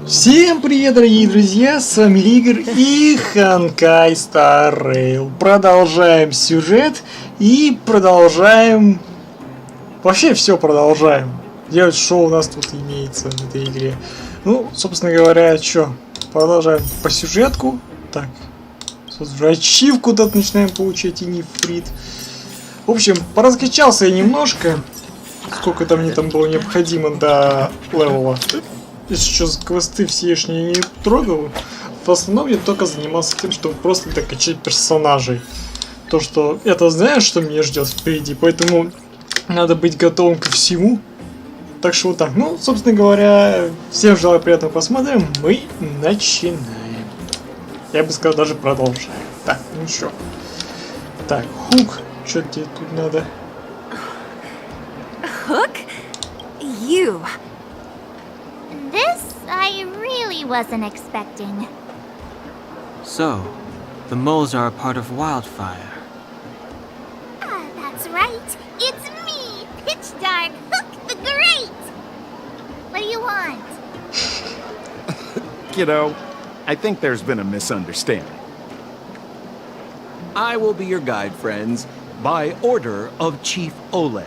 Всем привет, дорогие друзья, с вами Игорь и Honkai Star Rail. Продолжаем сюжет и продолжаем... Вообще все продолжаем. Делать, что у нас тут имеется в этой игре. Ну, собственно говоря, что? Продолжаем по сюжетку. Так, ачивку тут начинаем получать и нефрит. В общем, пораскачался я немножко. Сколько там мне там было необходимо до левела. Сейчас квесты всешние не трогал. В основном я только занимался тем, чтобы просто докачать персонажей. То, что это знаешь, что меня ждет впереди, поэтому надо быть готовым ко всему. Так что вот так. Ну, собственно говоря, всем желаю приятного просмотра. Мы начинаем. Я бы сказал, даже продолжаем. Так, ну что. Так, хук. Что тебе тут надо? Hook? You. This I really wasn't expecting. So, the moles are a part of Wildfire. Ah, that's right. It's me, Pitch Dark Hook the Great. What do you want? Kiddo, I think there's been a misunderstanding. I will be your guide, friends, by order of Chief Oleg.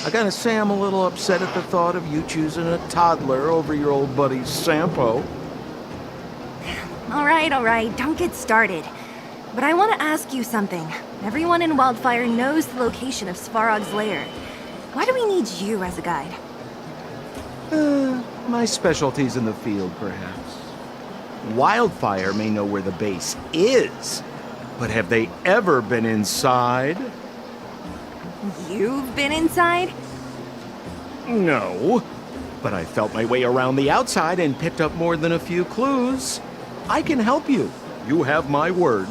I gotta say I'm a little upset at the thought of you choosing a toddler over your old buddy Sampo. All right, don't get started. But I want to ask you something. Everyone in Wildfire knows the location of Svarog's lair. Why do we need you as a guide? My specialty's in the field, perhaps. Wildfire may know where the base is, but have they ever been inside? You've been inside? No, but I felt my way around the outside and picked up more than a few clues. I can help you. You have my word.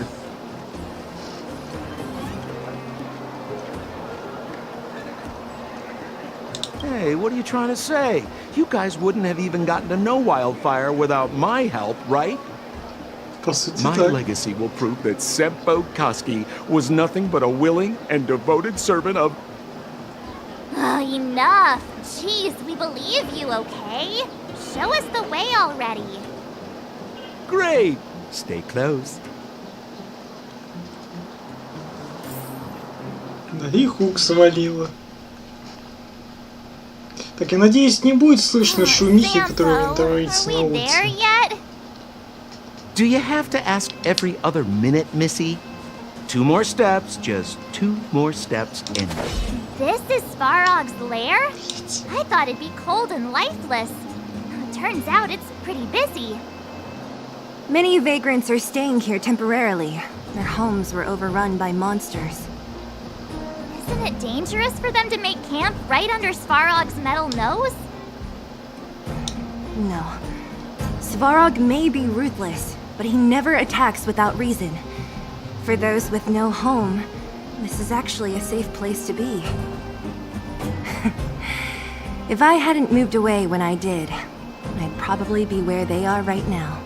Hey, what are you trying to say? You guys wouldn't have even gotten to know Wildfire without my help, right? My legacy will prove that Sempo Koski was nothing but a willing and devoted servant of... Oh, enough. Jeez, we believe you, okay? Show us the way already. Great! Stay close. И хук свалила. Так, я надеюсь, не будет слышно шумихи, которые творится на улице. Do you have to ask every other minute, Missy? 2 more steps, just 2 more steps in. This is Svarog's lair? I thought it'd be cold and lifeless. Turns out it's pretty busy. Many vagrants are staying here temporarily. Their homes were overrun by monsters. Isn't it dangerous for them to make camp right under Svarog's metal nose? No. Svarog may be ruthless, but he never attacks without reason. For those with no home, this is actually a safe place to be. If I hadn't moved away when I did, I'd probably be where they are right now.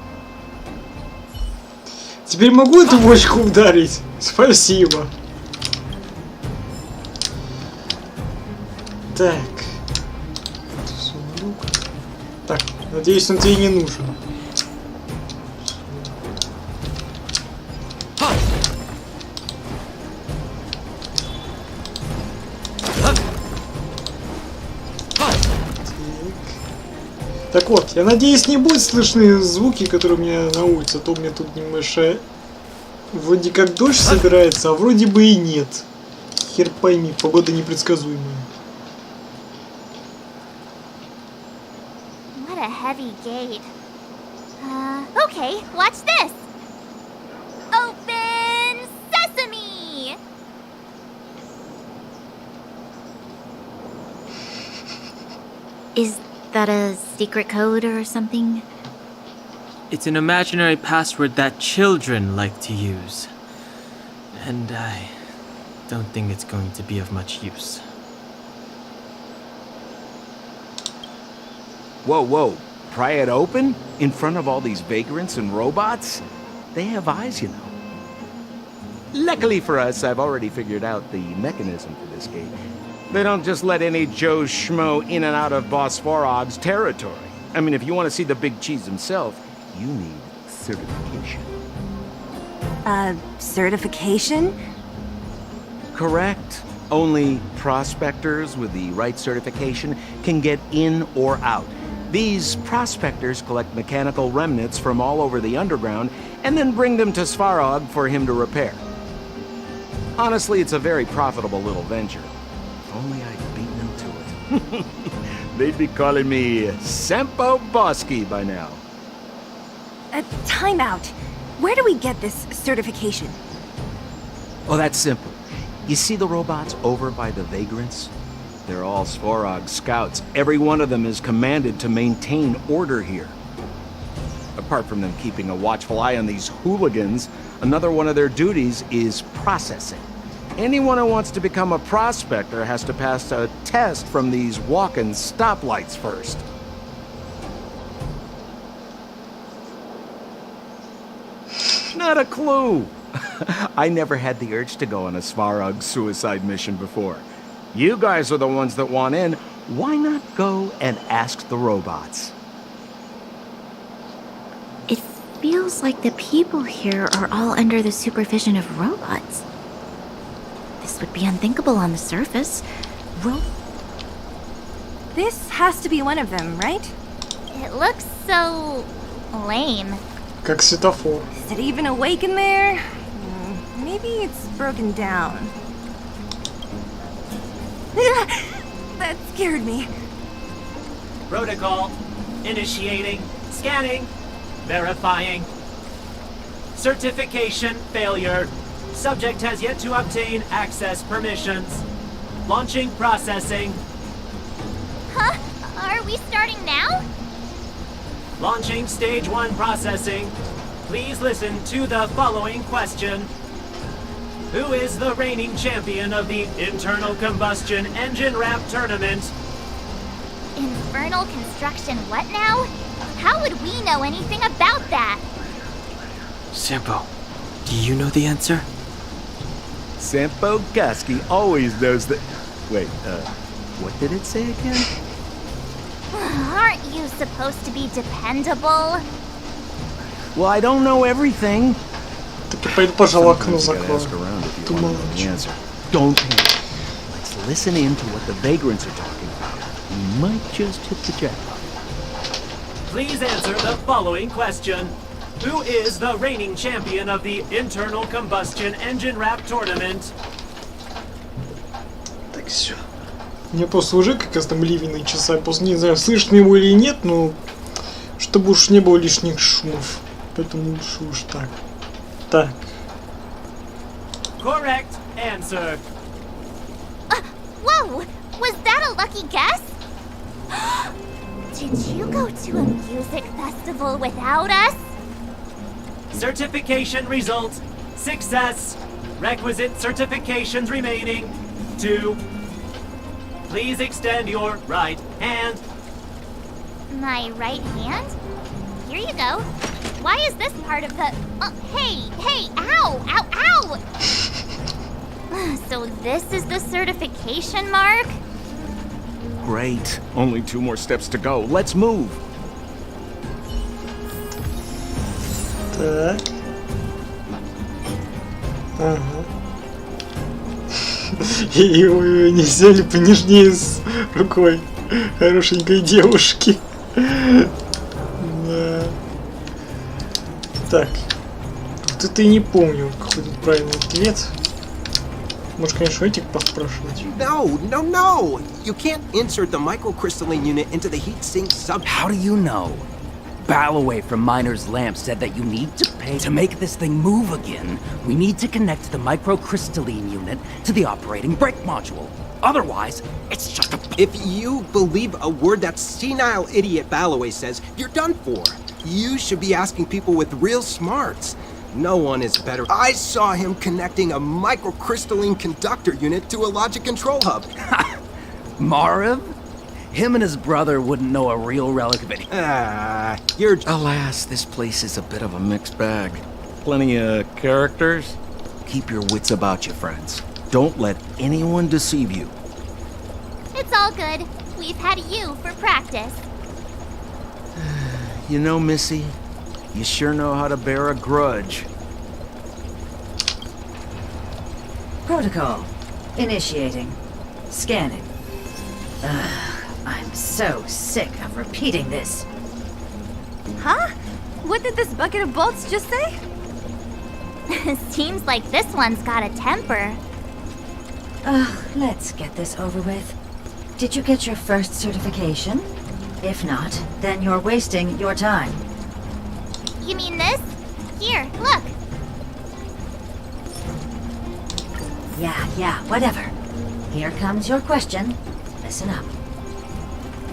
Теперь могу эту бочку ударить? Спасибо. Так. Сундук. Так, надеюсь, он тебе не нужен. Так вот, я надеюсь, не будет слышны звуки, которые у меня на улице, а то у меня тут немножко вроде как дождь собирается, а вроде бы и нет. Хер пойми, погода непредсказуемая. What a heavy gate. Okay, watch this. Open sesame! Is that a secret code or something? It's an imaginary password that children like to use. And I don't think it's going to be of much use. Whoa, whoa. Pry it open? In front of all these vagrants and robots? They have eyes, you know. Luckily for us, I've already figured out the mechanism for this gate. They don't just let any Joe Schmo in and out of Boss Farog's territory. I mean, if you want to see the big cheese himself, you need certification. Certification? Correct. Only prospectors with the right certification can get in or out. These prospectors collect mechanical remnants from all over the underground and then bring them to Svarog for him to repair. Honestly, it's a very profitable little venture. If only I'd beaten them to it. They'd be calling me Sempo Bosky by now. Time out. Where do we get this certification? Oh, that's simple. You see the robots over by the vagrants? They're all Svarog scouts. Every one of them is commanded to maintain order here. Apart from them keeping a watchful eye on these hooligans, another one of their duties is processing. Anyone who wants to become a prospector has to pass a test from these walk-in stoplights first. Not a clue. I never had the urge to go on a Svarog suicide mission before. You guys are the ones that want in. Why not go and ask the robots? It feels like the people here are all under the supervision of robots. This would be unthinkable on the surface. This has to be one of them, right? It looks so lame. Как светофор. Is it even awake in there? Maybe it's broken down. That scared me. Protocol. Initiating. Scanning. Verifying. Certification failure. Subject has yet to obtain access permissions. Launching processing. Huh? Are we starting now? Launching stage 1 processing. Please listen to the following question. Who is the reigning champion of the internal combustion engine rap tournament? Infernal construction what now? How would we know anything about that? Sempo, do you know the answer? Sempo Koski always knows that... Wait, what did it say again? Aren't you supposed to be dependable? Well, I don't know everything. Так я пойду, пожалуй, окно Sometimes you gotta закрою. ask around if you Ты want to know the молчи. answer. Don't panic. Let's listen in to what the vagrants are talking about. We might just hit the jackpot. Please answer the following question. Who is the reigning champion of the internal combustion engine rap tournament? Так, все. Мне просто уже как раз там ливень начался. Я просто не знаю, слышно его или нет, но чтобы уж не было лишних шумов. Поэтому лучше уж так. Так. Correct answer. Whoa! Was that a lucky guess? Did you go to a music festival without us? Certification results. Success. Requisite certifications remaining. 2. Please extend your right hand. My right hand? Here you go. Why is this part of the... hey! Ow! Ow! Ow! So this is the certification mark? Great. Only 2 more steps to go. Let's move. Так. Ага. И его не взяли понежнее с рукой хорошенькой девушки. Так. Вот это я не помню, какой тут правильный ответ. Может, конечно, этих поспрашивать. No. You can't insert the microcrystalline unit into the heat sink sub. How do you know? Ballaway from Miner's Lamp said that you need to pay to make this thing move again. We need to connect the microcrystalline unit to the operating brake module. Otherwise, it's just a... If you believe a word that senile idiot Ballaway says, you're done for. You should be asking people with real smarts. No one is better. I saw him connecting a microcrystalline conductor unit to a logic control hub. Marv? Him and his brother wouldn't know a real relic of any... You're... Alas, this place is a bit of a mixed bag. Plenty of characters. Keep your wits about you, friends. Don't let anyone deceive you. It's all good. We've had you for practice. You know, Missy, you sure know how to bear a grudge. Protocol. Initiating. Scanning. I'm so sick of repeating this. Huh? What did this bucket of bolts just say? Seems like this one's got a temper. Let's get this over with. Did you get your first certification? If not, then you're wasting your time. You mean this? Here, look. Yeah, whatever. Here comes your question. Listen up.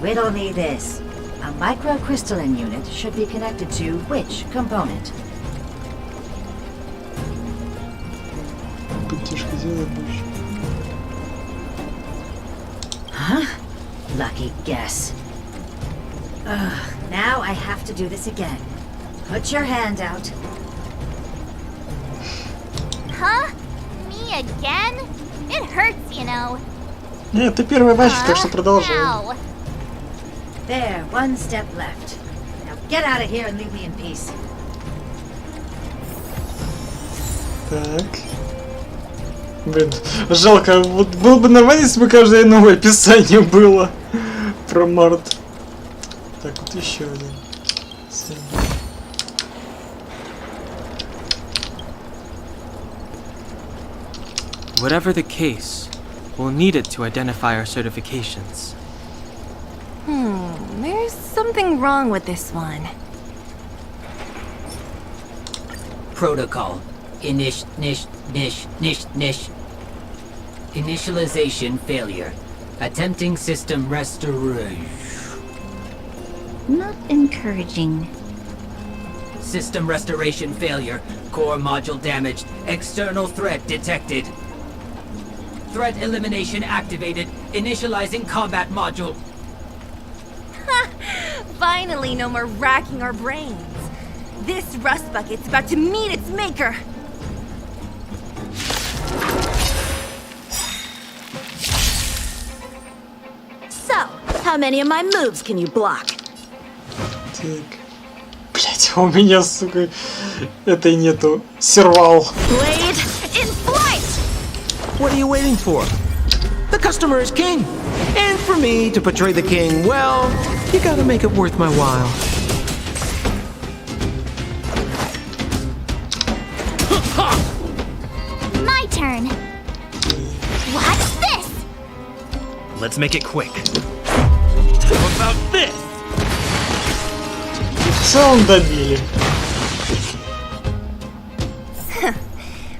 Riddle me this. A microcrystalline unit should be connected to which component? Поддержка делает больше. Huh? Lucky guess. Now I have to do this again. Put your hand out. Huh? Me again? It hurts, you know. Нет, ты первая бачишь, так что продолжай. Ow. There, one step left. Now get out of here and leave me in peace. Так. Блин, жалко, вот было бы нормально, если бы каждое новое описание было про Март. Так, вот еще один. Whatever the case, we'll need it to identify our certifications. There's something wrong with this one. Protocol. Initialization failure. Attempting system restoration. Not encouraging. System restoration failure. Core module damaged. External threat detected. Threat elimination activated. Initializing combat module. Finally, no more racking our brains. This rust bucket's about to meet its maker. So, how many of my moves can you block? Так. Блять, у меня, сука, этой нету. Сервал. Blade in flight! What are you waiting for? The customer is king. And for me to portray the king, well, you gotta make it worth my while. My turn. What's this? Let's make it quick. How about this? В целом добили.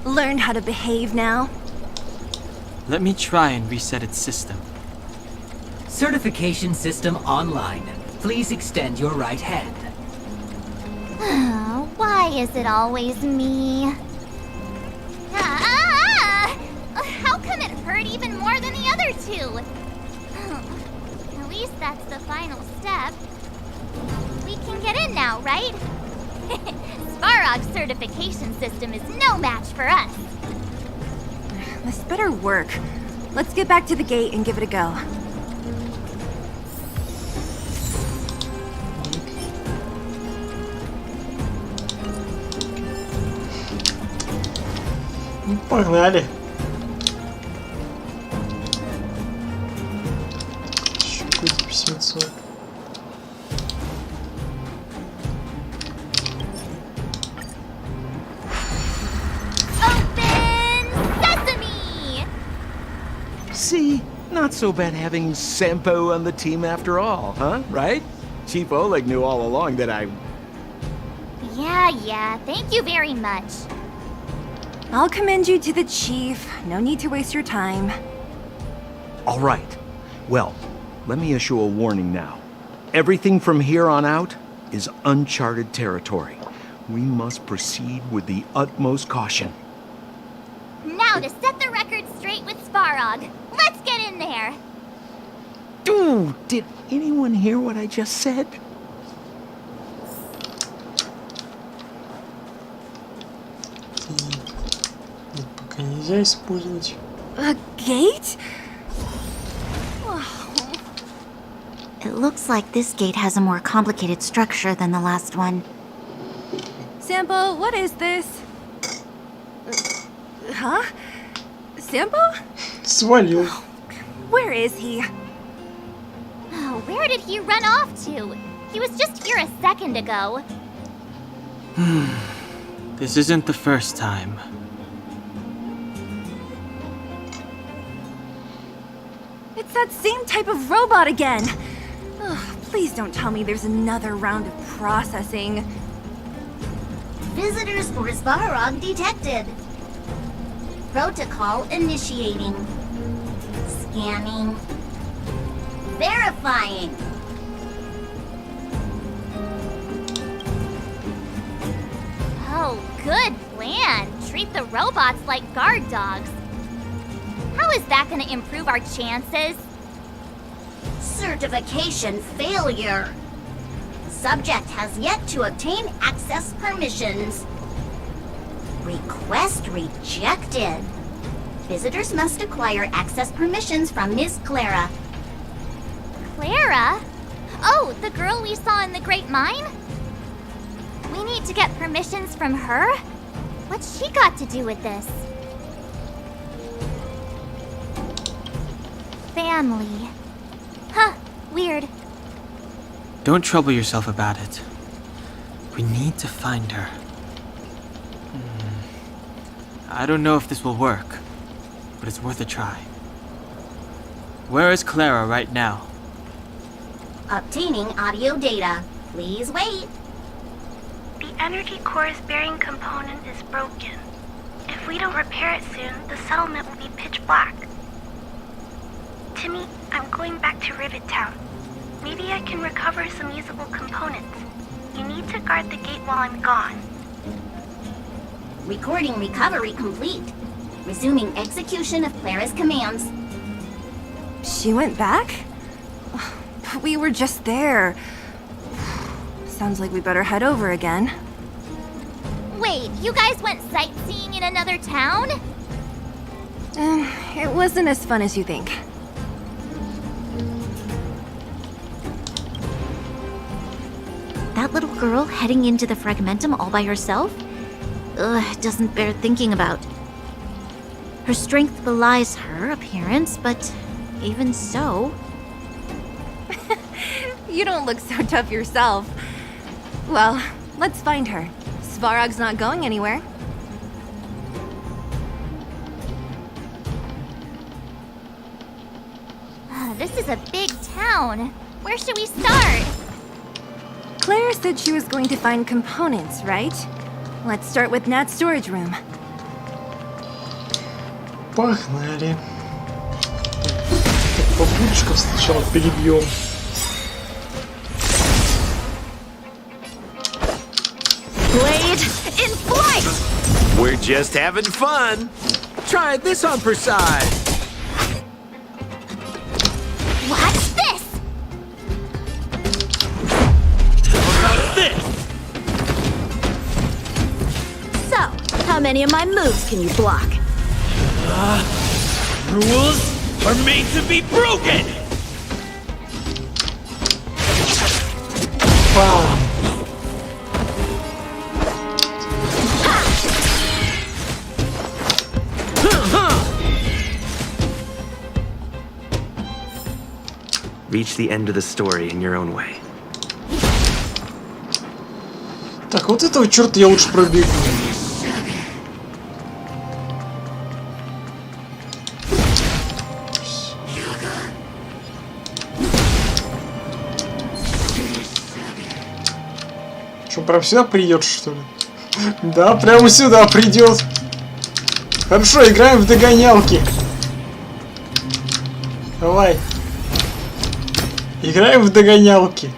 Learn how to behave now. Let me try and reset its system. Certification system online. Please extend your right hand. Why is it always me? How come it hurt even more than the other two? At least that's the final step. We can get in now, right? Svarog's certification system is no match for us. This better work. Let's get back to the gate and give it a go. Ну, погнали. Еще какое-то письмецо. See, not so bad having Sampo on the team after all, huh? Right? Chief Oleg knew all along that I... Yeah, thank you very much. I'll commend you to the chief. No need to waste your time. All right. Well, let me issue a warning now. Everything from here on out is uncharted territory. We must proceed with the utmost caution. Now to set the record straight with Svarog. Let's get in there. Dude, did anyone hear what I just said? Пока нельзя использовать. A gate? It looks like this gate has a more complicated structure than the last one. Sampo, what is this? Huh? Sampo? Свалил. Where is he? Oh, where did he run off to? He was just here a second ago. This isn't the first time. It's that same type of robot again. Ugh, please don't tell me there's another round of processing. Visitors for Svarog detected. Protocol initiating. Scanning. Verifying. Oh, good plan. Treat the robots like guard dogs. How is that gonna improve our chances? Certification failure. Subject has yet to obtain access permissions. Request rejected. Visitors must acquire access permissions from Miss Clara. Clara? Oh, the girl we saw in the Great Mine? We need to get permissions from her? What's she got to do with this? Family. Huh, weird. Don't trouble yourself about it. We need to find her. I don't know if this will work, but it's worth a try. Where is Clara right now? Obtaining audio data. Please wait. The energy core's bearing component is broken. If we don't repair it soon, the settlement will be pitch black. Timmy, I'm going back to Rivet Town. Maybe I can recover some usable components. You need to guard the gate while I'm gone. Recording recovery complete. Resuming execution of Clara's commands. She went back? But we were just there. Sounds like we better head over again. Wait, you guys went sightseeing in another town? It wasn't as fun as you think. That little girl heading into the Fragmentum all by herself? Ugh, doesn't bear thinking about. Her strength belies her appearance, but even so... You don't look so tough yourself. Well, let's find her. Svarog's not going anywhere. This is a big town. Where should we start? Claire said she was going to find components, right? Let's start with Nat's storage room. Погнали. Так, попутчиков сначала перебьем. Blade in flight! We're just having fun. Try this on for size. What's this? So, how many of my moves can you block? Rules are made to be broken! Пам! Reach the end of the story in your own way. Так, вот этого черта я лучше пробегу. Что, прям сюда придет, что ли? Да, прямо сюда придет. Хорошо, играем в догонялки. Давай. Играем в догонялки.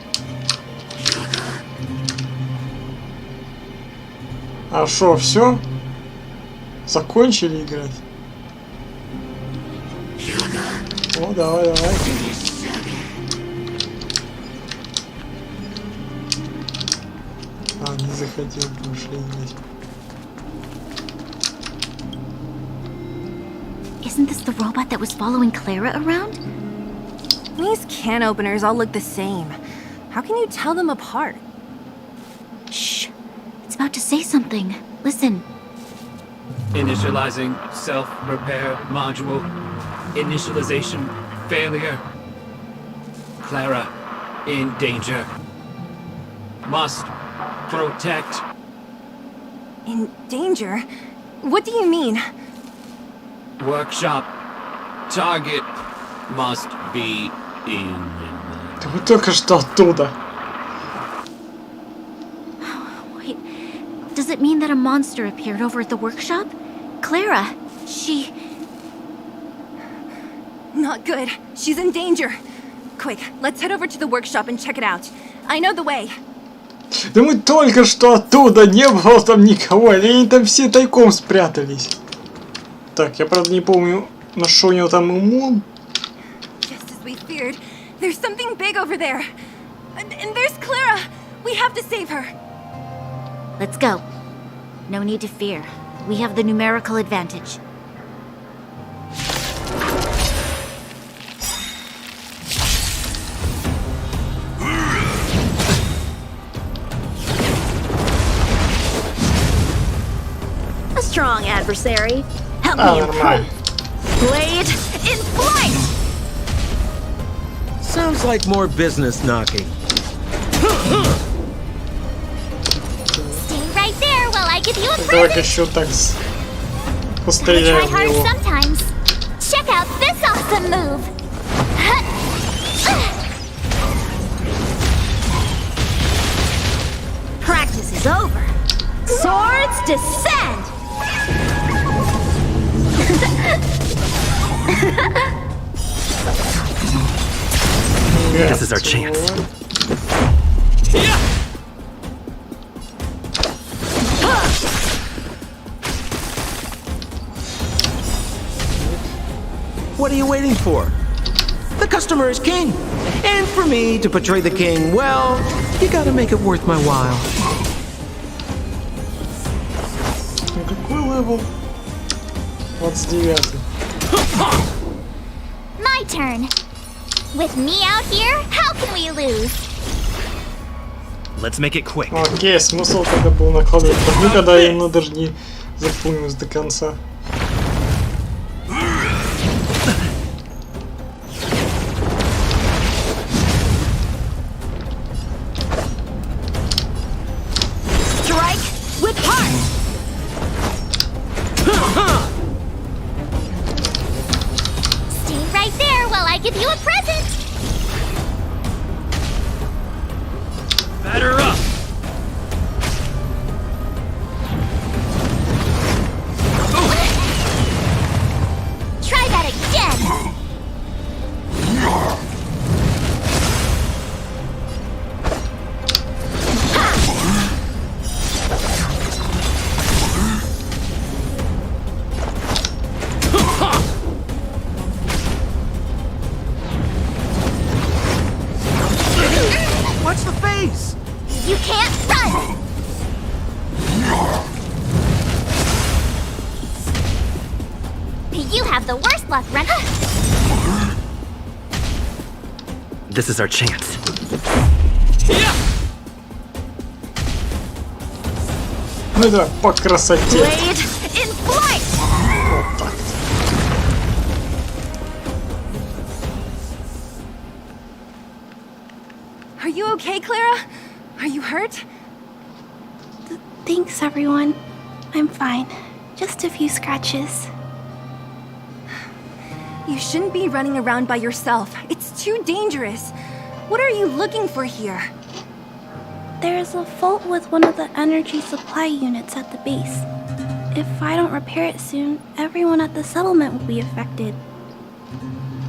А шо, все? Закончили играть? О, давай, давай. А, не захотел больше играть. Isn't this the robot that was following Clara around? These can openers all look the same. How can you tell them apart? Shh. It's about to say something. Listen. Initializing self-repair module. Initialization failure. Clara in danger. Must protect. In danger? What do you mean? Workshop. Target must be in. Да вы только что оттуда. Wait. Does it mean that a monster appeared over at the workshop? Clara, she... Not good. She's in danger. Quick, let's head over to the workshop and check it out. I know the way. Да мы только что оттуда, не было там никого, или они там все тайком спрятались. Так, я правда не помню, на что у него там иммун. Just as we feared, there's something big over there. And there's Clara. We have to save her. Let's go. No need to fear. We have the numerical advantage. A strong adversary. Help me improve. Blade in flight! Sounds like more business knocking. Stay right there while I give you a Давай present. еще так I постреляем try в него. hard sometimes. Check out this awesome move. Practice is over. Swords descend! This is our chance. What are you waiting for? The customer is king. And for me to portray the king, well, you gotta make it worth my while. Какой левел? 29. My turn. With me out here, how can we lose? Let's make it quick. Окей, смысл тогда был накладывать мы когда я именно даже не запомнилось до конца. Strike with heart! Stay right there while I give you a present. Batter up! Try that again. Watch the face! You can't run. You have the worst luck, Renka. This is our chance. Ну да, по красоте. Blade in flight! Вот так. Are you okay, Clara? Are you hurt? Thanks, everyone. I'm fine. Just a few scratches. You shouldn't be running around by yourself. It's too dangerous. What are you looking for here? There's a fault with one of the energy supply units at the base. If I don't repair it soon, everyone at the settlement will be affected.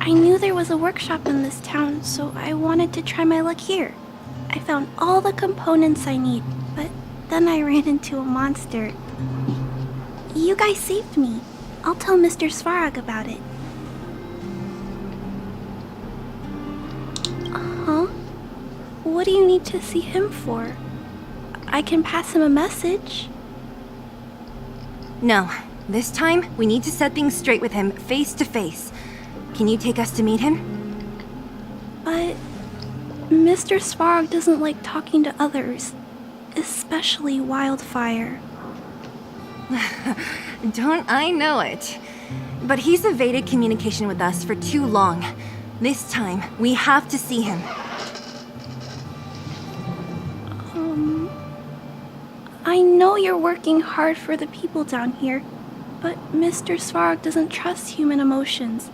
I knew there was a workshop in this town, so I wanted to try my luck here. I found all the components I need, but then I ran into a monster. You guys saved me. I'll tell Mr. Svarog about it. Huh? What do you need to see him for? I can pass him a message. No, this time we need to set things straight with him face to face. Can you take us to meet him? But Mr. Svarog doesn't like talking to others, especially Wildfire. Don't I know it? But he's evaded communication with us for too long. This time, we have to see him. I know you're working hard for the people down here, but Mr. Svarog doesn't trust human emotions.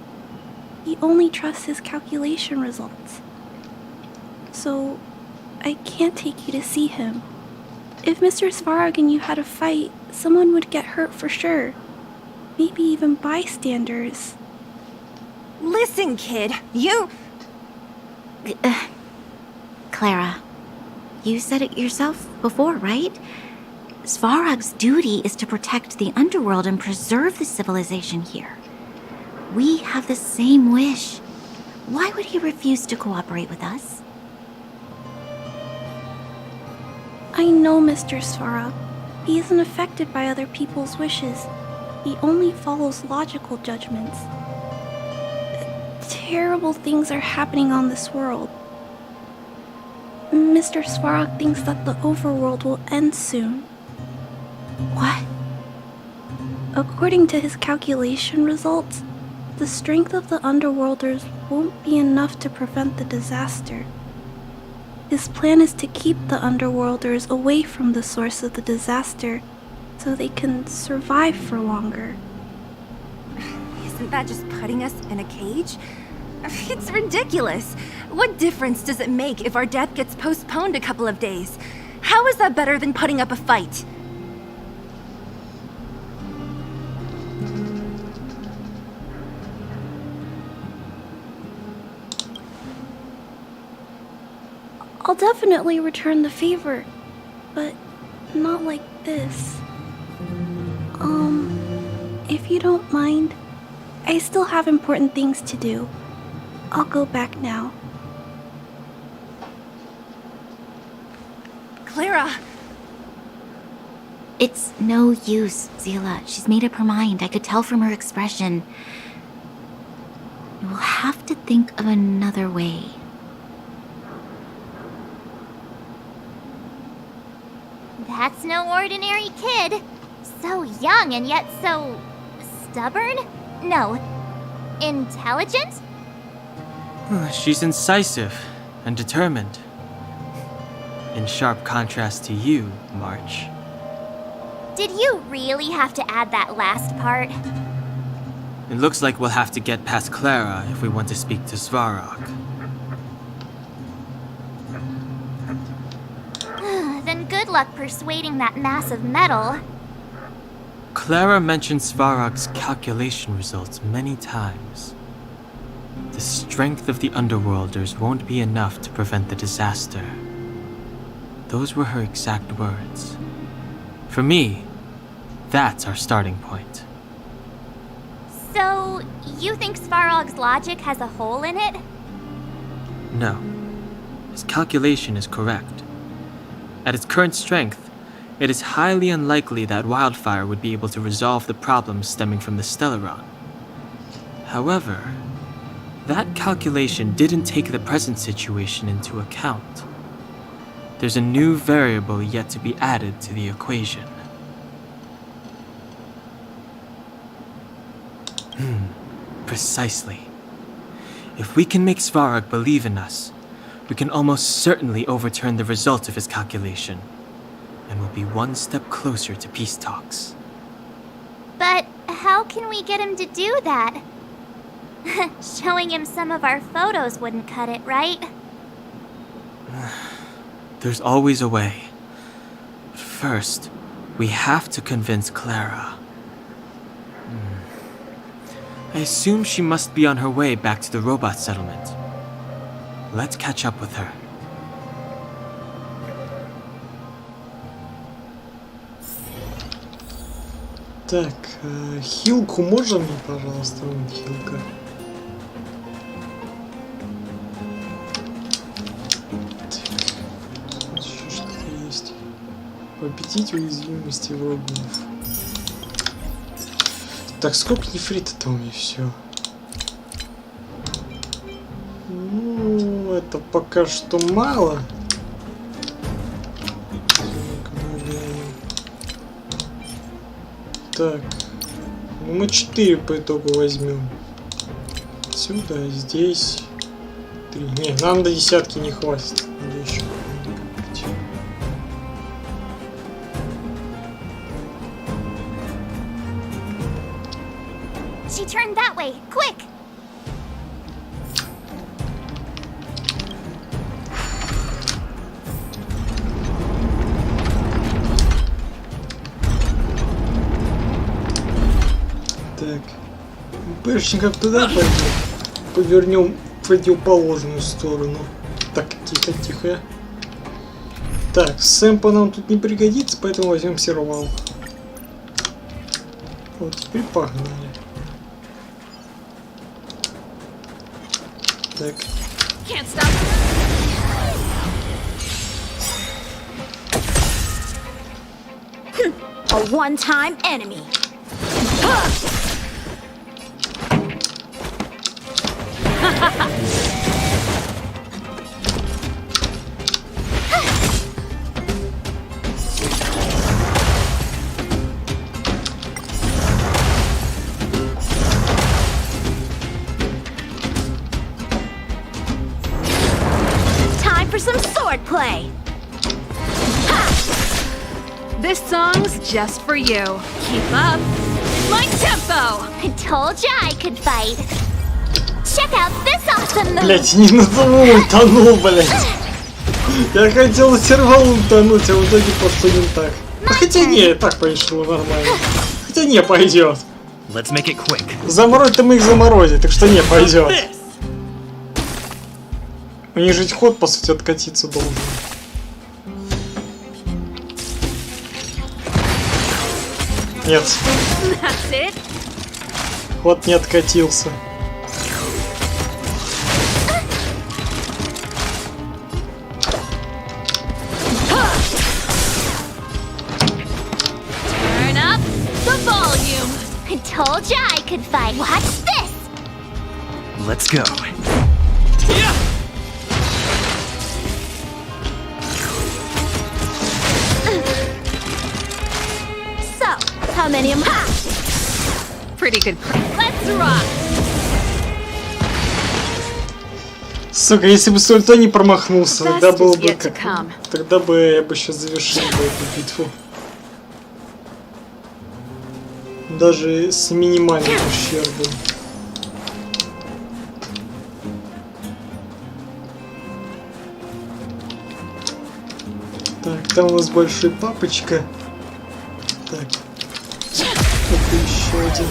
He only trusts his calculation results. So, I can't take you to see him. If Mr. Svarog and you had a fight, someone would get hurt for sure. Maybe even bystanders. Listen, kid, you... Clara, you said it yourself before, right? Svarog's duty is to protect the underworld and preserve the civilization here. We have the same wish. Why would he refuse to cooperate with us? I know Mr. Svarog. He isn't affected by other people's wishes. He only follows logical judgments. Terrible things are happening on this world. Mr. Svarog thinks that the overworld will end soon. What? According to his calculation results, the strength of the Underworlders won't be enough to prevent the disaster. His plan is to keep the Underworlders away from the source of the disaster so they can survive for longer. Isn't that just putting us in a cage? It's ridiculous. What difference does it make if our death gets postponed a couple of days? How is that better than putting up a fight? I'll definitely return the favor, but not like this. If you don't mind, I still have important things to do. I'll go back now. Clara! It's no use, Zila. She's made up her mind. I could tell from her expression. We'll have to think of another way. That's no ordinary kid. So young and yet so... stubborn? No. Intelligent? She's incisive and determined. In sharp contrast to you, March. Did you really have to add that last part? It looks like we'll have to get past Clara if we want to speak to Svarog. Then good luck persuading that mass of metal. Clara mentioned Svarog's calculation results many times. The strength of the Underworlders won't be enough to prevent the disaster. Those were her exact words. For me, that's our starting point. So, you think Svarog's logic has a hole in it? No. His calculation is correct. At its current strength, it is highly unlikely that Wildfire would be able to resolve the problems stemming from the Stellaron. However, that calculation didn't take the present situation into account. There's a new variable yet to be added to the equation. Precisely. If we can make Svarog believe in us, we can almost certainly overturn the result of his calculation, and we'll be one step closer to peace talks. But how can we get him to do that? Showing him some of our photos wouldn't cut it, right? There's always a way. But first, we have to convince Clara. I assume she must be on her way back to the robot settlement. Let's catch up with her. Так, хилку можно мне, пожалуйста, вон хилка? Так, еще что-то есть. Победить уязвимости врагов. Так, сколько нефрита-то у меня все? Ну, это пока что мало. Так, ну мы 4 по итогу возьмем. Сюда, здесь 3. Не, нам до десятки не хватит. Надо еще накопить. She turned that way. Quick! Так, прежде чем как туда пойдем, повернем в противоположную сторону. Так, тихо, тихо. Так, сэмпа нам тут не пригодится, поэтому возьмем сервал. Вот, теперь погнали. Так. Can't stop. A one-time enemy. Time for some swordplay. This song's just for you. Keep up my tempo. I told ya I could fight. Check out this awesome move. Блять, не на того утонул, блять. Я хотел сервал утонуть, а в итоге пошло не так. А хотя не, так пошло нормально. Хотя не, пойдет. Let's make it quick. Заморозить-то мы их заморозим, так что не, пойдет. У них же ход, по сути, откатиться должен. Нет. Ход не откатился. Turn up the volume. I told ya I could fight. Watch this. Let's go. So, how many am I? Pretty good. Let's rock. Сука, если бы Сульто не промахнулся, тогда было бы как... Тогда бы я бы сейчас завершил бы эту битву. Даже с минимальным ущербом. Так, там у нас большой папочка. Так. Это еще один.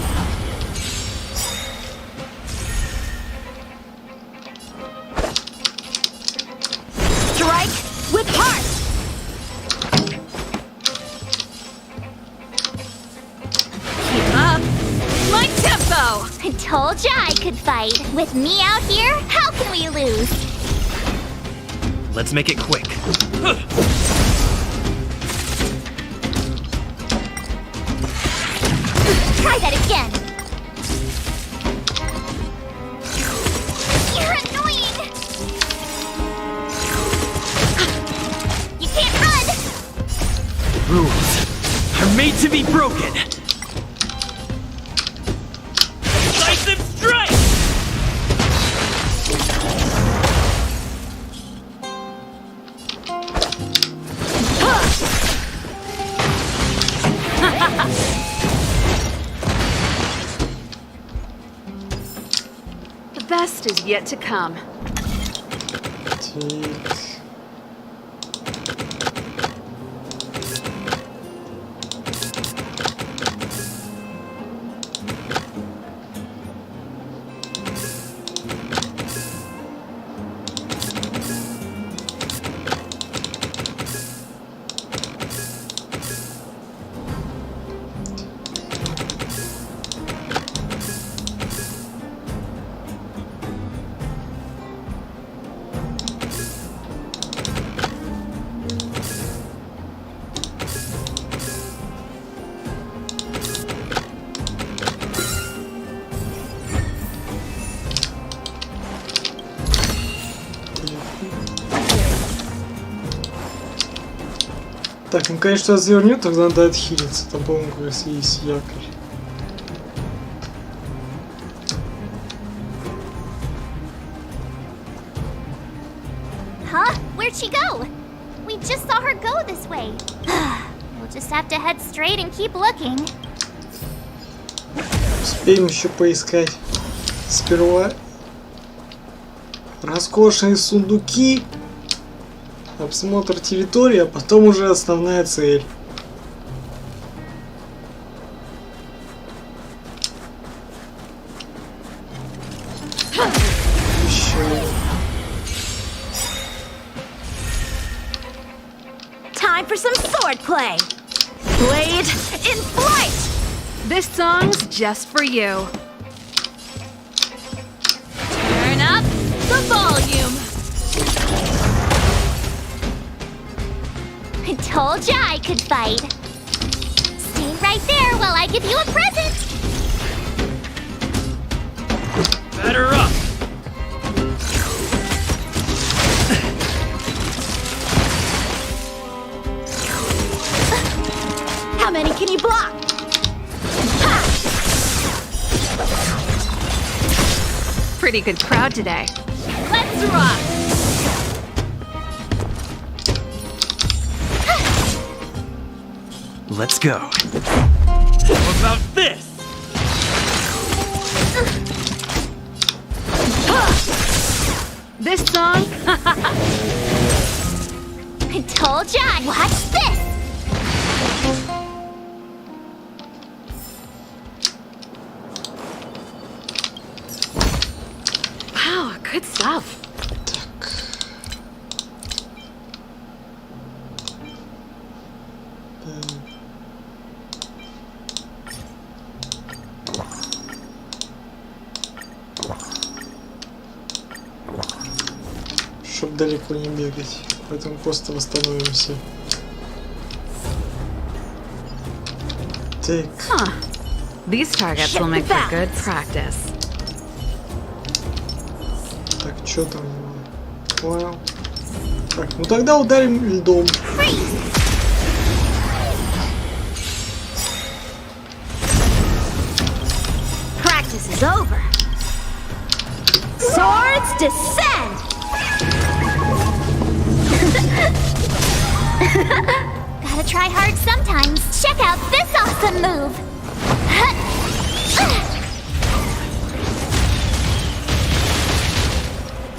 With heart. Keep up my tempo. I told ya I could fight. With me out here, how can we lose? Let's make it quick. Try that again. You're annoying. You can't run. Rules are made to be broken. Decisive strike! The best is yet to come. Так. Так, ну конечно развернет, тогда надо отхилиться. Там, по-моему, как раз есть якорь. Huh? Where'd she go? We just saw her go this way. We'll just have to head straight and keep looking. Успеем еще поискать. Сперва роскошные сундуки, обсмотр территории, а потом уже основная цель. Time for some swordplay. Blade in flight. This song's just for you. Turn up the volume. I told ya I could fight. Stay right there while I give you a present. Batter up! How many can you block? Pretty good crowd today. Let's rock. Let's go. How about this? This song? I told ya. Watch this. Wow, good stuff. Чтоб далеко не бегать, поэтому просто восстановимся. Так. Huh. These targets will make for good practice. Так, что там? Понял. Так, ну тогда ударим льдом. Practice is over. Swords descend. Gotta try hard sometimes. Check out this awesome move.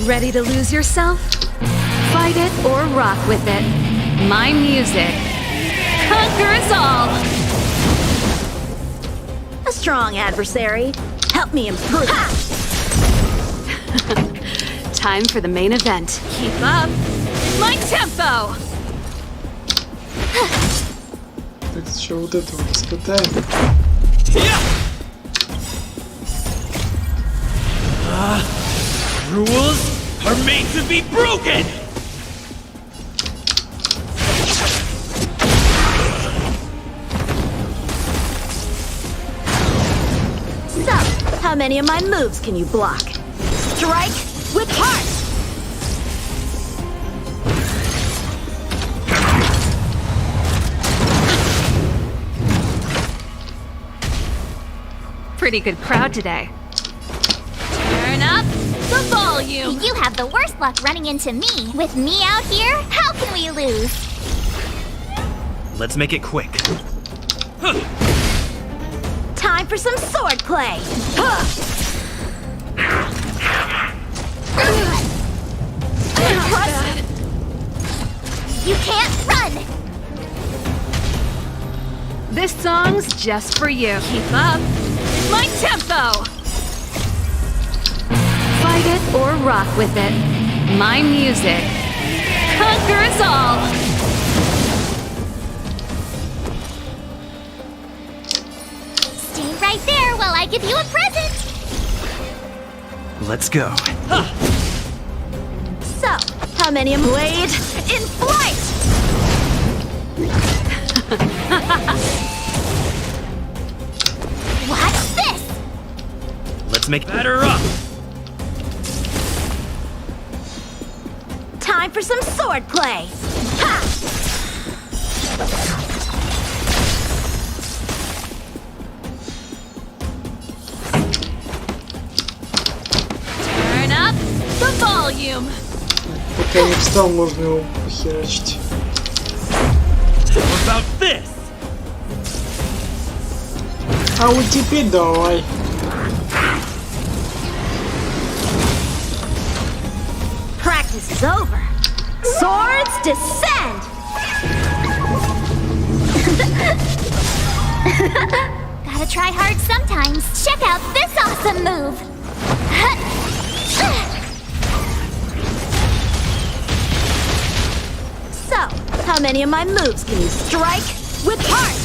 Ready to lose yourself? Fight it or rock with it. My music conquers all. A strong adversary. Help me improve. Time for the main event. Keep up my tempo. Так, еще вот этого раскатаем. Rules are made to be broken! So, how many of my moves can you block? Strike with heart. Pretty good crowd today. Turn up the volume. You have the worst luck running into me. With me out here, how can we lose? Let's make it quick. Time for some swordplay. You can't run. This song's just for you. Keep up my tempo. Fight it or rock with it. My music conquers all. Stay right there while I give you a present. Let's go. So, how many blade in flight? Watch this. Let's make Batter up! Time for some swordplay. Ha! Turn up the volume. Пока не встал, можно его похерачить. What about this? А вот теперь давай. Practice is over. Swords descend! Gotta try hard sometimes. Check out this awesome move. So, how many of my moves can you strike with heart?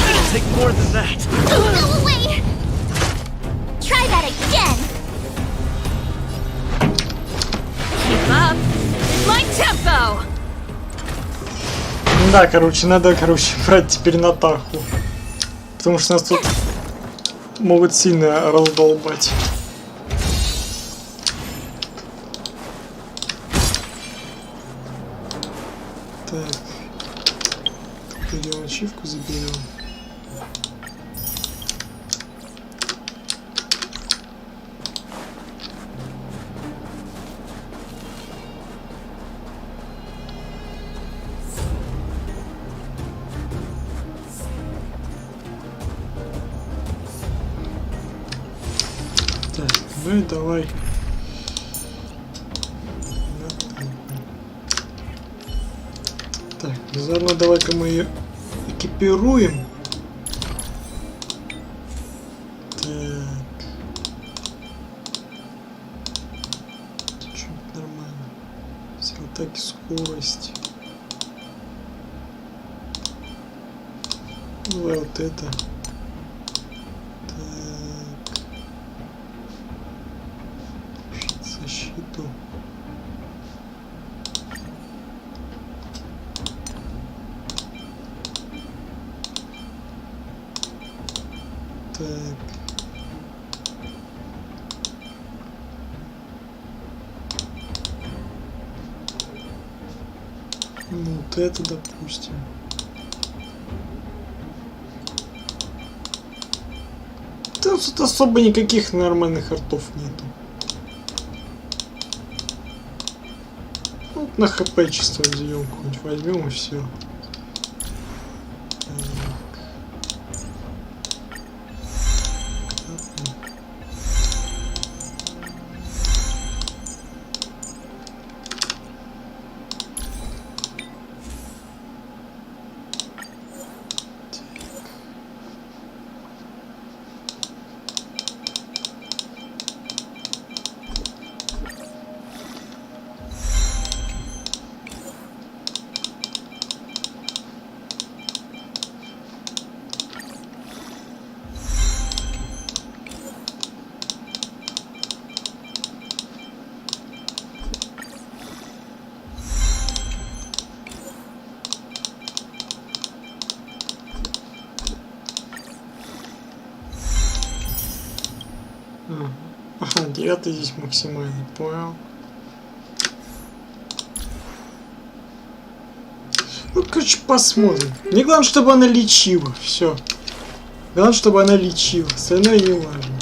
It'll take more than that. Go away! Try that again. Keep up with my tempo. Да, короче, надо, брать теперь на таху. Потому что нас тут могут сильно раздолбать. Так. Пойдем ачивку заберем. Так, ну и давай. Так, заодно давай-ка мы ее экипируем. Так. Чуть нормально. Все атаки, скорость. Давай вот это. Так. Защиту. Так. Ну, вот это, допустим. Да, тут особо никаких нормальных артов нету. Вот на хп чисто взяем какой-нибудь, возьмем и все. Ага, 9 здесь максимально, понял. Ну, короче, посмотрим. Мне главное, чтобы она лечила, все. Главное, чтобы она лечила, остальное не важно.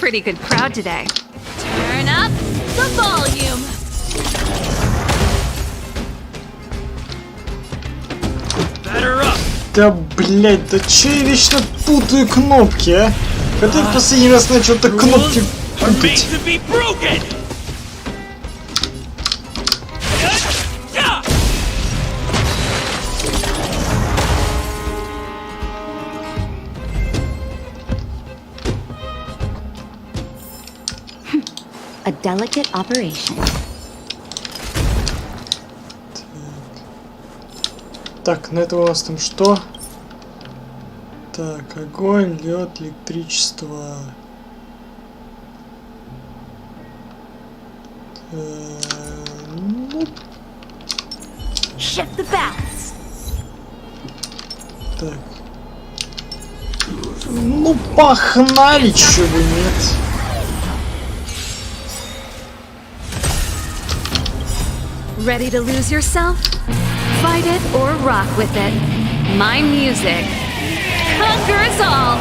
Pretty good crowd today. Turn up the volume. Better up. Да, блять, да че я вечно путаю кнопки, а? Когда я в последний раз начал-то кнопки путать? A delicate operation. Так, на это у нас там что? Так, огонь, лед, электричество. Ну, Shift the balance. Так. Ну, погнали, чего бы нет. Ready to lose yourself? Fight it or rock with it. My music conquers all.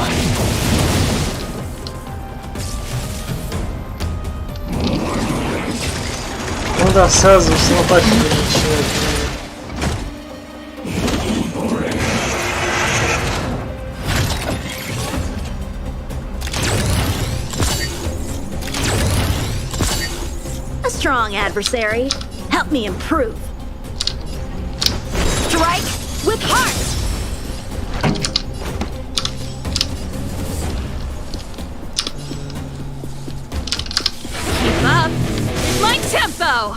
Ну да, сразу с лопатки начинает. A strong adversary. Help me improve. Strike with heart. Keep up my tempo.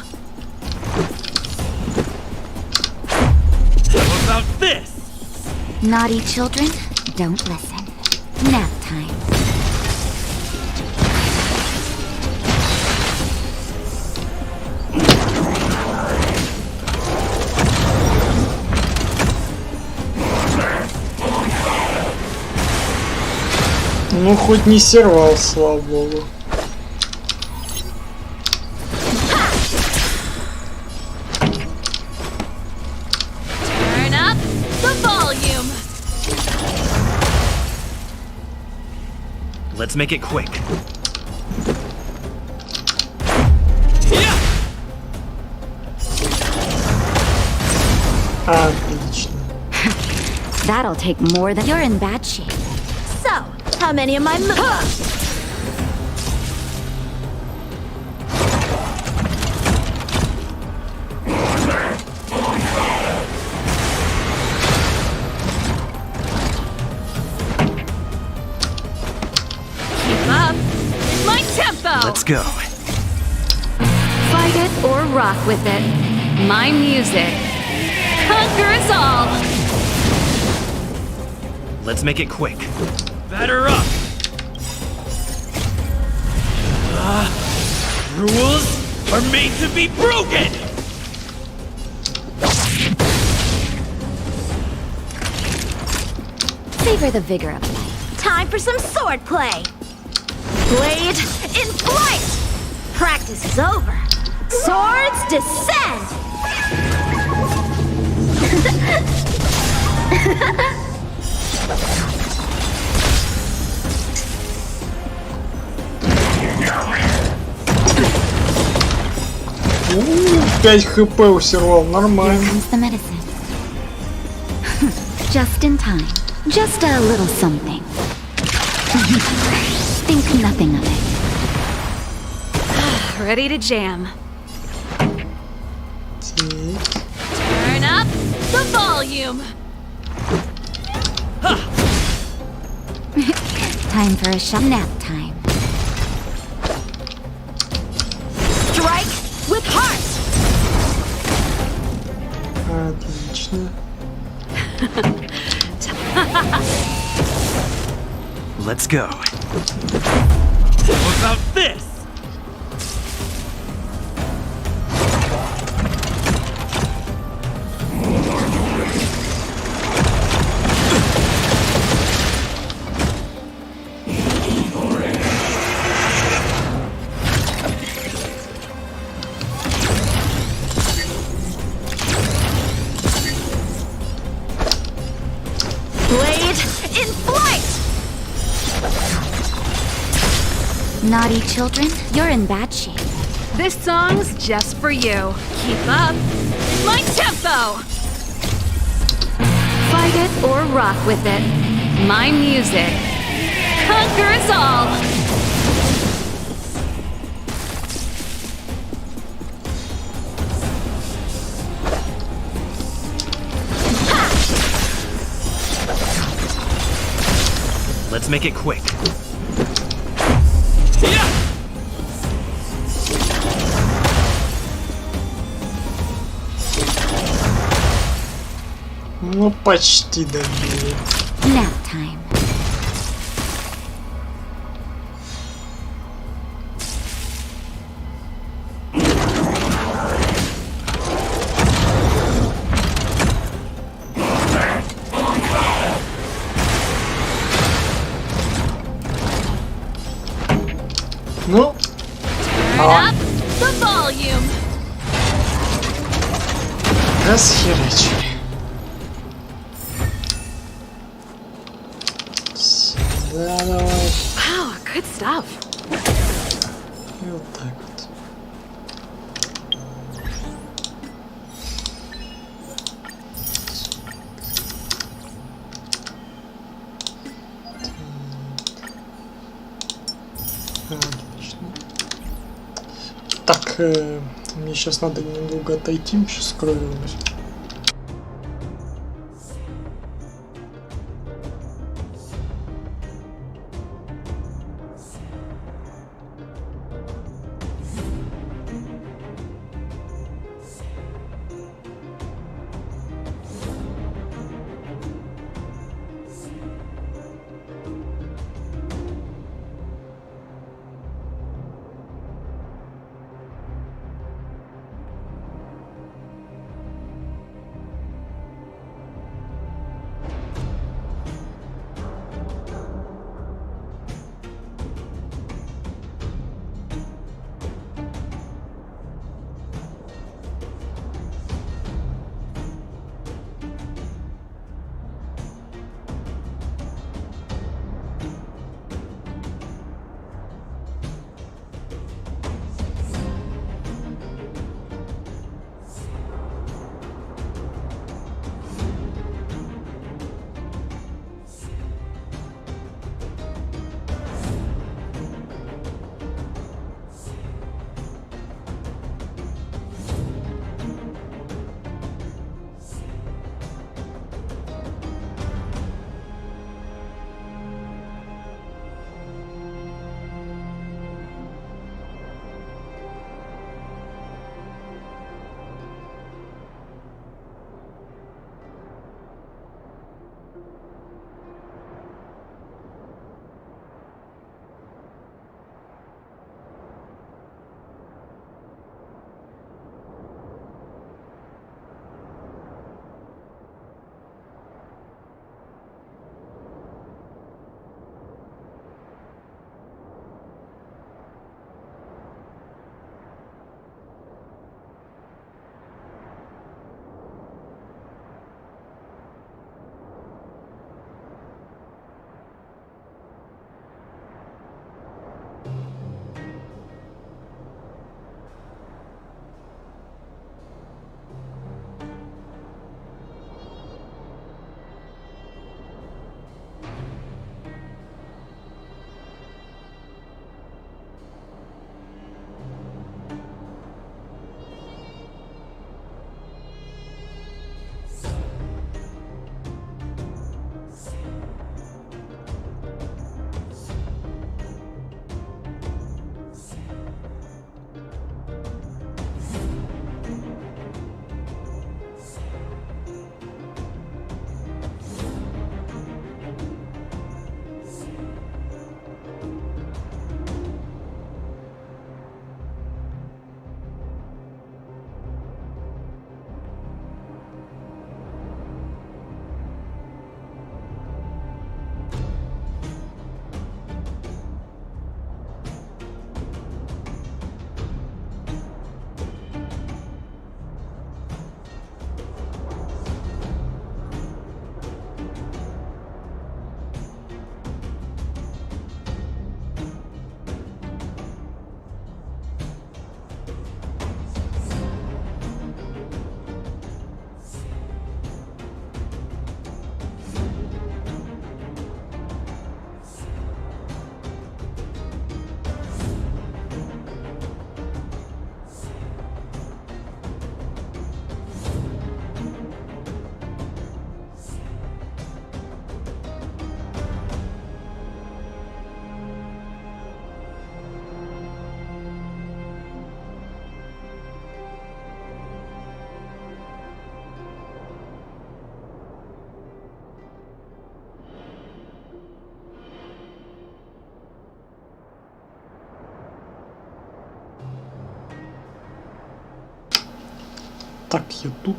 How about this? Naughty children, don't listen. Nap time. Ну, хоть не сервал, слава богу. Turn up the volume. Let's make it quick. Отлично. That'll take more than... You're in bad shape. So, how many of my moves? Keep up my tempo. Let's go. Fight it or rock with it. My music conquers all. Let's make it quick. Batter up. Rules are made to be broken. Savor the vigor of life. Time for some sword play. Blade in flight. Practice is over. Swords descend. Пять хп усервал, нормально. Here comes the medicine. Just in time. Just a little something. Think nothing of it. Ready to jam. Так. Turn up the volume. Time for a shot. Nap time. Strike with heart. Отлично. Let's go. How about this? Blade in flight. Naughty children, you're in bad shape. This song's just for you. Keep up my tempo. Fight it or rock with it. My music conquers all. Let's make it quick. Ну, почти добили. Nap time. Ну. Расхерачили. Да, давай. Wow, good stuff. И вот так вот. Отлично. Так, мне сейчас надо немного отойти, сейчас скоро вернусь. Так, я тут.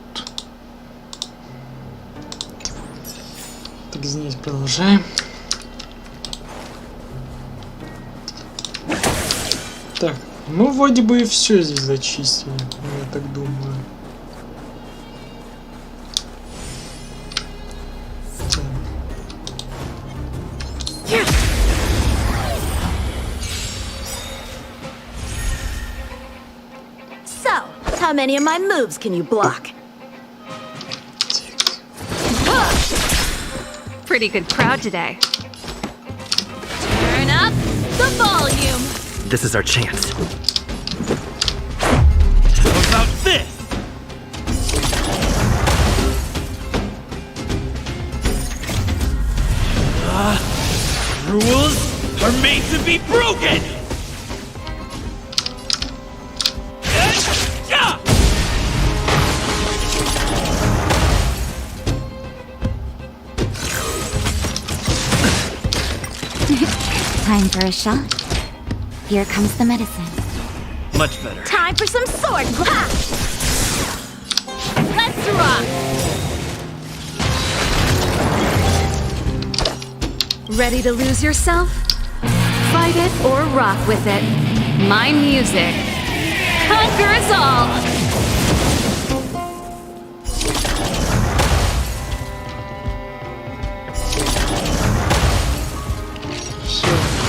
Так, здесь продолжаем. Так, ну вроде бы все здесь зачистили, я так думаю. So, how many of my moves can you block? Pretty good crowd today. Turn up the volume. This is our chance. How about this? Rules are made to be broken! Time for a shot. Here comes the medicine. Much better. Time for some sword blast! Let's rock! Ready to lose yourself? Fight it or rock with it. My music conquers all!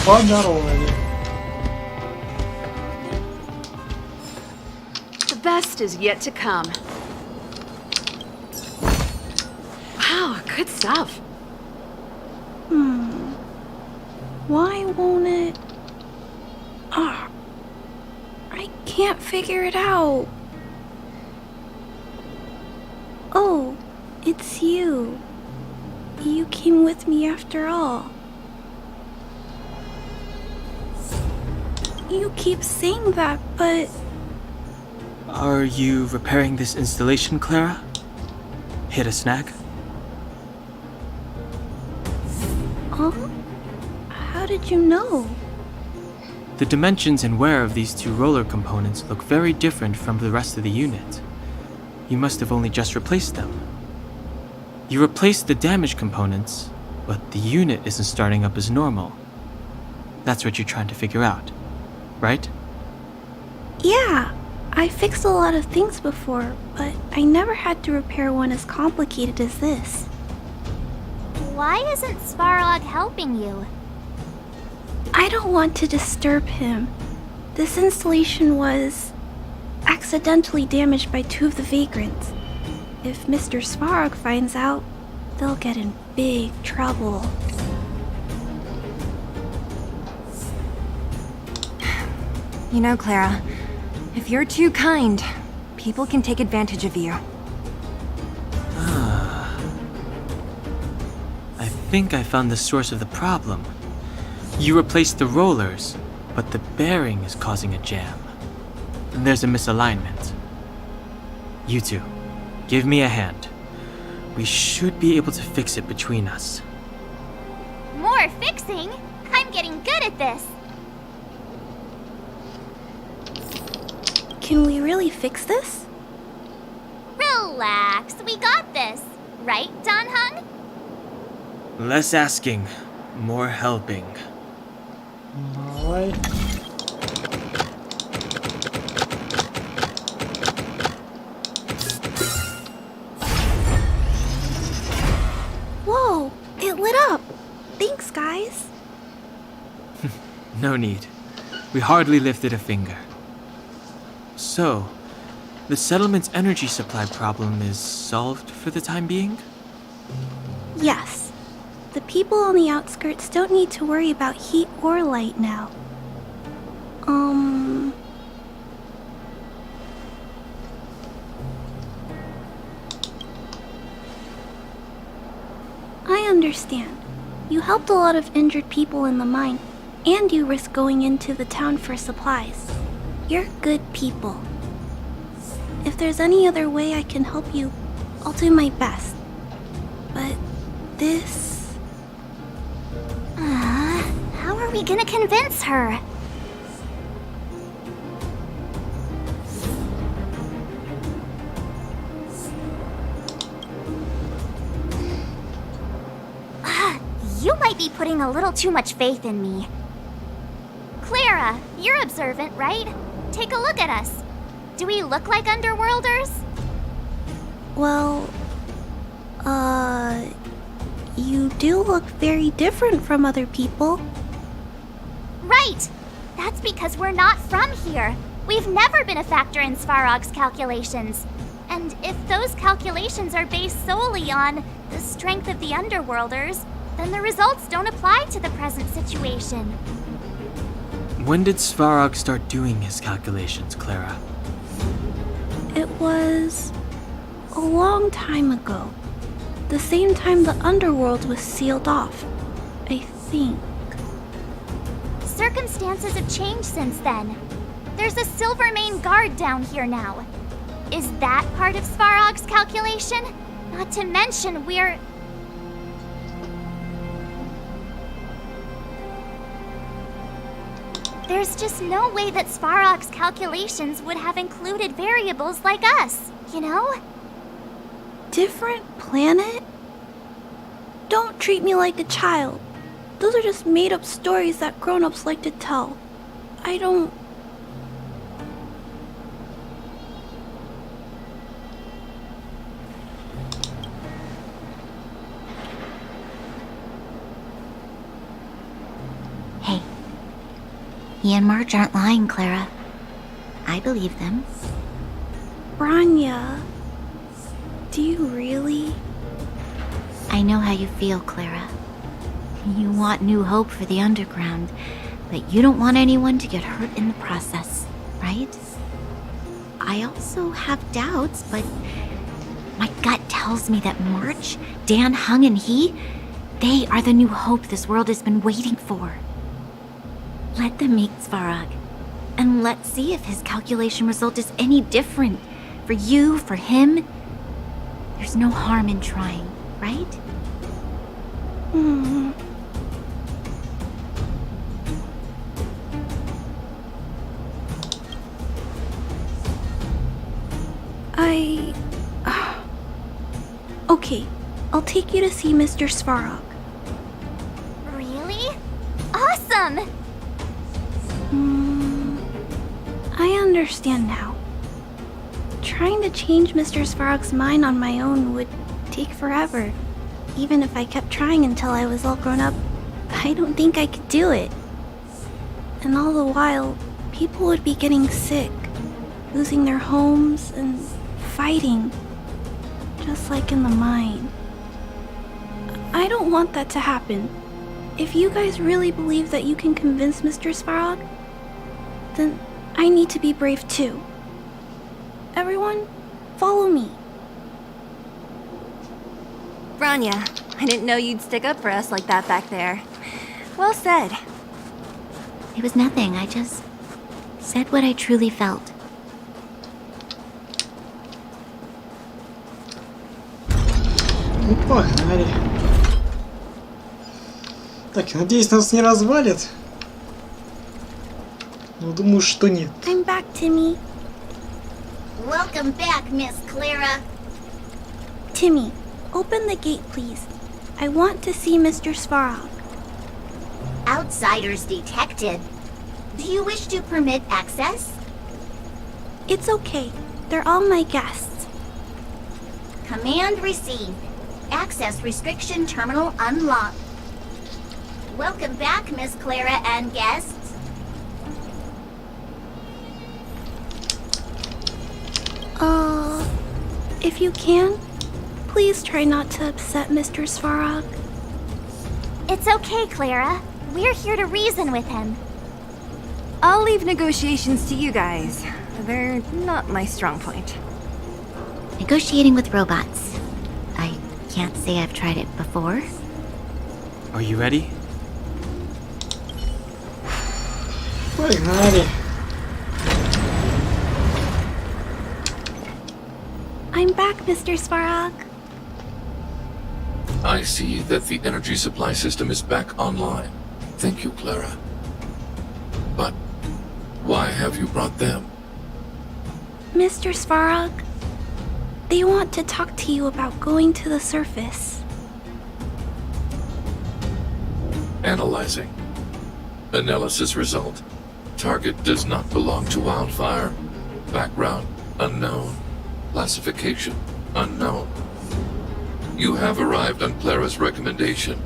Подаровали. The best is yet to come. Wow, good stuff. Why won't it? Ah, I can't figure it out. Oh, it's you. You came with me after all. You keep saying that, but... Are you repairing this installation, Clara? Hit a snag? Huh? How did you know? The dimensions and wear of these two roller components look very different from the rest of the unit. You must have only just replaced them. You replaced the damaged components, but the unit isn't starting up as normal. That's what you're trying to figure out, right? Yeah, I fixed a lot of things before, but I never had to repair one as complicated as this. Why isn't Svarog helping you? I don't want to disturb him. This installation was accidentally damaged by two of the vagrants. If Mr. Svarog finds out, they'll get in big trouble. You know, Clara, if you're too kind, people can take advantage of you. I think I found the source of the problem. You replaced the rollers, but the bearing is causing a jam. There's a misalignment. You two, give me a hand. We should be able to fix it between us. More fixing? I'm getting good at this. Can we really fix this? Relax, we got this. Right, Don Hung? Less asking, more helping. Давай. Whoa, it lit up. Thanks, guys. No need. We hardly lifted a finger. So, the settlement's energy supply problem is solved for the time being? Yes. The people on the outskirts don't need to worry about heat or light now. I understand. You helped a lot of injured people in the mine, and you risked going into the town for supplies. You're good people. If there's any other way I can help you, I'll do my best. But this... How are we gonna convince her? You might be putting a little too much faith in me. Clara, you're observant, right? Take a look at us. Do we look like underworlders? Well, you do look very different from other people. Right! That's because we're not from here. We've never been a factor in Svarog's calculations. And if those calculations are based solely on the strength of the underworlders, then the results don't apply to the present situation. When did Svarog start doing his calculations, Clara? It was a long time ago. The same time the underworld was sealed off, I think. Circumstances have changed since then. There's a Silvermane guard down here now. Is that part of Svarog's calculation? Not to mention we're... There's just no way that Svarog's calculations would have included variables like us, you know? Different planet? Don't treat me like a child. Those are just made-up stories that grown-ups like to tell. I don't... Hey, he and Marge aren't lying, Clara. I believe them. Branya, do you really? I know how you feel, Clara. You want new hope for the underground, but you don't want anyone to get hurt in the process, right? I also have doubts, but my gut tells me that March, Dan, Hung, and they are the new hope this world has been waiting for. Let them meet Svarog, and let's see if his calculation result is any different. For you, for him, there's no harm in trying, right? Okay, I'll take you to see Mr. Svarog. Really? Awesome! I understand now. Trying to change Mr. Svarog's mind on my own would take forever. Even if I kept trying until I was all grown up, I don't think I could do it. And all the while, people would be getting sick, losing their homes, and fighting. Just like in the mine. I don't want that to happen. If you guys really believe that you can convince Mr. Svarog, then I need to be brave too. Everyone, follow me. Branya, I didn't know you'd stick up for us like that back there. Well said. It was nothing, I just said what I truly felt. Ну, погнали. Так, надеюсь, нас не развалит. Но думаю, что нет. I'm back, Timmy. Welcome back, Miss Clara. Timmy, open the gate, please. I want to see Mr. Svarog. Outsiders detected. Do you wish to permit access? It's okay. They're all my guests. Command received. Access restriction terminal unlocked. Welcome back, Miss Clara and guests. If you can, please try not to upset Mr. Svarog. It's okay, Clara. We're here to reason with him. I'll leave negotiations to you guys. They're not my strong point. Negotiating with robots. I can't say I've tried it before. Are you ready? Погнали. I'm back, Mr. Svarog. I see that the energy supply system is back online. Thank you, Clara. But why have you brought them? Mr. Svarog, they want to talk to you about going to the surface. Analyzing. Analysis result. Target does not belong to Wildfire. Background unknown. Classification unknown. You have arrived on Clara's recommendation.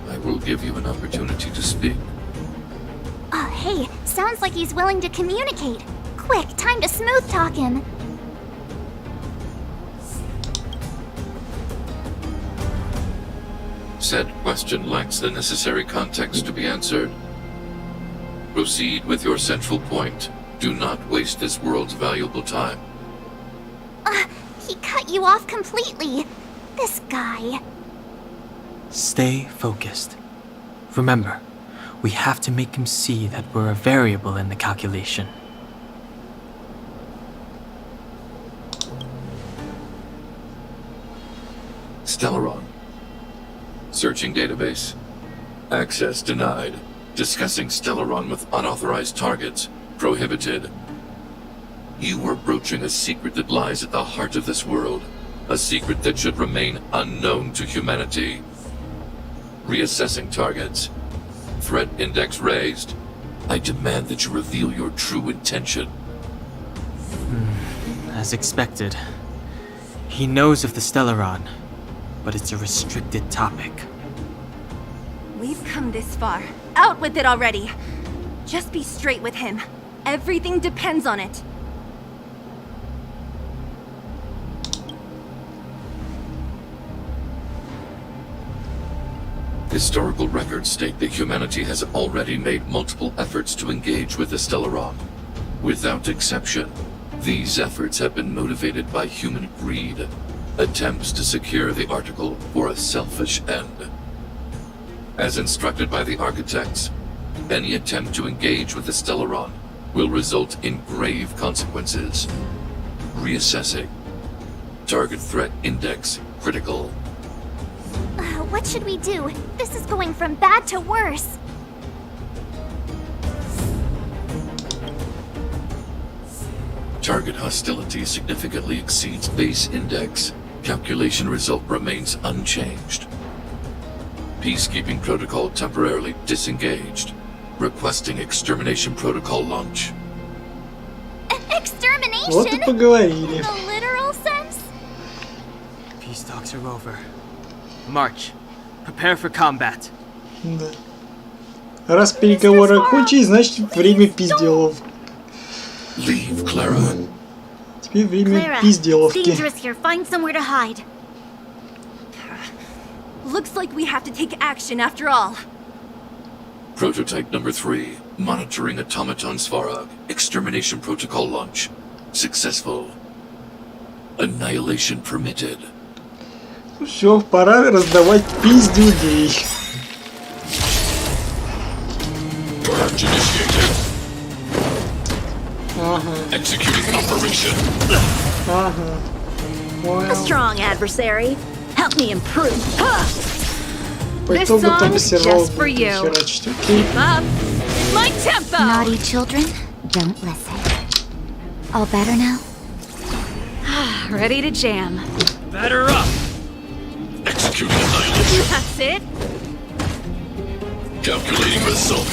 I will give you an opportunity to speak. Oh, hey, sounds like he's willing to communicate. Quick, time to smooth talk him. Said question lacks the necessary context to be answered. Proceed with your central point. Do not waste this world's valuable time. He cut you off completely. This guy. Stay focused. Remember, we have to make him see that we're a variable in the calculation. Stellaron. Searching database. Access denied. Discussing Stellaron with unauthorized targets. Prohibited. You are broaching a secret that lies at the heart of this world. A secret that should remain unknown to humanity. Reassessing targets. Threat index raised. I demand that you reveal your true intention. As expected. He knows of the Stellaron, but it's a restricted topic. We've come this far. Out with it already. Just be straight with him. Everything depends on it. Historical records state that humanity has already made multiple efforts to engage with the Stellaron. Without exception, these efforts have been motivated by human greed, attempts to secure the article for a selfish end. As instructed by the architects, any attempt to engage with the Stellaron will result in grave consequences. Reassessing. Target threat index critical. What should we do? This is going from bad to worse. Target hostility significantly exceeds base index. Calculation result remains unchanged. Peacekeeping protocol temporarily disengaged. Requesting extermination protocol launch. Extermination? Вот и поговорили. In the literal sense? Peace talks are over. March. Prepare for combat. Да. Раз переговоры окончились, значит время пизделов. Leave, Clara. Теперь время Clara, пизделовки. it's dangerous here. Find somewhere to hide. Looks like we have to take action after all. Prototype number 3. Monitoring automaton Svarog. Extermination protocol launch. Successful. Annihilation permitted. Все, пора раздавать пиздюлей. Purge initiated. Ага, Executing operation. ага. A Понял. strong adversary. Help me improve. По This итогу там song сервал just for будет you. херачить. Окей. Up. My tempo. Naughty children, don't listen. All better now? Ready to jam. Batter up! Executing annihilation. That's it. Calculating result.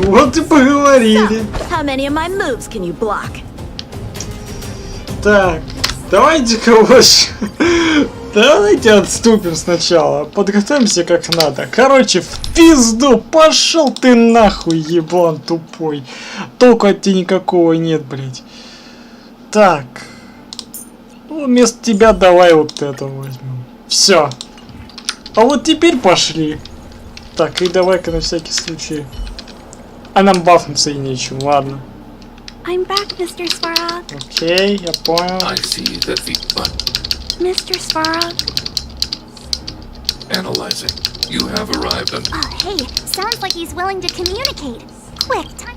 Вот и поговорили. How many of my moves can you block? Так, давайте-ка лучше. Давайте отступим сначала. Подготовимся как надо. Короче, в пизду. Пошел ты нахуй, еблан тупой. Толку от тебя никакого нет, блядь. Так. Ну, вместо тебя давай вот это возьмем. Все. А вот теперь пошли. Так, и давай-ка на всякий случай. А нам бафнуться и нечем, ладно. I'm back, Mr. Svarog. Окей, я понял. I see that the Mr. Svarog. analyzing. You have arrived on Oh, hey, sounds like he's willing to communicate. Quick, time.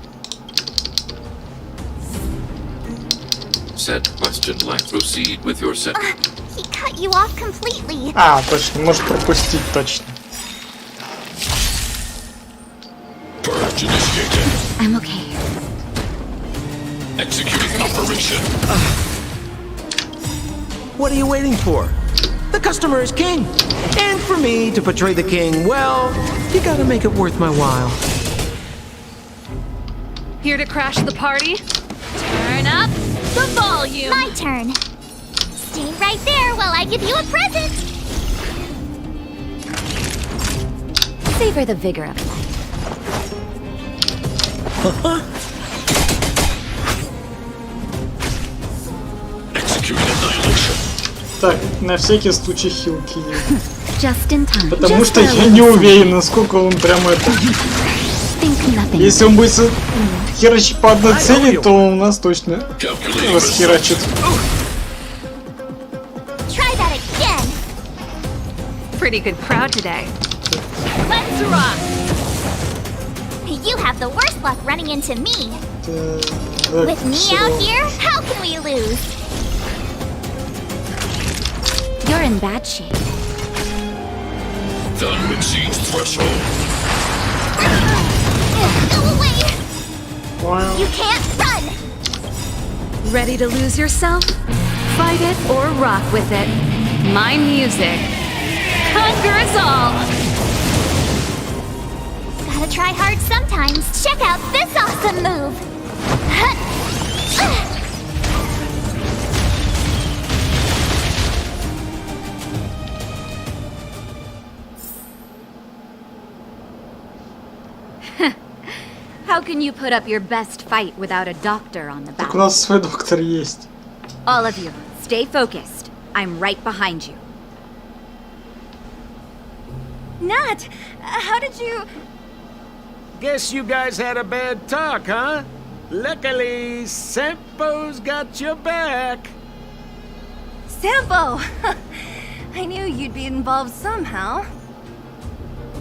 said question line. Proceed with your set. He cut you off completely. А, точно, может пропустить точно. Purge initiated. I'm okay. Executing operation. What are you waiting for? The customer is king. And for me to portray the king, well, you gotta make it worth my while. Here to crash the party? Turn up the volume! My turn. Stay right there while I give you a present. Savor the vigor of life. Execute annihilation. Так, на всякий случай хил кинем. Just in time. Потому Just что a я little не something. уверен, насколько он прям это... Think nothing. Если он будет херачить по одной цели, то у нас точно расхерачит. Try that again. Pretty good crowd today. Let's rock! You have the worst luck running into me. Так, With me всё. out here, how can we lose? You're in bad shape. Done exceeds threshold. Go away! Wow. You can't run! Ready to lose yourself? Fight it or rock with it. My music conquers all! Gotta try hard sometimes. Check out this awesome move! How can you put up your best fight without a doctor on the Так у back? нас свой доктор есть. All of you, stay focused. I'm right behind you. Nat, how did you... Guess you guys had a bad talk, huh? Luckily, Sempo's got your back. Sampo! I knew you'd be involved somehow.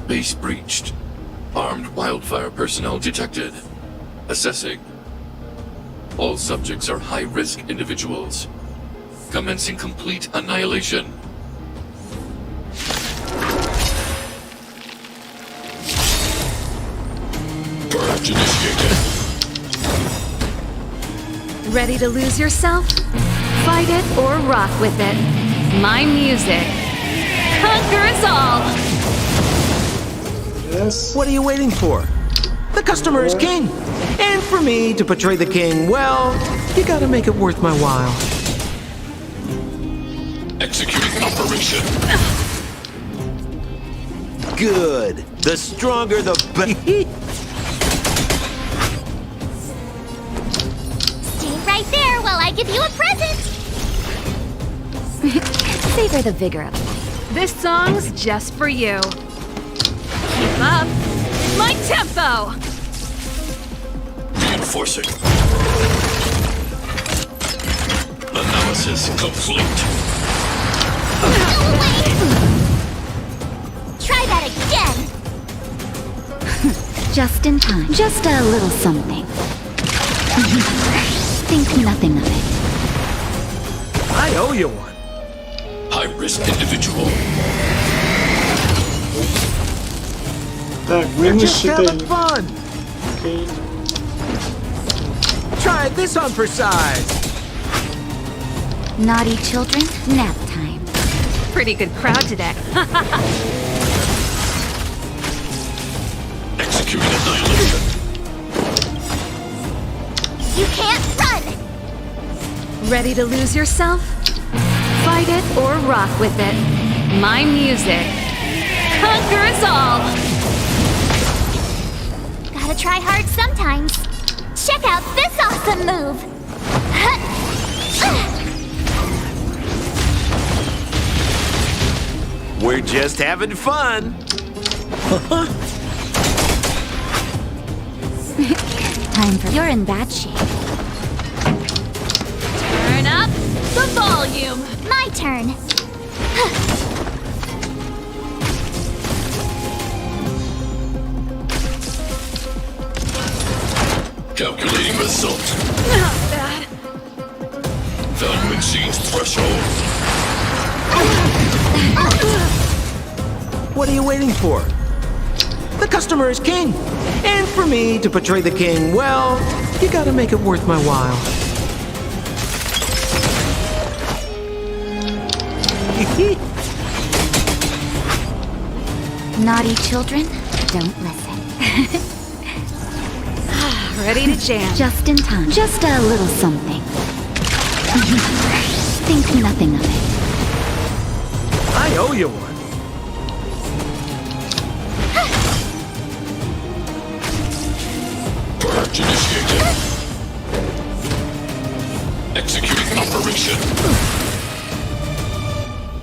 Base breached. Armed wildfire personnel detected. Assessing. All subjects are high-risk individuals. Commencing complete annihilation. Purge initiated. Ready to lose yourself? Fight it or rock with it. My music conquers all! Yes. What are you waiting for? The customer is king. And for me to portray the king, well, you gotta make it worth my while. Executing operation. Good. The stronger the better. Stay right there while I give you a present! Savor the vigor of life. This song's just for you. Keep up my tempo! Reinforcing. Analysis complete. Go away! Try that again! Just in time. Just a little something. Think nothing of it. I owe you one. High-risk individual. Так, We're мы just having считаем. fun. Окей. Try this on for size. Naughty children, nap time. Pretty good crowd today. Executing annihilation. You can't run! Ready to lose yourself? Fight it or rock with it. My music conquers all! Gotta try hard sometimes. Check out this awesome move! We're just having fun. Time for... You're in bad shape. Turn up the volume! My turn. Calculating result. Not bad. Value exceeds threshold. What are you waiting for? The customer is king. And for me to portray the king, well, you gotta make it worth my while. Naughty children, don't listen. Ready to jam. Just in time. Just a little something. Think nothing of it. I owe you one. Purge initiated. Executing operation.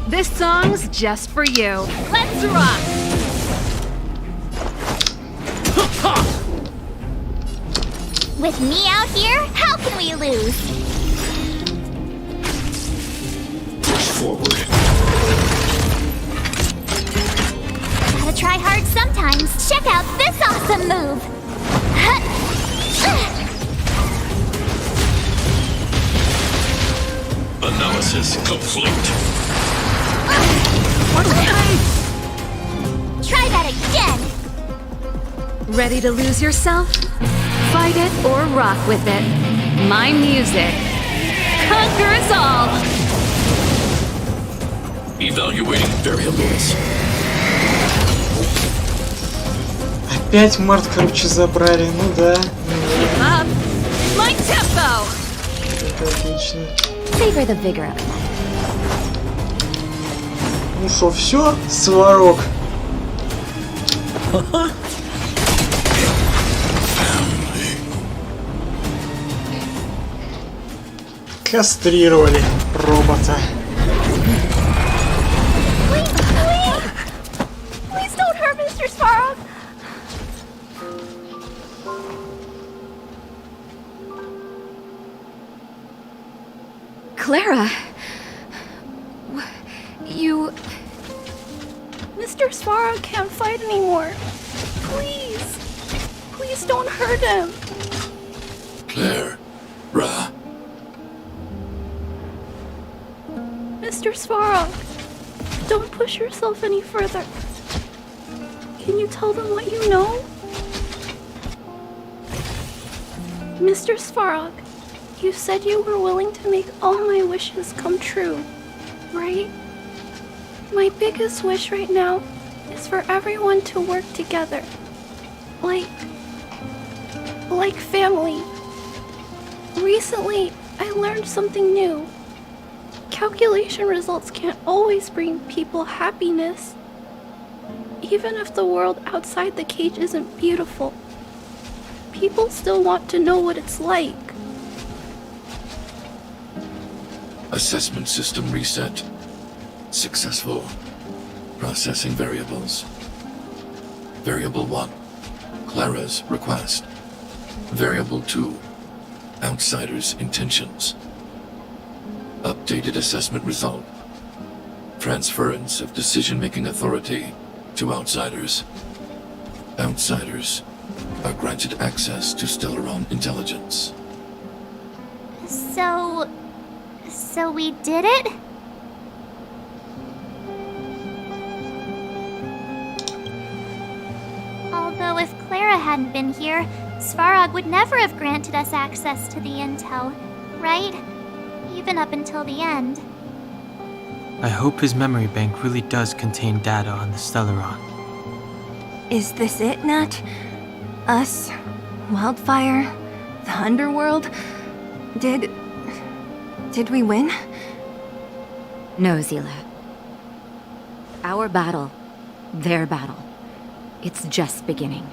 This song's just for you. Let's rock! With me out here, how can we lose? Push forward. Gotta try hard sometimes. Check out this awesome move! Analysis complete. Try that again! Ready to lose yourself? Fight it or rock with it. My music conquers all. Evaluating variables. Опять Март, короче, забрали. Ну да. Up. My tempo. Это отлично. Savor the vigor of life. Ну что, все? Сварог. Кастрировали робота. Please don't hurt Mr. Sparrow. Clara. You... Mr. Sparrow can't fight anymore. Please. Please don't hurt him. Clara. Mr. Svarog, don't push yourself any further. Can you tell them what you know? Mr. Svarog, you said you were willing to make all my wishes come true, right? My biggest wish right now is for everyone to work together. Like family. Recently, I learned something new. Calculation results can't always bring people happiness. Even if the world outside the cage isn't beautiful, people still want to know what it's like. Assessment system reset. Successful. Processing variables. Variable 1. Clara's request. Variable 2. Outsider's intentions. Updated assessment result. Transference of decision-making authority to outsiders. Outsiders are granted access to Stellaron intelligence. So we did it? Although if Clara hadn't been here, Svarog would never have granted us access to the intel, right? Even up until the end. I hope his memory bank really does contain data on the Stellaron. Is this it, Nat? Us? Wildfire? The underworld? Did we win? No, Zila. Our battle, their battle, it's just beginning.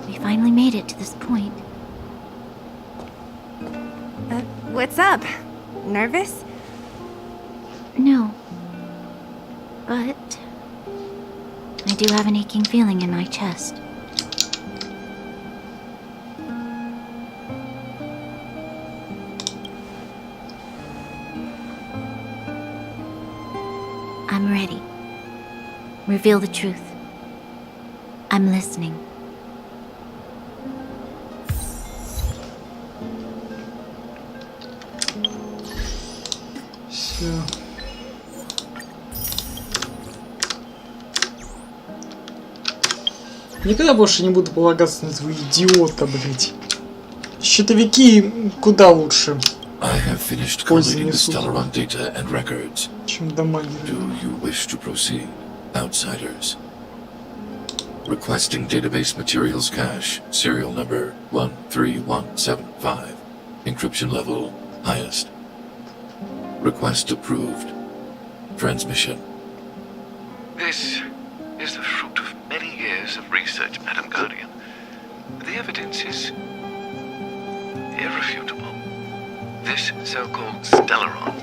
We finally made it to this point. What's up? Nervous? No. But I do have an aching feeling in my chest. I'm ready. Reveal the truth. I'm listening. Все. Никогда больше не буду полагаться на этого идиота, блять. Счетовики куда лучше. I have finished Пользы collating the несут, Stellaron data and records. чем дамагеры. Do you wish to proceed, outsiders? Requesting database materials cache, serial number 13175. Encryption level highest. Request approved. Transmission. This is the fruit of many years of research, Madam Guardian. The evidence is irrefutable. This so-called Stellaron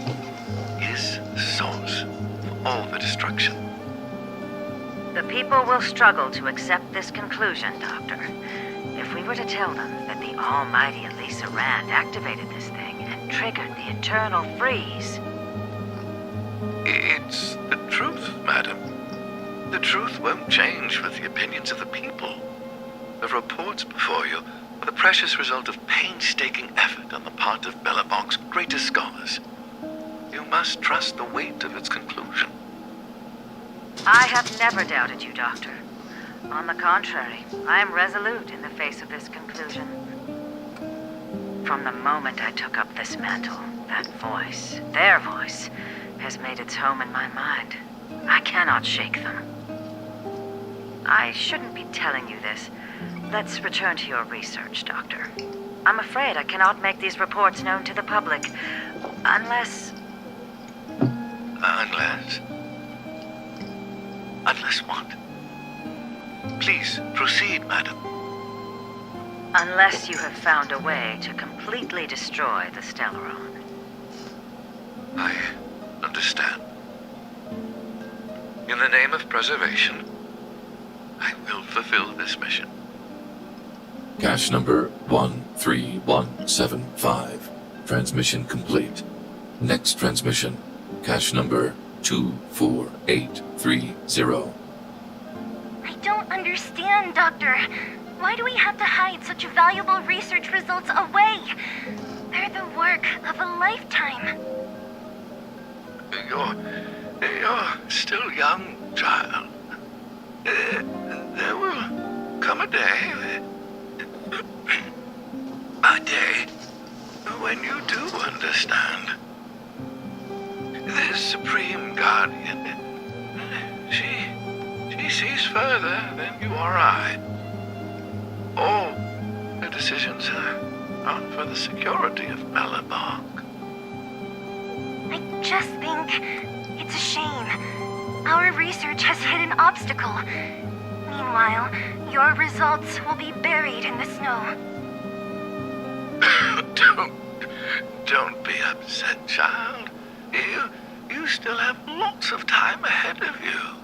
is the source of all the destruction. The people will struggle to accept this conclusion, Doctor. If we were to tell them that the almighty Elisa Rand activated this thing and triggered the internal freeze... It's the truth, madam. The truth won't change with the opinions of the people. The reports before you are the precious result of painstaking effort on the part of Bellabong's greatest scholars. You must trust the weight of its conclusion. I have never doubted you, Doctor. On the contrary, I am resolute in the face of this conclusion. From the moment I took up this mantle, that voice, their voice, has made its home in my mind. I cannot shake them. I shouldn't be telling you this. Let's return to your research, Doctor. I'm afraid I cannot make these reports known to the public, unless... Unless what? Please, proceed, madam. Unless you have found a way to completely destroy the Stellaron. I understand. In the name of preservation, I will fulfill this mission. Cache number 13175. Transmission complete. Next transmission. Cache number 24830. I don't understand, Doctor. Why do we have to hide such valuable research results away? They're the work of a lifetime. You're still young, child. There will come a day, when you do understand. This Supreme Guardian, she sees further than you or I. All her decisions are for the security of Bellabong. I just think it's a shame. Our research has hit an obstacle. Meanwhile, your results will be buried in the snow. Don't be upset, child. You still have lots of time ahead of you.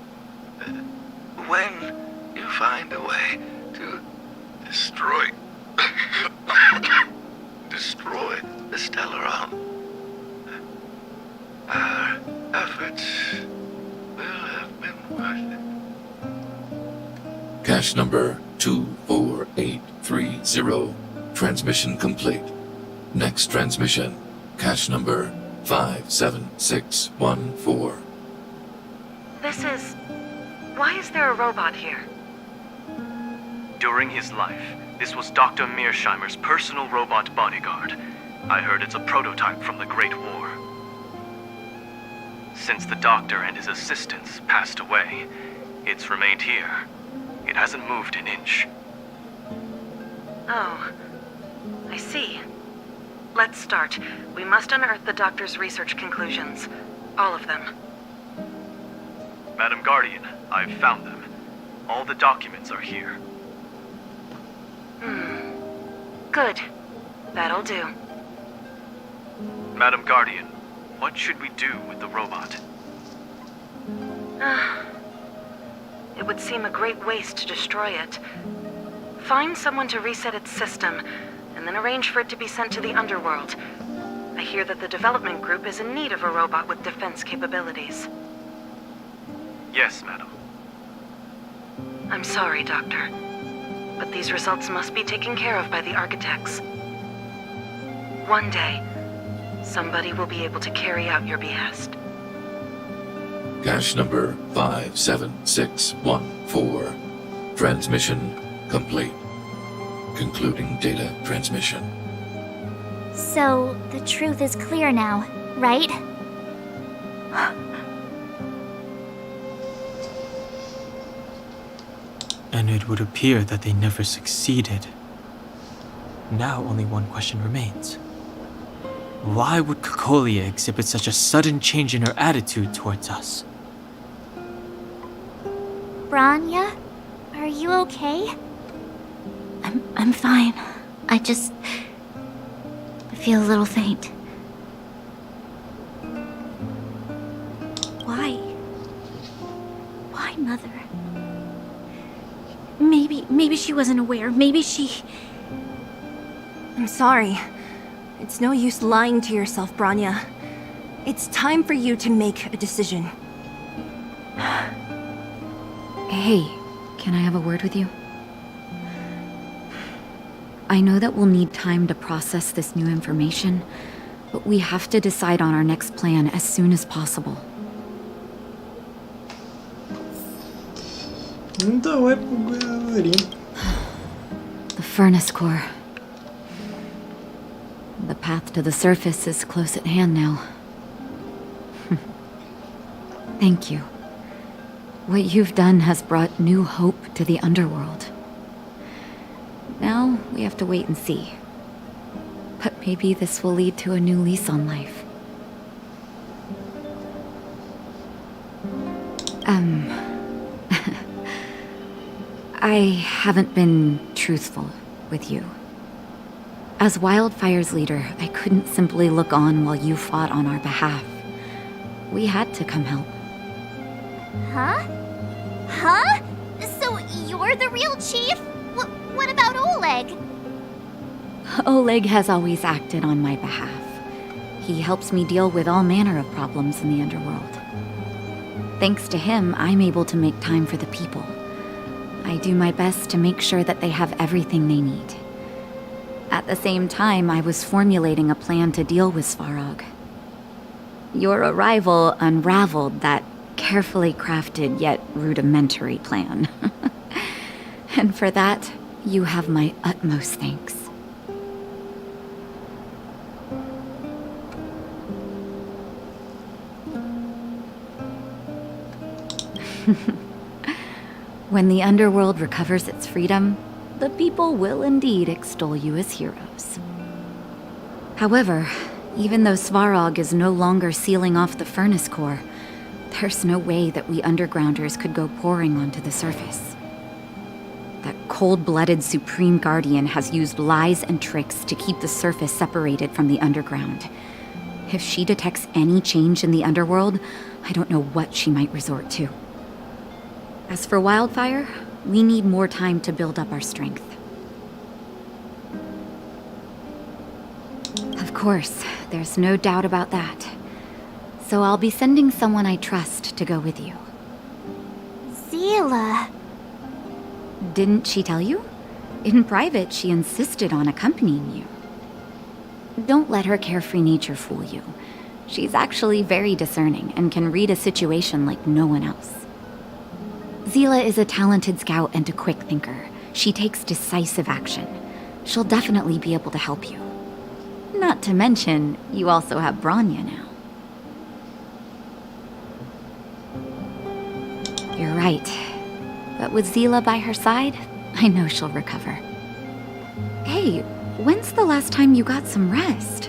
When you find a way to destroy the Stellaron, our efforts will have been worth it. Cache number 24830. Transmission complete. Next transmission. Cache number 57614. Why is there a robot here? During his life, this was Dr. Mearsheimer's personal robot bodyguard. I heard it's a prototype from the Great War. Since the doctor and his assistants passed away, it's remained here. It hasn't moved an inch. Oh, I see. Let's start. We must unearth the doctor's research conclusions. All of them. Madam Guardian, I've found them. All the documents are here. Good. That'll do. Madam Guardian, what should we do with the robot? It would seem a great waste to destroy it. Find someone to reset its system, and then arrange for it to be sent to the underworld. I hear that the development group is in need of a robot with defense capabilities. Yes, madam. I'm sorry, Doctor, but these results must be taken care of by the architects. One day, somebody will be able to carry out your behest. Cache number 57614. Transmission complete. Concluding data transmission. So, the truth is clear now, right? And it would appear that they never succeeded. Now only one question remains. Why would Kokolia exhibit such a sudden change in her attitude towards us? Branya? Are you okay? I'm fine. I feel a little faint. Why? Why, Mother? Maybe she wasn't aware. Maybe she... I'm sorry. It's no use lying to yourself, Branya. It's time for you to make a decision. Hey, can I have a word with you? I know that we'll need time to process this new information, but we have to decide on our next plan as soon as possible. Давай поговорим. The furnace core. The path to the surface is close at hand now. Thank you. What you've done has brought new hope to the underworld. Now, we have to wait and see. But maybe this will lead to a new lease on life. I haven't been truthful with you. As Wildfire's leader, I couldn't simply look on while you fought on our behalf. We had to come help. Huh? Huh? So you're the real chief? What about Oleg? Oleg has always acted on my behalf. He helps me deal with all manner of problems in the underworld. Thanks to him, I'm able to make time for the people. I do my best to make sure that they have everything they need. At the same time, I was formulating a plan to deal with Svarog. Your arrival unraveled that carefully crafted yet rudimentary plan. And for that, you have my utmost thanks. When the underworld recovers its freedom, the people will indeed extol you as heroes. However, even though Svarog is no longer sealing off the furnace core, there's no way that we undergrounders could go pouring onto the surface. That cold-blooded Supreme Guardian has used lies and tricks to keep the surface separated from the underground. If she detects any change in the underworld, I don't know what she might resort to. As for Wildfire, we need more time to build up our strength. Of course, there's no doubt about that. So I'll be sending someone I trust to go with you. Zila. Didn't she tell you? In private, she insisted on accompanying you. Don't let her carefree nature fool you. She's actually very discerning and can read a situation like no one else. Zila is a talented scout and a quick thinker. She takes decisive action. She'll definitely be able to help you. Not to mention, you also have Branya now. You're right. But with Zila by her side, I know she'll recover. Hey, when's the last time you got some rest?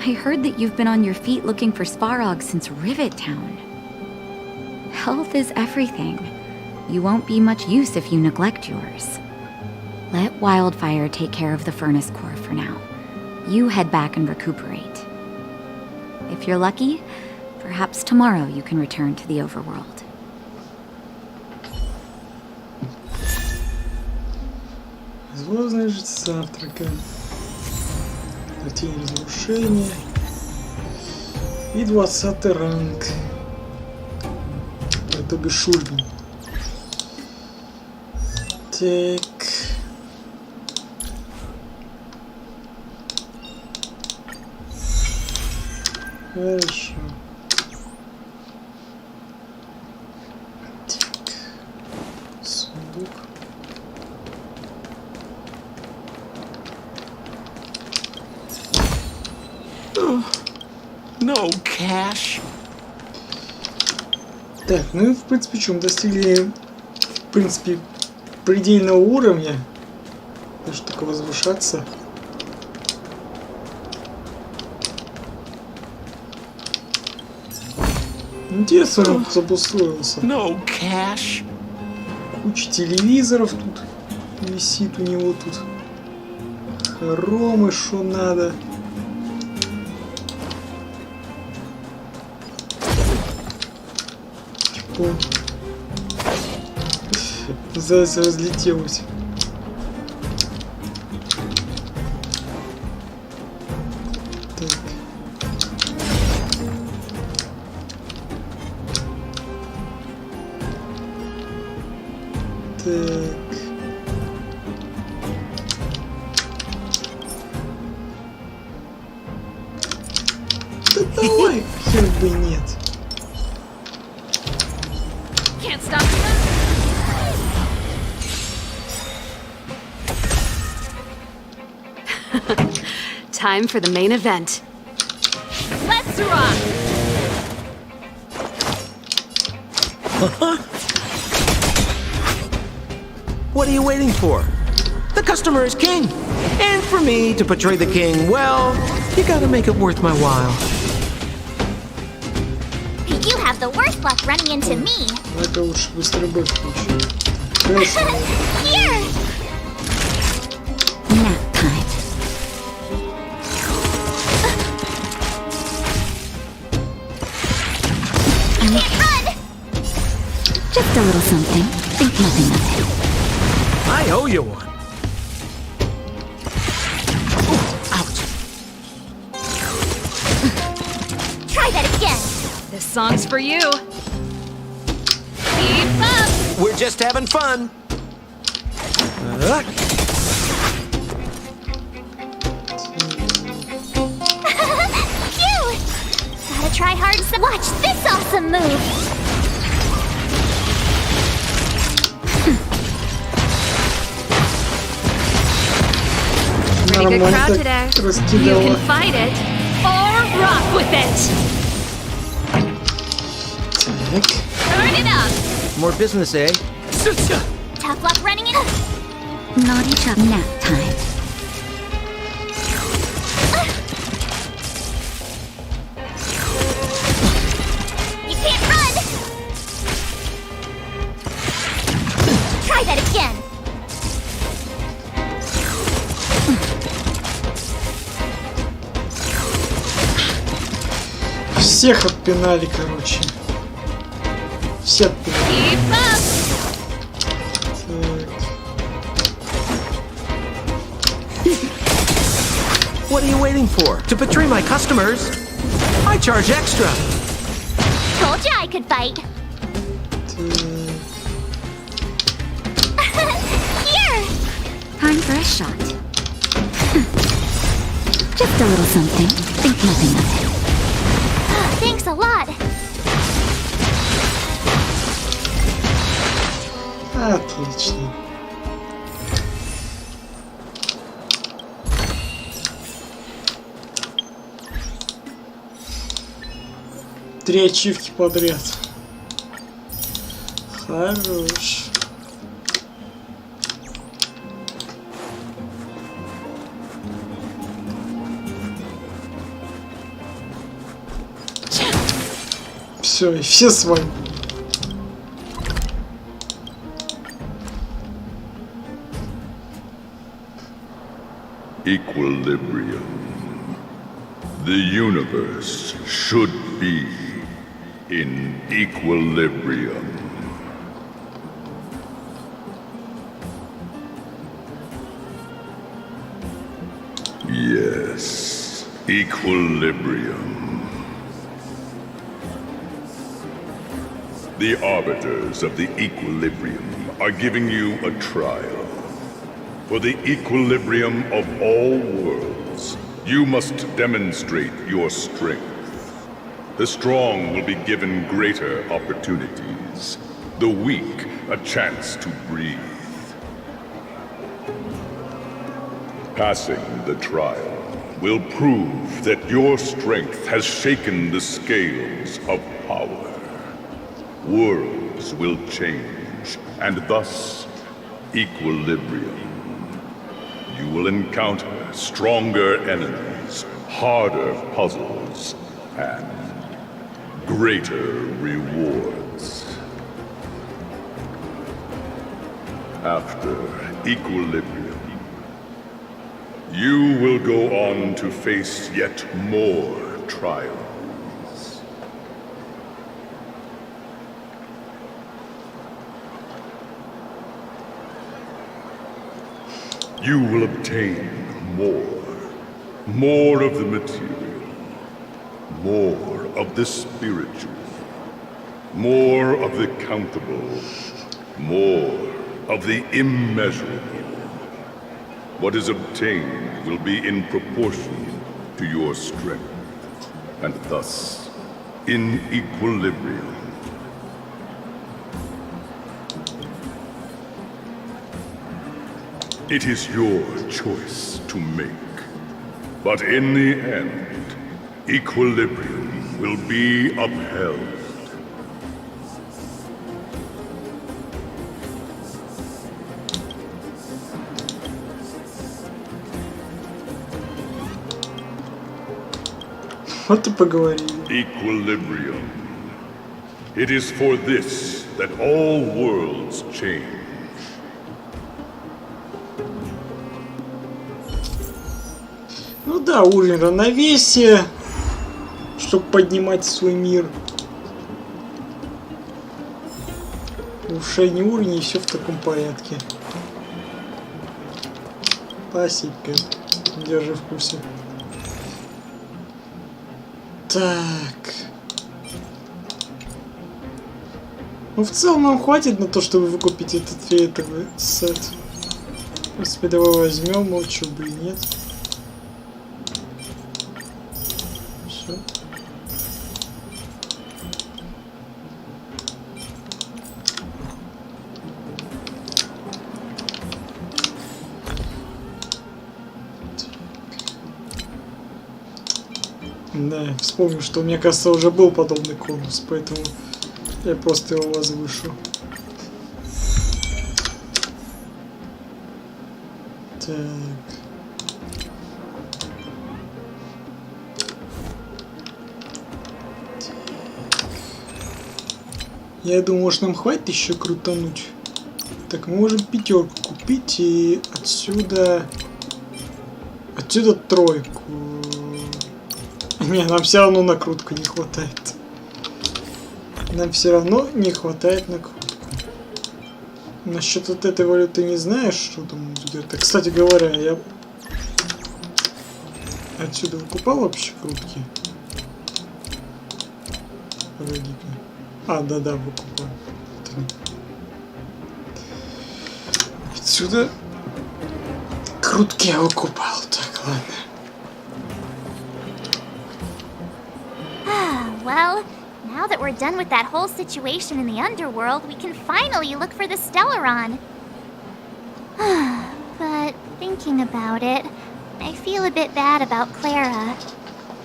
I heard that you've been on your feet looking for Svarog since Rivet Town. Health is everything. You won't be much use if you neglect yours. Let Wildfire take care of the furnace core for now. You head back and recuperate. If you're lucky, perhaps tomorrow you can return to the overworld. Звездная жить завтрака. Тень разрушения. И 20-й ранг. Это бесшульный. Так. Хорошо. Так. Сундук. No cash. Так, ну и в принципе что, мы достигли, в принципе, предельного уровня. Даже только возвышаться. Интересно, он забустроился. No cash. Куча телевизоров тут висит у него тут. Хоромы, что надо. Зайца разлетелась. Так. Так. Да давай, хер бы нет. Can't stop. Time for the main event. Let's rock. What are you waiting for? The customer is king. And for me to portray the king, well, you gotta make it worth my while. You have the worst luck running into me. Это лучше быстро бой включить. Хорошо. Here! Nap time. Run! Just a little something. Think nothing of it. I owe you one. Ouch. Try that again. This song's for you. Keep up. We're just having fun. Phew! Gotta try hard to watch this awesome move. Pretty good Нормально crowd так today. You раскидала. can fight it or rock with it. Так. Turn it up. More business, eh? Tough luck running in. Naughty chop nap time. You can't run. Try that again. Всех отпинали, короче. Все отпинали. Keep up. What are you waiting for? To portray my customers? I charge extra. Told you I could fight. Here! Time for a shot. Just a little something. Think nothing of it. Thanks a lot. Отлично. Три ачивки подряд. Хорош. Все, и все с вами. Equilibrium. The universe should be in equilibrium. Yes, equilibrium. The arbiters of the equilibrium are giving you a trial. For the equilibrium of all worlds, you must demonstrate your strength. The strong will be given greater opportunities. The weak, a chance to breathe. Passing the trial will prove that your strength has shaken the scales of power. Worlds will change, and thus equilibrium. You will encounter stronger enemies, harder puzzles, and greater rewards. After equilibrium, you will go on to face yet more trials. You will obtain more of the material, more of the spiritual, more of the countable, more of the immeasurable. What is obtained will be in proportion to your strength, and thus in equilibrium. It is your choice to make, but in the end, equilibrium will be upheld. Вот и поговорили. Equilibrium. It is for this that all worlds change. Ну да, уровень равновесия, чтобы поднимать свой мир. Улучшение уровня и все в таком порядке. Спасибо. Держи в курсе. Так. Ну, в целом нам хватит на то, чтобы выкупить этот фиолетовый сет. В принципе, давай возьмем, молчу бы и нет. Все. Да, вспомнил, что у меня, кажется, уже был подобный конус, поэтому я просто его возвышу. Так. Я думаю, может, нам хватит еще крутануть. Так, мы можем пятерку купить и отсюда тройку. Не, нам все равно накрутку не хватает. Нам все равно не хватает накрутку. Насчет вот этой валюты не знаешь, что там где-то. Кстати говоря, я отсюда выкупал вообще крутки. Погоди-ка. А, да, выкупал. Отсюда крутки я выкупал. Так, ладно. Well, now that we're done with that whole situation in the underworld, we can finally look for the Stellaron. But thinking about it, I feel a bit bad about Clara.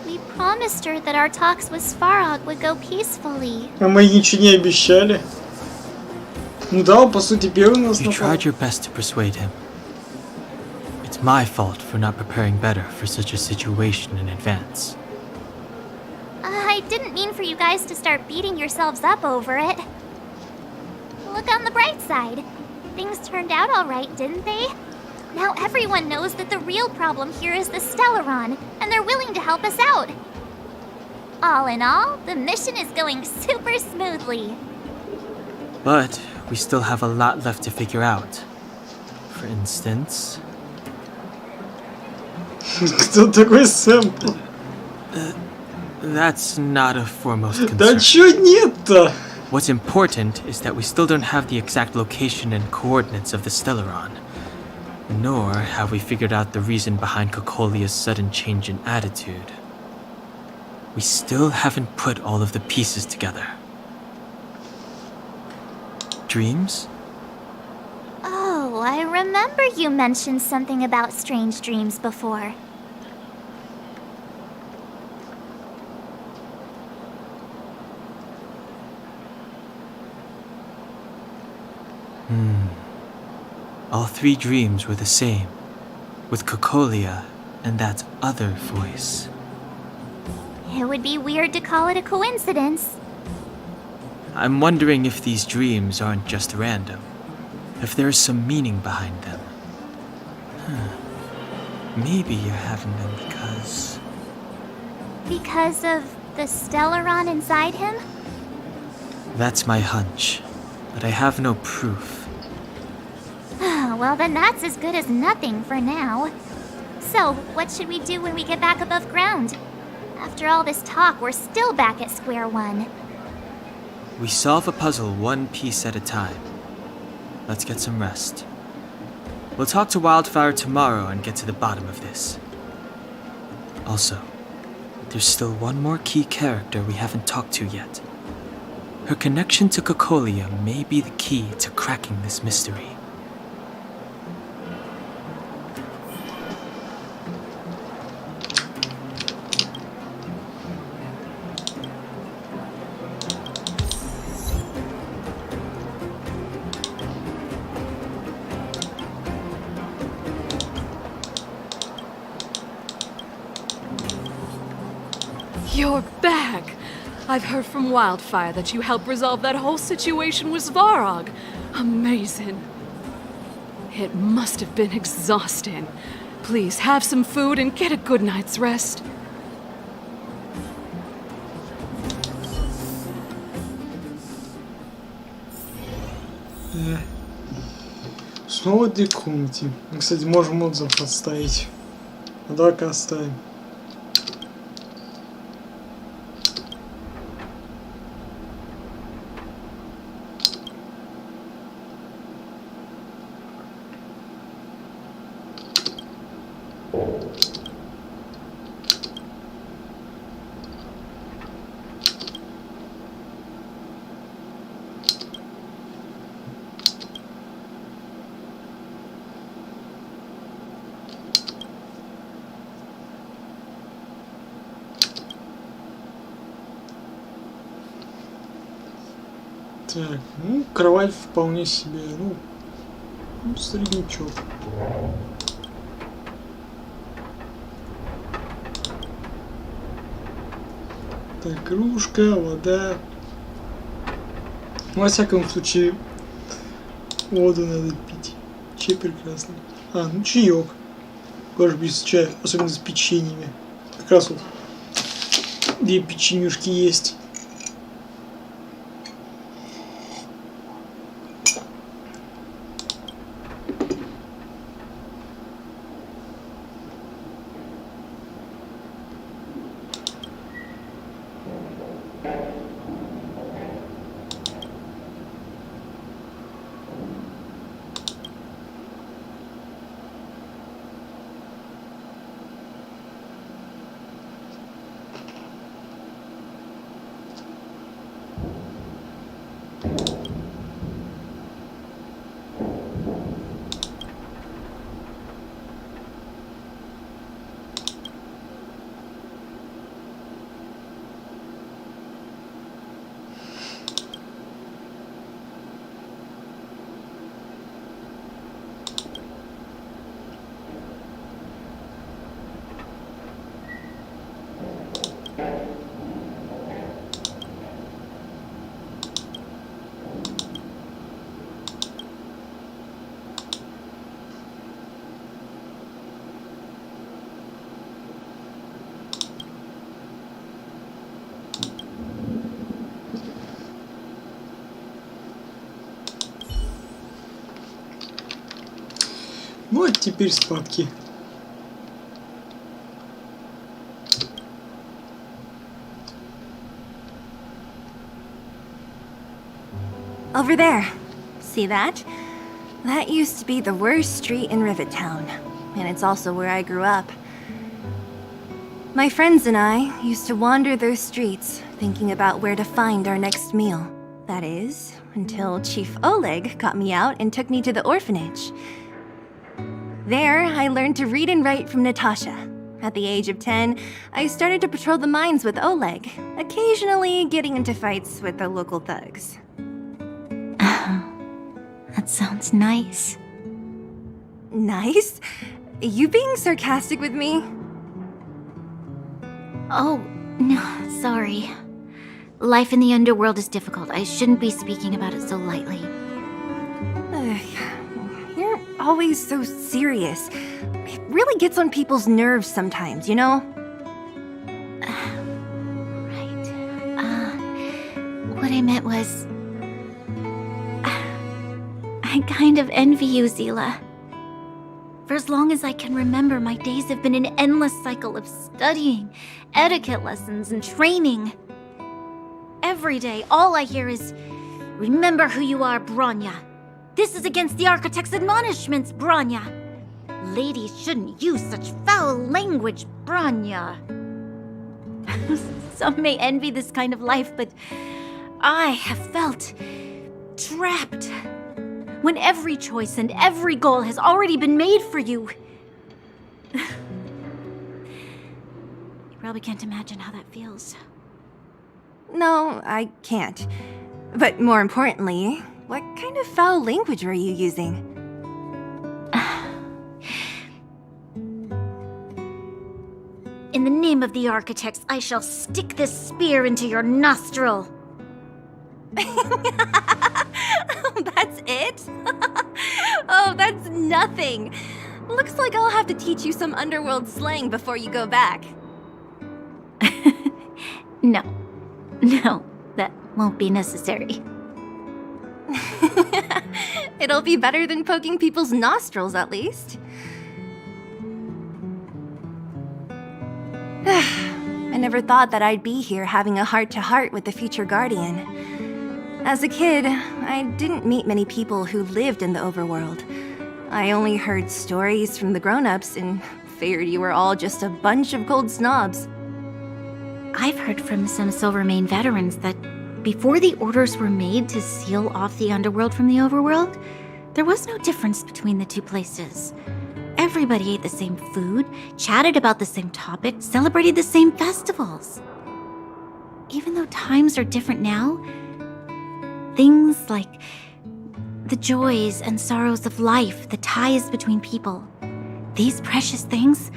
We promised her that our talks with Svarog would go peacefully. А мы ничего не обещали. Ну да, по сути, первый нас You напал. tried your best to persuade him. It's my fault for not preparing better for such a situation in advance. I didn't mean for you guys to start beating yourselves up over it. Look on the bright side. Things turned out all right, didn't they? Now everyone knows that the real problem here is the Stellaron, and they're willing to help us out. All in all, the mission is going super smoothly. But we still have a lot left to figure out. For instance... Кто такой Сэм? That's not a foremost concern. Да чё нет-то? What's important is that we still don't have the exact location and coordinates of the Stellaron. Nor have we figured out the reason behind Kokolia's sudden change in attitude. We still haven't put all of the pieces together. Dreams? Oh, I remember you mentioned something about strange dreams before. All three dreams were the same, with Cocolia and that other voice. It would be weird to call it a coincidence. I'm wondering if these dreams aren't just random, if there's some meaning behind them. Maybe you're having them because... Because of the Stellaron inside him? That's my hunch, but I have no proof. Well, then that's as good as nothing for now. So, what should we do when we get back above ground? After all this talk, we're still back at square one. We solve a puzzle one piece at a time. Let's get some rest. We'll talk to Wildfire tomorrow and get to the bottom of this. Also, there's still one more key character we haven't talked to yet. Her connection to Cocolia may be the key to cracking this mystery. You're back! I've heard from Wildfire that you helped resolve that whole situation with Svarog. Amazing. It must have been exhausting. Please have some food and get a good night's rest. Снова две комнаты. Кстати, можем отзыв оставить. Давай-ка оставим. Так, ну, кровать вполне себе, ну среднячок. Так, кружка, вода. Во всяком случае, воду надо пить. Чай прекрасный. Ну чаек. Тоже без чая, особенно с печеньями. Как раз вот две печенюшки есть. Вот теперь спадки. Over there. See that? That used to be the worst street in Rivet Town, and it's also where I grew up. My friends and I used to wander those streets, thinking about where to find our next meal. That is, until Chief Oleg got me out and took me to the orphanage. There, I learned to read and write from Natasha. At the age of 10, I started to patrol the mines with Oleg, occasionally getting into fights with the local thugs. That sounds nice. Nice? You being sarcastic with me? Oh, no, sorry. Life in the underworld is difficult. I shouldn't be speaking about it so lightly. You're always so serious. It really gets on people's nerves sometimes, you know? What I meant was... I kind of envy you, Zila. For as long as I can remember, my days have been an endless cycle of studying, etiquette lessons, and training. Every day, all I hear is, "Remember who you are, Bronya. This is against the Architect's admonishments, Bronya. Ladies shouldn't use such foul language, Bronya." Some may envy this kind of life, but I have felt trapped. When every choice and every goal has already been made for you. You probably can't imagine how that feels. No, I can't. But more importantly, what kind of foul language were you using? In the name of the Architects, I shall stick this spear into your nostril. That's it? Oh, that's nothing. Looks like I'll have to teach you some underworld slang before you go back. No, that won't be necessary. It'll be better than poking people's nostrils, at least. I never thought that I'd be here having a heart-to-heart with the future guardian. As a kid, I didn't meet many people who lived in the overworld. I only heard stories from the grown-ups and figured you were all just a bunch of cold snobs. I've heard from some Silvermane veterans that before the orders were made to seal off the underworld from the overworld, there was no difference between the two places. Everybody ate the same food, chatted about the same topics, celebrated the same festivals. Even though times are different now, things like the joys and sorrows of life, the ties between people, these precious things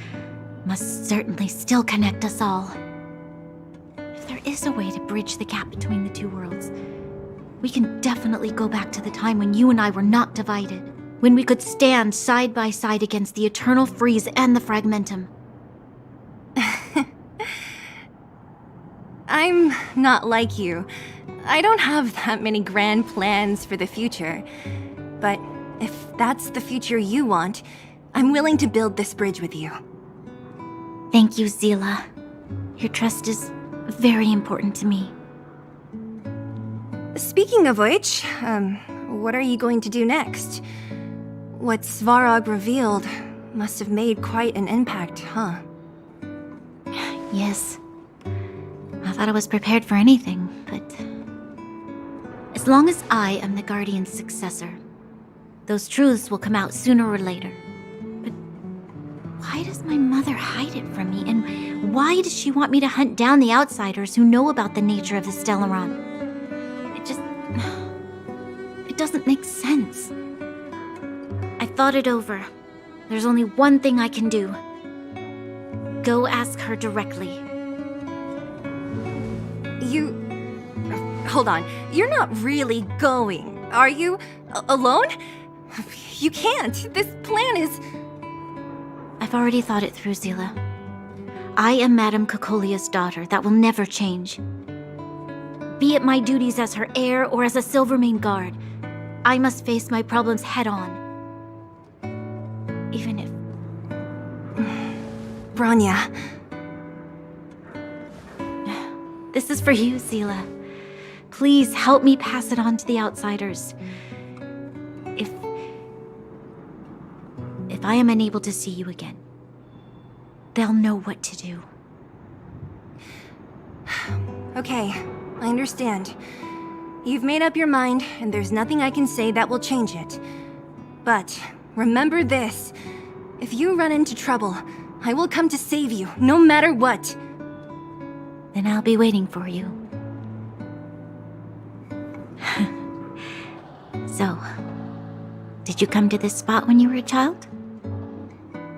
must certainly still connect us all. If there is a way to bridge the gap between the two worlds, we can definitely go back to the time when you and I were not divided, when we could stand side by side against the eternal freeze and the fragmentum. I'm not like you. I don't have that many grand plans for the future. But if that's the future you want, I'm willing to build this bridge with you. Thank you, Zila. Your trust is very important to me. Speaking of which, what are you going to do next? What Svarog revealed must have made quite an impact, huh? Yes. I thought I was prepared for anything, but... as long as I am the Guardian's successor, those truths will come out sooner or later. But why does my mother hide it from me? And why does she want me to hunt down the outsiders who know about the nature of the Stellaron? It doesn't make sense. I thought it over. There's only one thing I can do. Go ask her directly. Hold on. You're not really going, are you? Alone? You can't. This plan is... I've already thought it through, Zila. I am Madame Cocolia's daughter. That will never change. Be it my duties as her heir or as a Silvermane guard, I must face my problems head-on. Even if... Bronya. This is for you, Zila. Please help me pass it on to the outsiders. If I am unable to see you again, they'll know what to do. Okay, I understand. You've made up your mind, and there's nothing I can say that will change it. But remember this. If you run into trouble, I will come to save you, no matter what. Then I'll be waiting for you. So, Did you come to this spot when you were a child?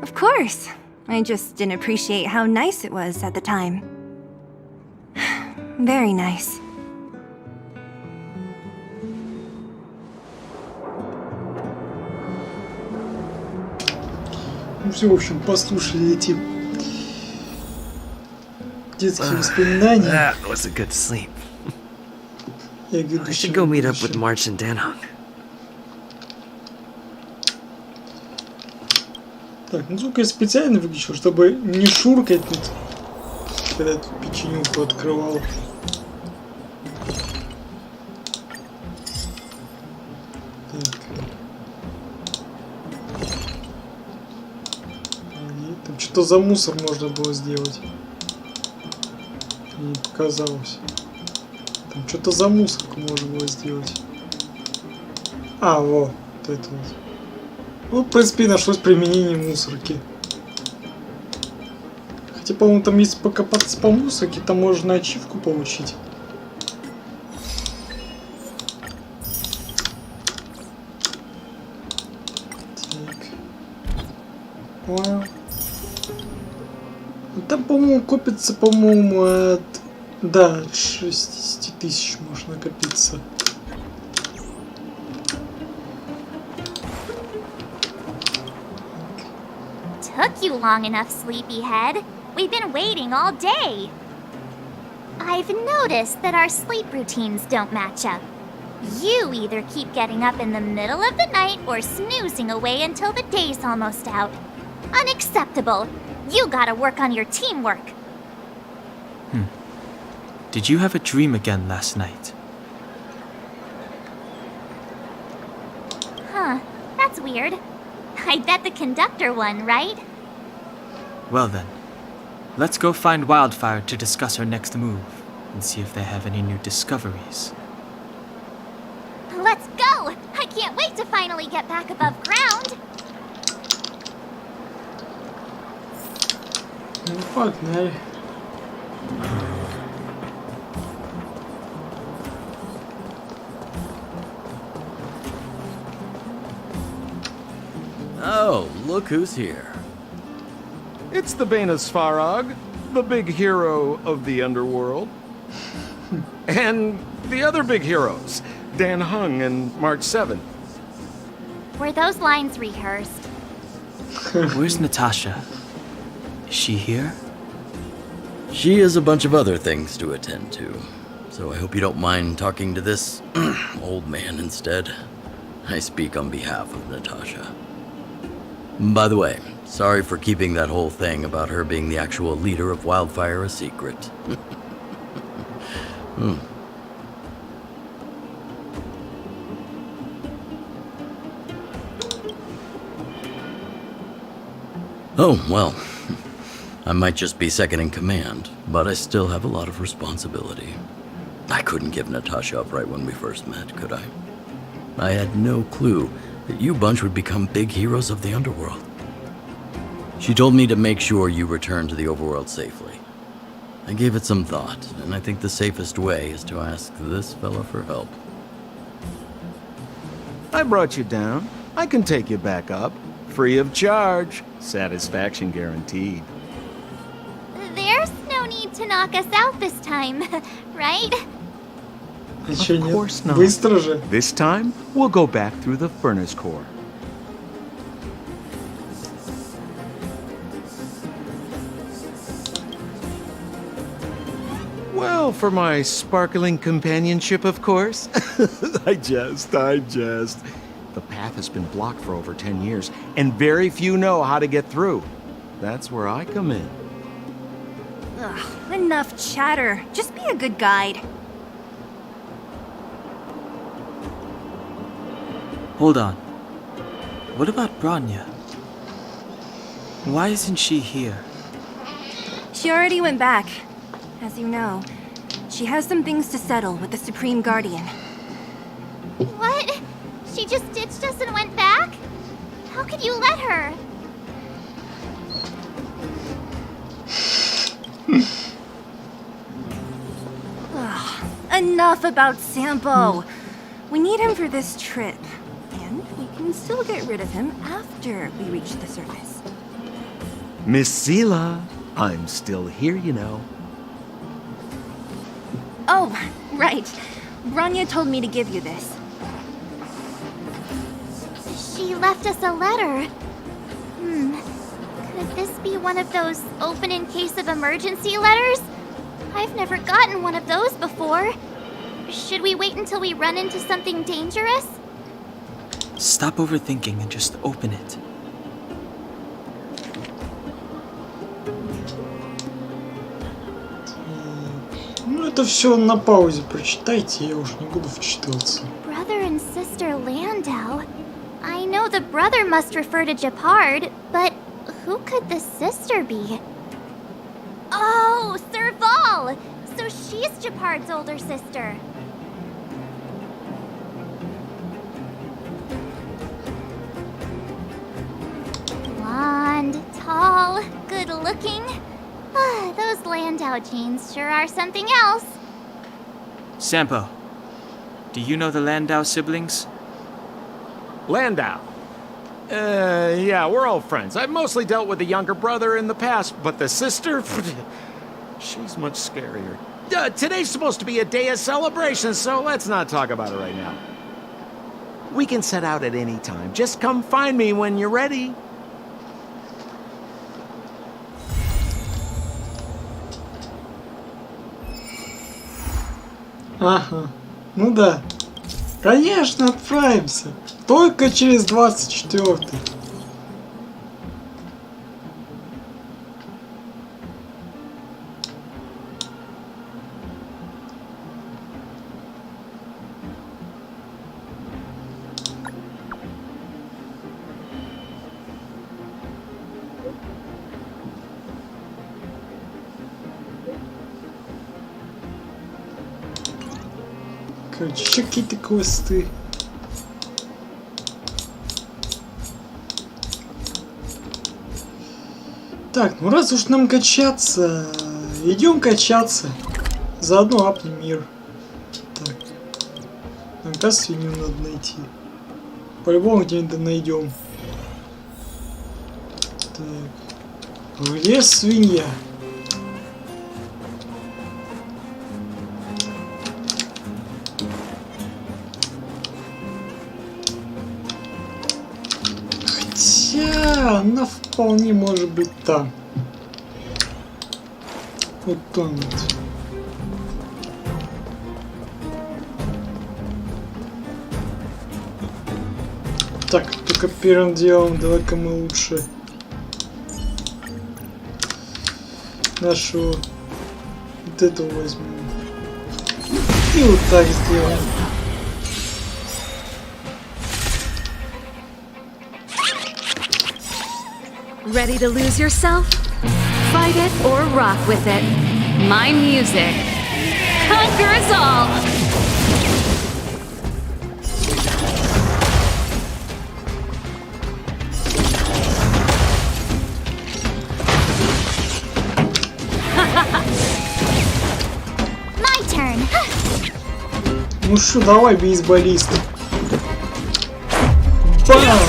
Of course. I just didn't appreciate how nice it was at the time. Very nice. Ну все, в общем, послушали эти детские воспоминания. That was a good sleep. Я I should go meet up with March and Danhong. Так, ну звук я специально выключил, чтобы не шуркать тут, когда эту печенюху открывал. Так. Там что-то за мусор можно было сделать. Мне показалось. Там что-то за мусорку можно было сделать. А, вот это вот. Ну, в принципе, нашлось применение мусорки. Хотя, по-моему, там если покопаться по мусорке, там можно ачивку получить. Так. Понял. Ну, там, по-моему, копится, по-моему, от... Да, от 60 тысяч можно накопиться. Took you long enough, sleepyhead. We've been waiting all day. I've noticed that our sleep routines don't match up. You either keep getting up in the middle of the night or snoozing away until the day's almost out. Unacceptable. You gotta work on your teamwork. Did you have a dream again last night? Huh, that's weird. I bet the conductor won, right? Well then, let's go find Wildfire to discuss her next move and see if they have any new discoveries. Let's go! I can't wait to finally get back above ground. Ну, погнали. Oh, look who's here. It's the Bane of Svarog, the big hero of the underworld. And the other big heroes, Dan Hung and March 7. Were those lines rehearsed? Where's Natasha? Is she here? She has a bunch of other things to attend to, so I hope you don't mind talking to this old man instead. I speak on behalf of Natasha. By the way, sorry for keeping that whole thing about her being the actual leader of Wildfire a secret. Oh, well, I might just be second in command, but I still have a lot of responsibility. I couldn't give Natasha up right when we first met, could I? I had no clue that you bunch would become big heroes of the underworld. She told me to make sure you return to the overworld safely. I gave it some thought, and I think the safest way is to ask this fella for help. I brought you down. I can take you back up. Free of charge. Satisfaction guaranteed. There's no need to knock us out this time, right? Еще Of course нет. not. Быстро же. This time, we'll go back through the furnace core. Well, for my sparkling companionship, of course. I jest. The path has been blocked for over 10 years, and very few know how to get through. That's where I come in. Ugh, enough chatter. Just be a good guide. Hold on. What about Branya? Why isn't she here? She already went back. As you know, she has some things to settle with the Supreme Guardian. What? She just ditched us and went back? How could you let her? Ugh, enough about Sampo. We need him for this trip. And we can can still get rid of him after we reach the surface. Miss Sela, I'm still here, you know. Oh, right. Rania told me to give you this. She left us a letter. Could this be one of those open in case of emergency letters? I've never gotten one of those before. Should we wait until we run into something dangerous? Stop overthinking and just open it. Ну это все на паузе прочитайте, я уж не буду вчитываться. Brother and sister Landau. I know the brother must refer to Gepard, but who could the sister be? Oh, Serval! So she's Gepard's older sister. Blonde, tall, good-looking. Those Landau genes sure are something else. Sampo, do you know the Landau siblings? Landau. Yeah, we're all friends. I've mostly dealt with the younger brother in the past, but the sister, she's much scarier. Today's supposed to be a day of celebration, so let's not talk about it right now. We can set out at any time. Just come find me when you're ready. Ага, ну да. Конечно, отправимся. Только через 24-й. Короче, еще какие-то квесты. Так, ну раз уж нам качаться, идем качаться. Заодно апнем мир. Так. Нам, кажется, свинью надо найти. По-любому где-нибудь найдем. Так. Где свинья? Хотя она вполне может быть там. Вот там вот. Так, только первым делом давай-ка мы лучше нашего вот этого возьмем. И вот так сделаем. Ready to lose yourself? Fight it or rock with it. My music conquers all! My turn. Ну что, давай, бейсболист. Бам!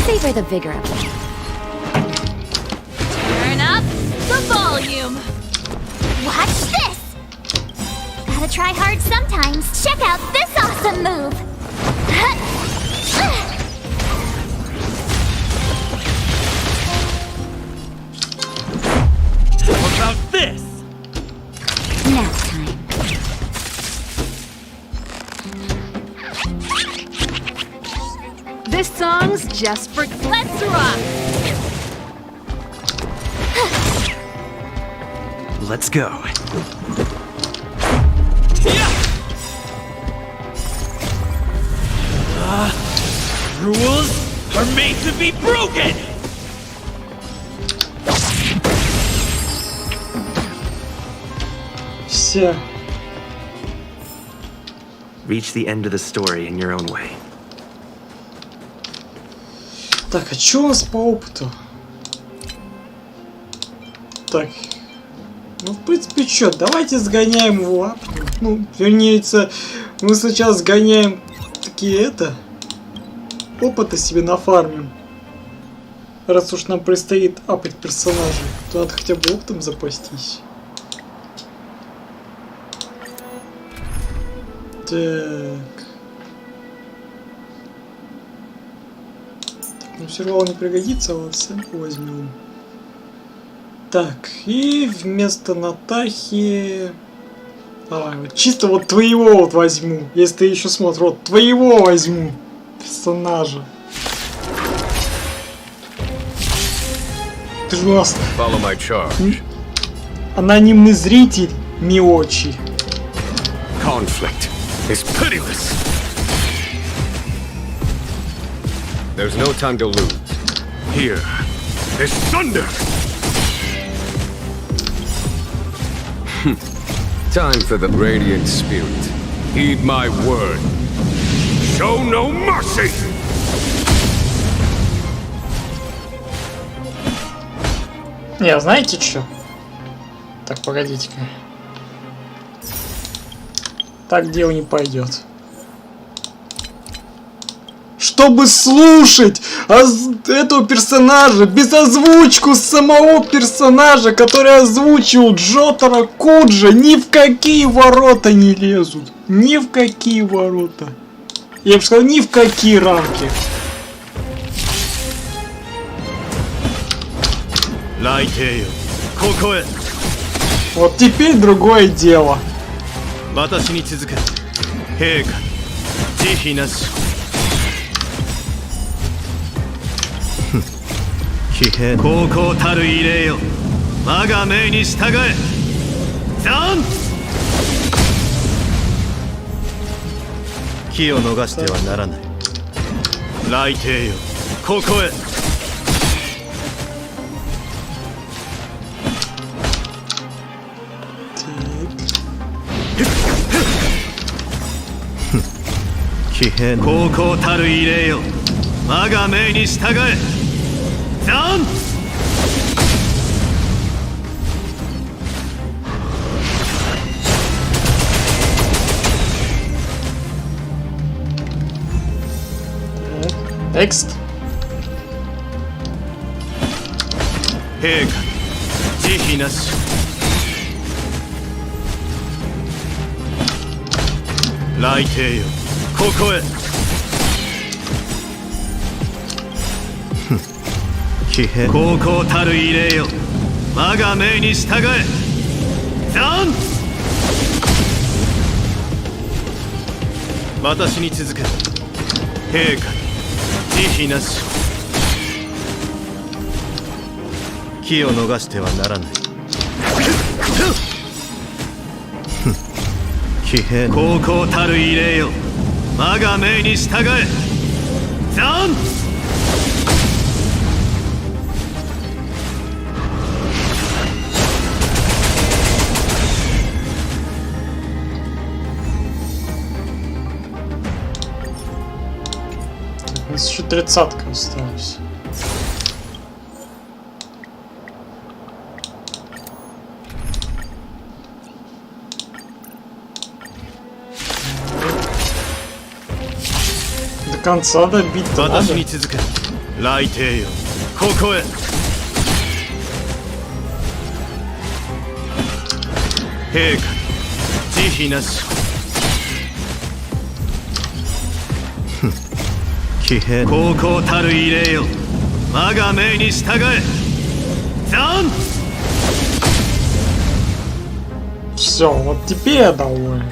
Savor the vigor of it. Turn up the volume. Watch this! Gotta try hard sometimes. Check out this awesome move! What about this? Nap time. This song's just for... Let's rock! Let's go. Rules are made to be broken! Все. Reach the end of the story in your own way. Так, а что у нас по опыту? Так. Ну, в принципе, что, давайте сгоняем его. Ну, вернее, мы сначала сгоняем такие опыта себе нафармим. Раз уж нам предстоит апать персонажей, то надо хотя бы опытом запастись. Так. Ну, сервал не пригодится, а вот сэмпл возьмем. Так, и вместо Натахи... вот чисто вот твоего вот возьму. Если ты еще смотришь, вот твоего возьму. Персонажа. Ты же у нас... Анонимный зритель Миочи. Conflict is pitiless. There's no time to lose. Here is thunder. Time for the radiant spirit. Heed my word. Show no mercy. Не, знаете что? Так, погодите-ка. Так дело не пойдет. Чтобы слушать этого персонажа без озвучку самого персонажа, который озвучил Джотаро Куджа, ни в какие ворота не лезут. Ни в какие ворота. Я бы сказал, ни в какие рамки. Вот теперь другое дело. Next. У нас еще 30-ка осталась. До конца добить-то надо. Все, вот теперь я доволен.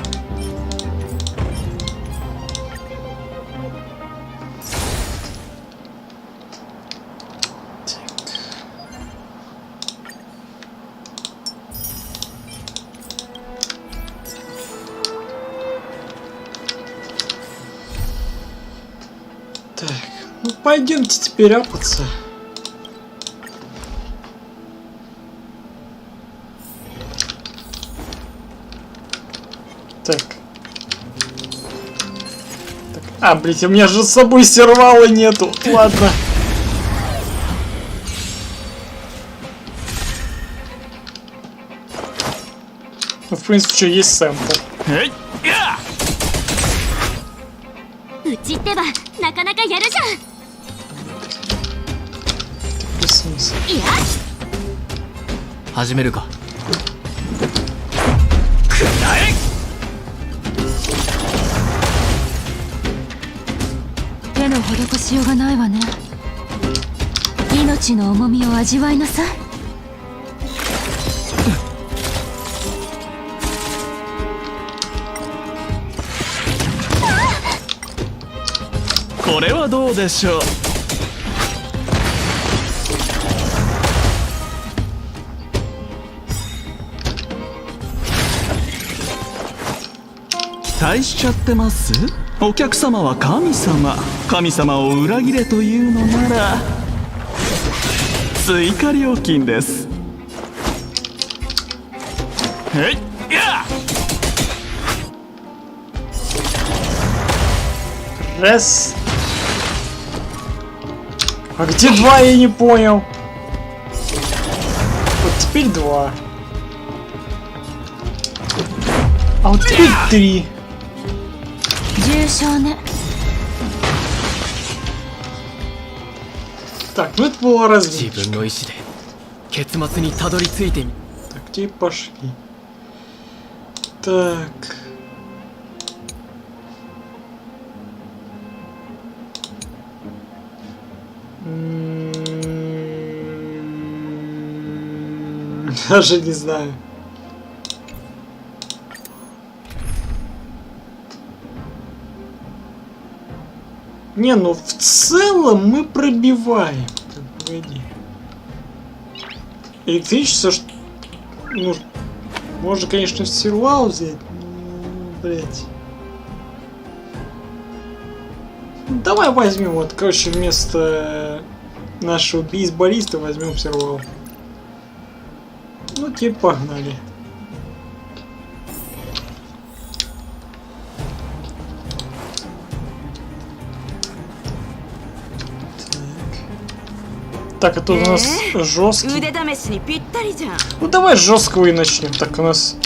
Так, ну пойдемте теперь апаться. Так. А, блять, у меня же с собой сервала нету. Ладно. Ну, в принципе, что есть сэмпл. うちってばなかなかやるじゃん。いや始めるか。くらえ。手の施しようがないわね。命の重みを味わいなさい。これはどうでしょう。期待しちゃってます？お客様は神様。神様を裏切れというのなら追加料金です。えいやРаз. А где два, я не понял. Вот теперь два. А вот теперь три. Так, ну это было развитие. Так, где пошли? Так. Даже не знаю. Не, ну в целом мы пробиваем. Так, погоди. Электричество, ну, можно, конечно, сервал взять. Блять. Давай возьмем, вот, короче, вместо нашего бейсболиста возьмем сервал. Ну, теперь погнали. Так, это у нас жесткий. Ну давай жесткого и начнем. Так, у нас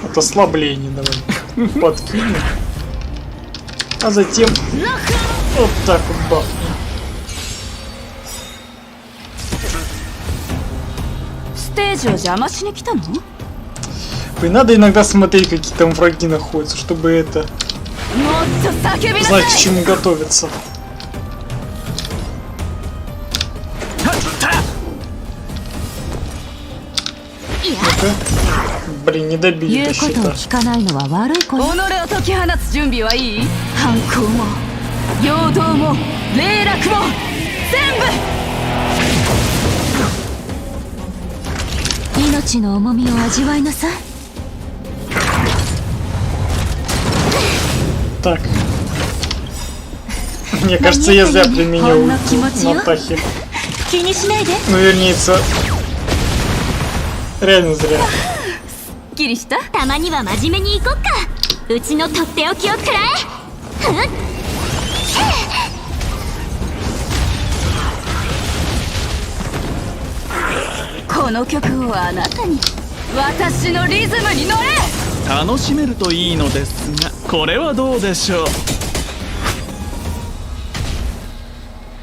от ослабления давай подкинем. А затем вот так вот бахнем. И надо иногда смотреть, какие там враги находятся, чтобы это знать, к чему готовиться. Ну-ка. Блин, не добили до щита. Так. Мне кажется, я зря применил на Тахе. Ну, вернее, реально зря. たまには真面目に行こっか。うちのとっておきをくらえ。この曲をあなたに。私のリズムに乗れ。楽しめるといいのですが、これはどうでしょ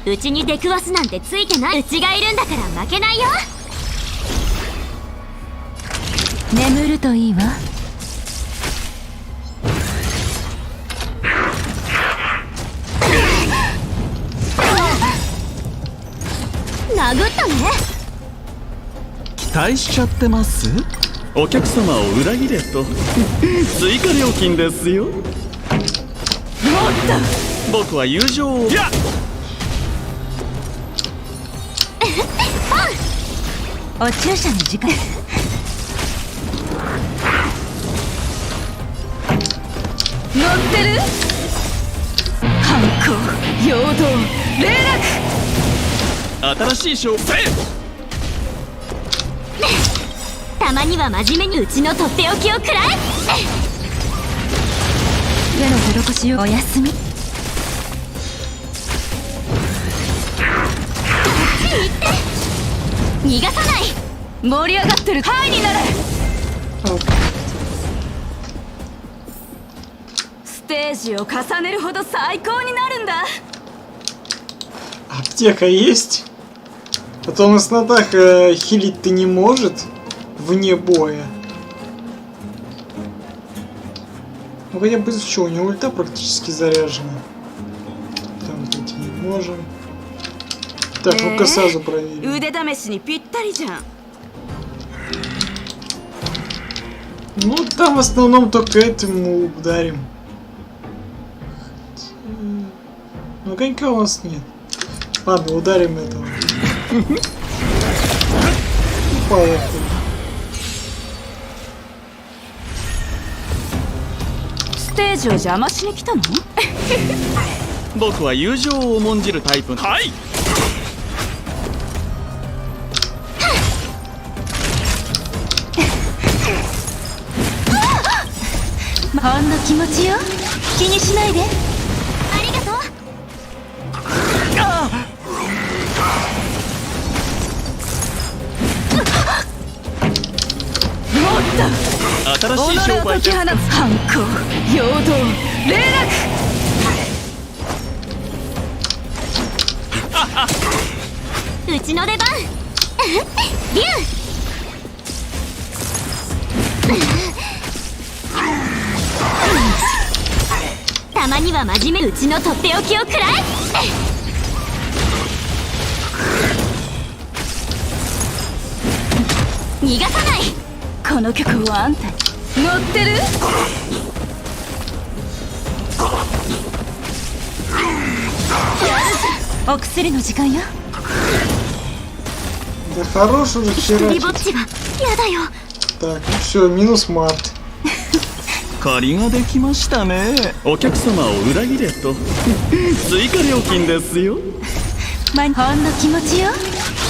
う。うちに出くわすなんてついてない。うちがいるんだから負けないよ。眠るといいわ。殴ったね。期待しちゃってます？お客様を裏切れと追加料金ですよ。僕は友情を。お注射の時間。乗ってる？反抗、陽動、霊落。新しい勝負。たまには真面目にうちのとっておきをくらえ。手の施しをお休み。逃がさない。盛り上がってる。ハイになれ。ス Аптека есть? А то на снотах хилить-то не может вне боя. Ну хотя бы что, у него ульта практически заряжена. Там пойти не можем. Так, ну-ка сразу проверим. Ну там в основном только этому ударим. Ну конька у нас нет. Ладно, ударим этого. Поехали. ステージを邪魔しに来たの？僕は友情を重んじるタイプ。はい。ほんの気持ちよ。気にしないで。ありがとう。新しい商売です。反抗、陽動、霊落。うちの出番。ビュー。たまには真面目うちのとっておきをくらえ。逃がさない。この曲はあんたに乗ってる？お薬の時間よ。 Да хорош уже херачить. Так, ну все, минус мат. 借りができましたね。お客様を裏切れと追加料金ですよ。ほんの気持ちよ。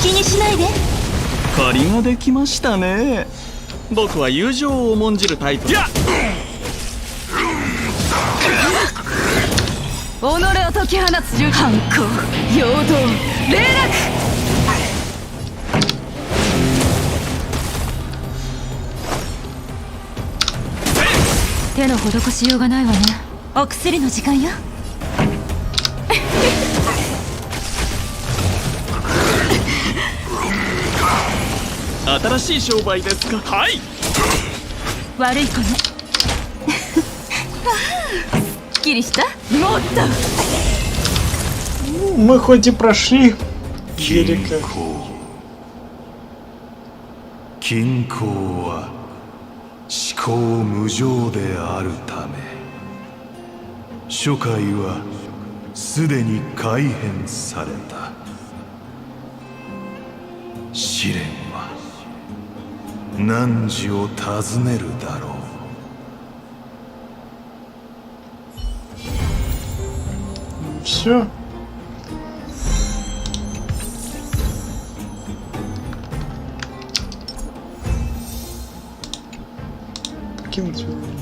気にしないで。借りができましたね。僕は友情を重んじるタイプ。やっ。己を解き放つ反抗、陽動、霊落。手の施しようがないわね。お薬の時間よ。新しい商売ですか？はい。悪い子ね。すっきりした？もっと。Мы хоть и прошли велика. 均衡は思考無常であるため、初回はすでに改変された。試練は汝を訪ねるだろう。Все. Покинуть уровень.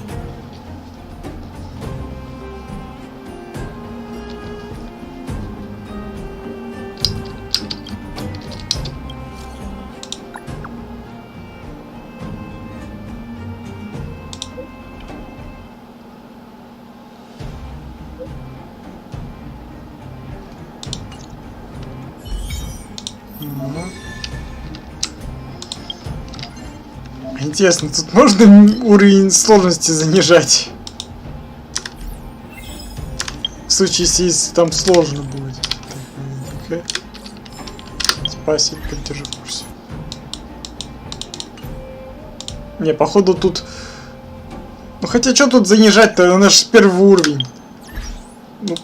Интересно, тут можно уровень сложности занижать? В случае, если там сложно будет. Так, спасибо, поддержу в курсе. Не, походу тут... Ну хотя что тут занижать-то? У нас же первый уровень. Ну,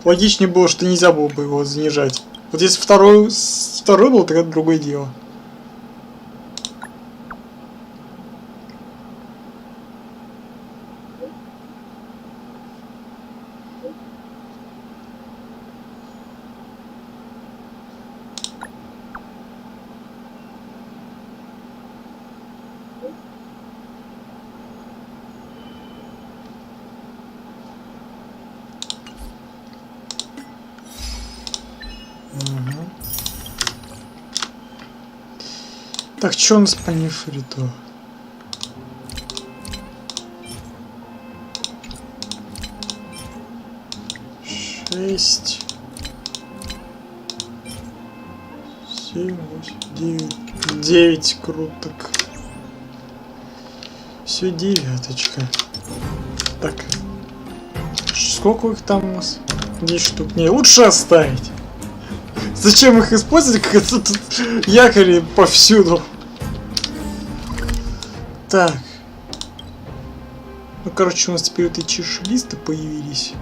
логичнее было, что нельзя было бы его занижать. Вот если второй был, тогда другое дело. Так, что у нас по нефриту? 6, 7, 8, 9. 9 круток. Все девяточка. Так. Сколько их там у нас? 10 штук. Не, лучше оставить. Зачем их использовать, как это тут якори повсюду? Так. Ну, короче, у нас теперь вот эти чиш-листы появились.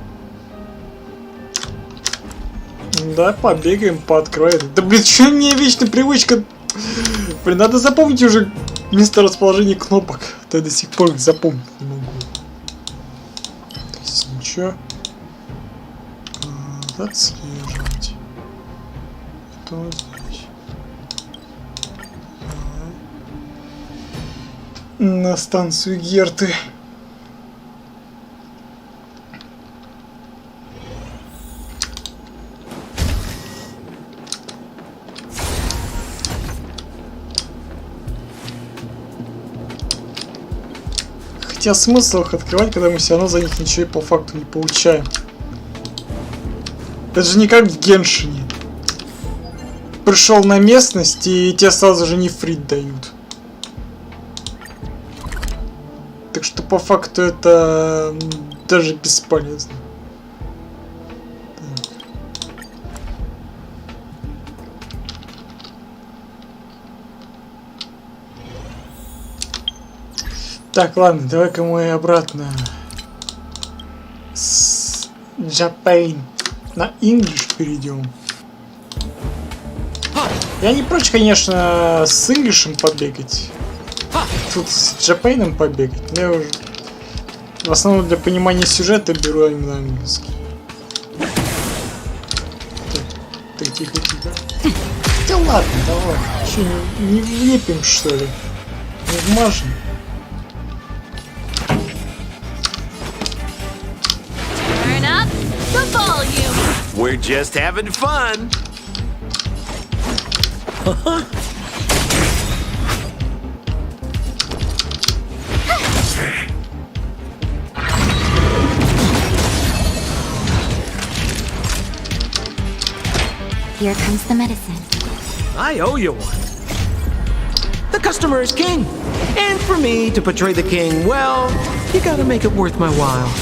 Да, побегаем, пооткрываем. Да, блин, что у меня вечная привычка? Блин, надо запомнить уже место расположения кнопок. А то я до сих пор их запомнить не могу. То есть, ничего. Отслеживать. Что здесь? На станцию Герты. Хотя смысл их открывать, когда мы все равно за них ничего по факту не получаем. Это же не как в Геншине. Пришел на местность и тебе сразу же нефрит дают. Так что по факту это даже бесполезно. Так, ладно, давай-ка мы обратно с Japan на English перейдем. Я не прочь, конечно, с English'ем побегать. Тут с Japan побегать. Но я уже в основном для понимания сюжета беру именно английский. Так, тихо. Да ладно, давай. Что, не влепим, что ли? Не вмажем? We're just having fun. Here comes the medicine. I owe you one. The customer is king. And for me to portray the king, well, you gotta make it worth my while.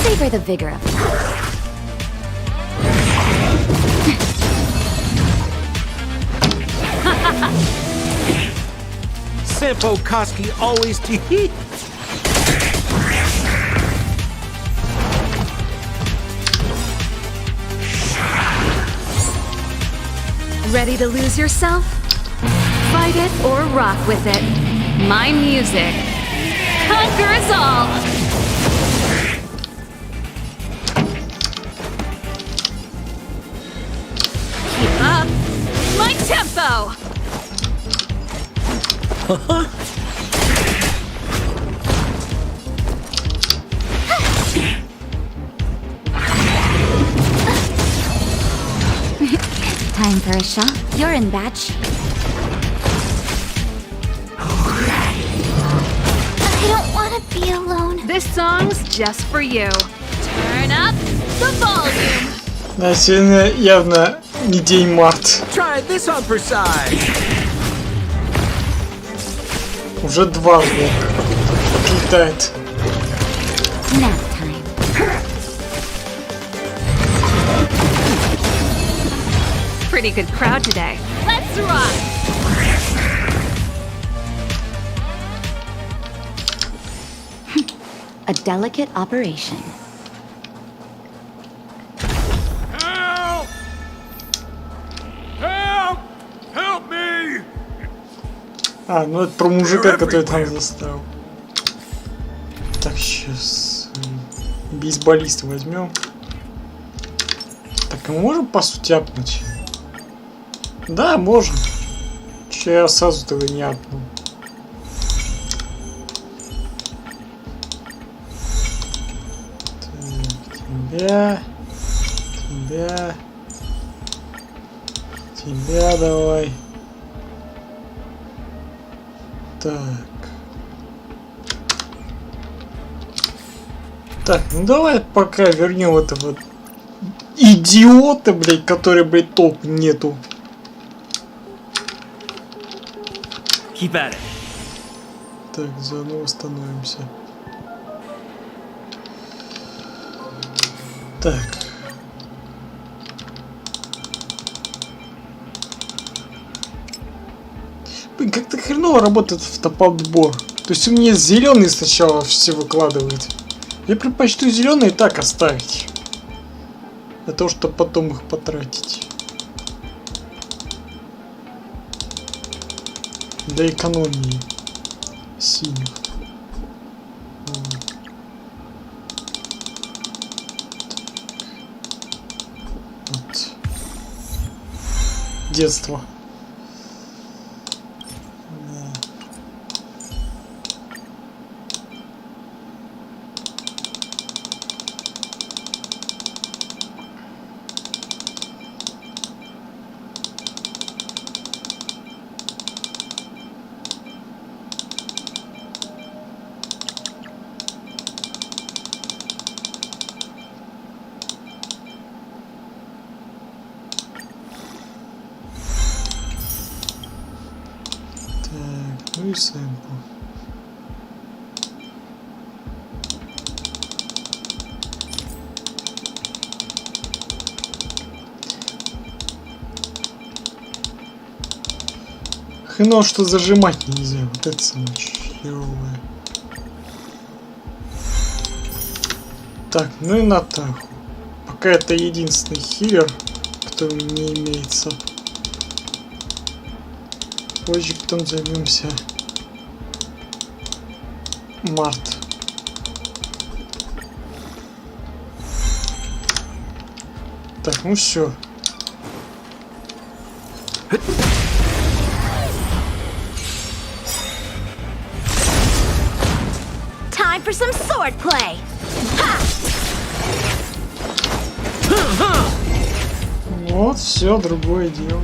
Savor the vigor of it. Simple Koski always to heat. Ready to lose yourself? Fight it or rock with it. My music conquers all! Keep up my tempo! Time for a shot. You're in, batch. I don't want to be alone. This song's just for you. Turn up the volume. Да, сегодня явно не день март. Try this on for size. Уже два летает. Nap time. Pretty good crowd today. Let's rock! A delicate operation. Help! Help! Help me! А, ну это про мужика, который там заставил. Так, сейчас бейсболиста возьмем. Так, мы можем по сути апнуть? Да, можем. Че я сразу тогда не апнул? Тебя давай. Так. Так, ну давай пока вернем этого идиота, блядь, который, блядь, топ нету. Keep at it. Так, заново становимся. Так. Блин, как-то хреново работает автоподбор. То есть у меня зеленый сначала все выкладывает. Я предпочту зеленый так оставить. Для того, чтобы потом их потратить. Для экономии синих. Вот. Детство. Ну и сэмпл. Хреново, что зажимать нельзя. Вот это самое херовое. Так, ну и на атаку. Пока это единственный хилер, который не имеется. Позже потом займемся Март. Так, ну все. Time for some swordplay. Вот, все, другое дело.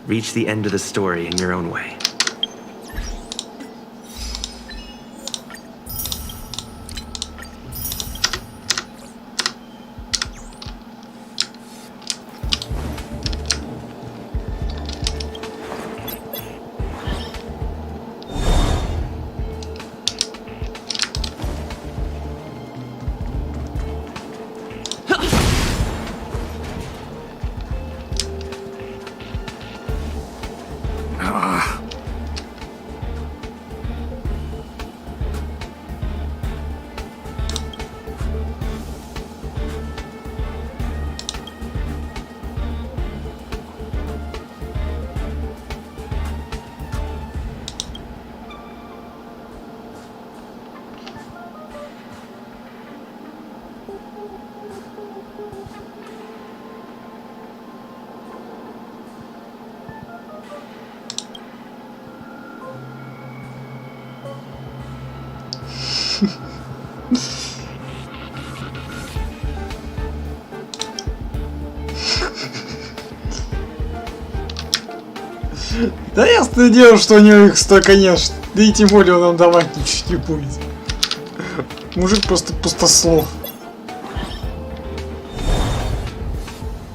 Reach the end of the story in your own way. Да ясное дело, что у него их столько нет. Да и тем более он нам давать ничего не будет. Мужик просто пустослов.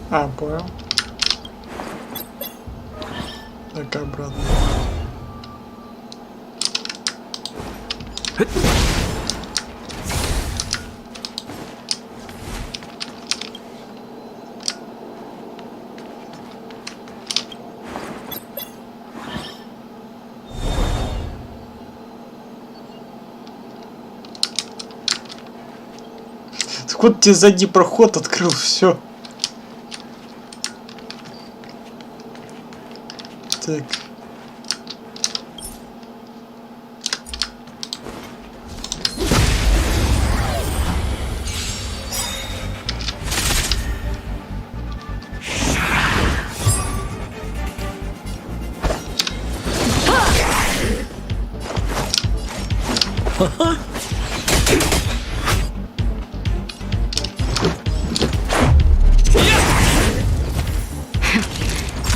А, понял. Так, обратно. Так вот тебе задний проход открыл, все. Так.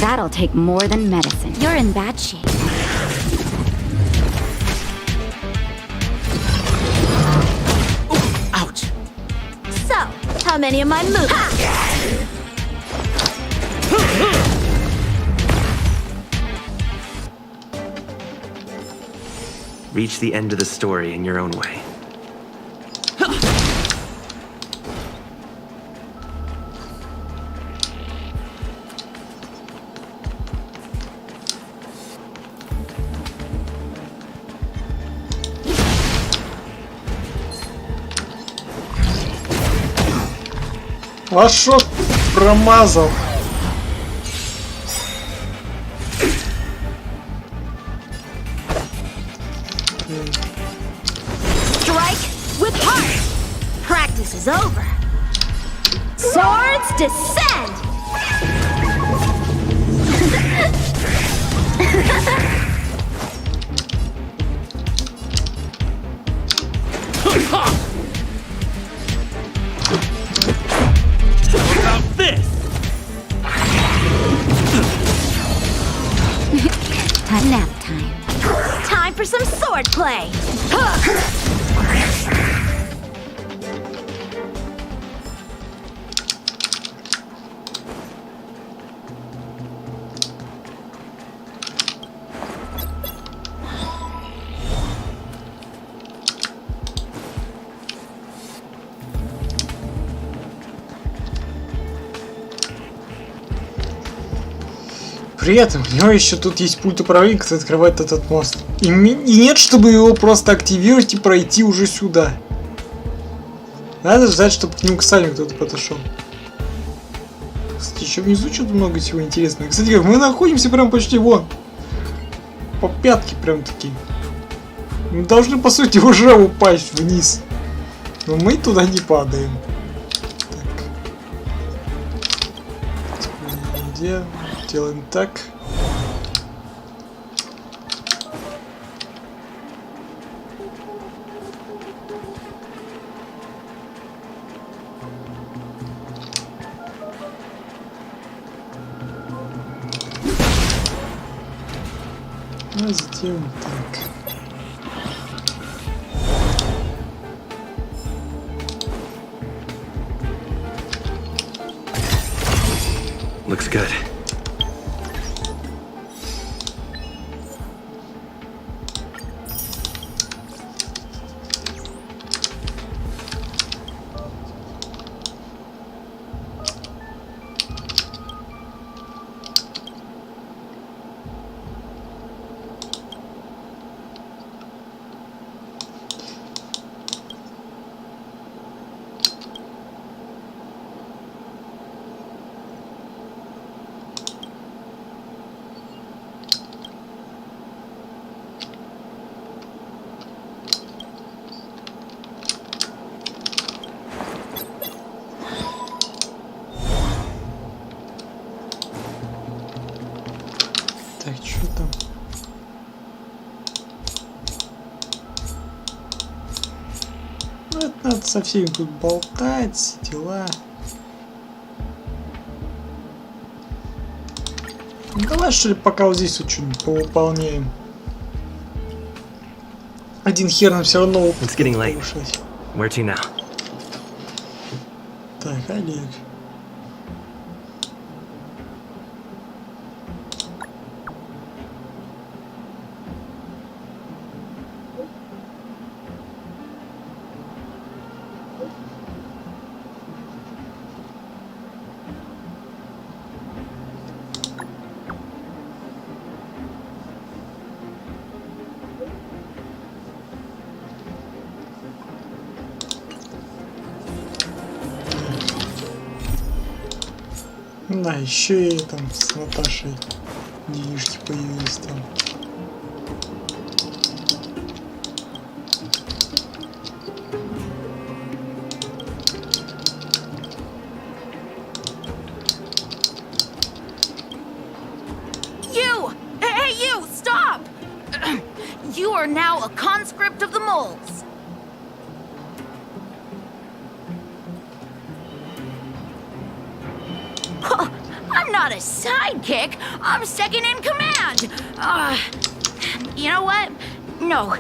That'll take more than medicine. You're in bad shape. Ouch! So, how many of my moves? Reach the end of the story in your own way. Лошок промазал. Strike with heart. Practice is over. Swords descend. What about this? Nap time. Time for some sword play. При этом у него еще тут есть пульт управления, который открывает этот мост. И нет, чтобы его просто активировать и пройти уже сюда. Надо ждать, чтобы к нему к сами кто-то подошел. Кстати, еще внизу что-то много всего интересного. Кстати, как мы находимся прям почти вон. По пятке прям такие. Мы должны, по сути, уже упасть вниз. Но мы туда не падаем. Так. Где? Делаем так. А затем так. Looks good. Так, что там? Ну, это надо со всеми тут болтать, дела. Ну, давай, что ли, пока вот здесь вот что-нибудь повыполняем. Один хер нам все равно опыт повышать. Where to now? Так, Олег. Да, еще и там с Наташей девушки появились там. You! Hey, you! Stop! You are now a conscript of the moles. I'm not a sidekick. I'm second in command. You know what? No,